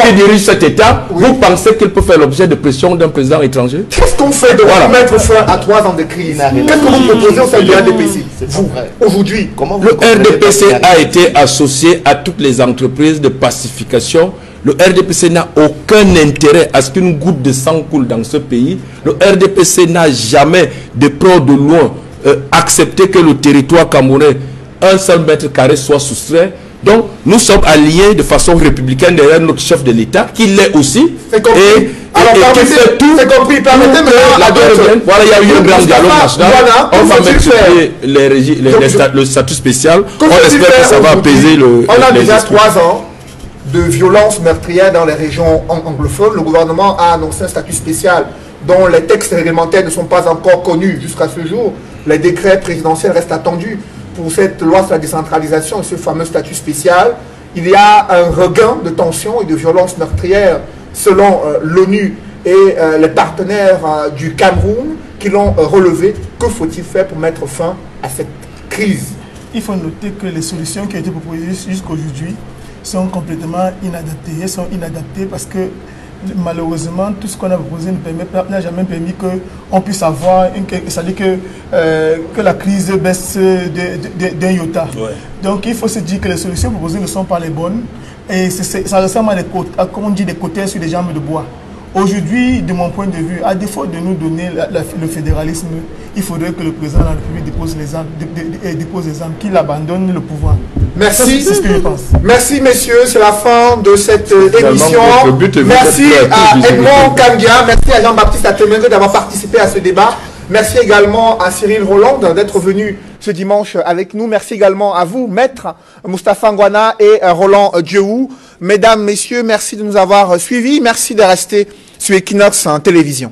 qui dirige cet État. Vous pensez qu'il peut faire l'objet de pression d'un président étranger? Qu'est-ce qu'on fait de mettre fin à 3 ans de crise? Qu'est-ce que vous proposez au sein du RDPC? Vous, aujourd'hui, le RDPC a été associé à toutes les entreprises de pacification. Le RDPC n'a aucun intérêt à ce qu'une goutte de sang coule dans ce pays. Le RDPC n'a jamais, de près ou de loin, accepté que le territoire camerounais, un seul mètre carré, soit soustrait. Donc, nous sommes alliés de façon républicaine derrière notre chef de l'État, qui l'est aussi. C'est compris. Alors, qui fait tout. C'est compris. Permettez-moi voilà, il y a eu un grand dialogue national. On va mettre le statut spécial. On espère que ça va apaiser le... On a déjà 3 ans de violences meurtrières dans les régions anglophones. Le gouvernement a annoncé un statut spécial dont les textes réglementaires ne sont pas encore connus jusqu'à ce jour. Les décrets présidentiels restent attendus pour cette loi sur la décentralisation et ce fameux statut spécial. Il y a un regain de tensions et de violences meurtrières selon l'ONU et les partenaires du Cameroun qui l'ont relevé. Que faut-il faire pour mettre fin à cette crise? Il faut noter que les solutions qui ont été proposées jusqu'à aujourd'hui sont complètement inadaptées. Elles sont inadaptées parce que malheureusement, tout ce qu'on a proposé n'a jamais permis qu'on puisse avoir, c'est-à-dire que la crise baisse d'un iota. Ouais. Donc il faut se dire que les solutions proposées ne sont pas les bonnes et ça ressemble à comme on dit, des côtés sur des jambes de bois. Aujourd'hui, de mon point de vue, à défaut de nous donner le fédéralisme, il faudrait que le président de la République dépose les armes, qu'il abandonne le pouvoir. Merci. C'est ce que je pense. Merci messieurs, c'est la fin de cette émission. Merci à Edmond Kangia, merci à Jean-Baptiste Atemengue d'avoir participé à ce débat. Merci également à Cyril Roland d'être venu ce dimanche avec nous. Merci également à vous, maître Moustapha Ngwana et Roland Dieou. Mesdames, messieurs, merci de nous avoir suivis. Merci de rester sur Equinox Télévision.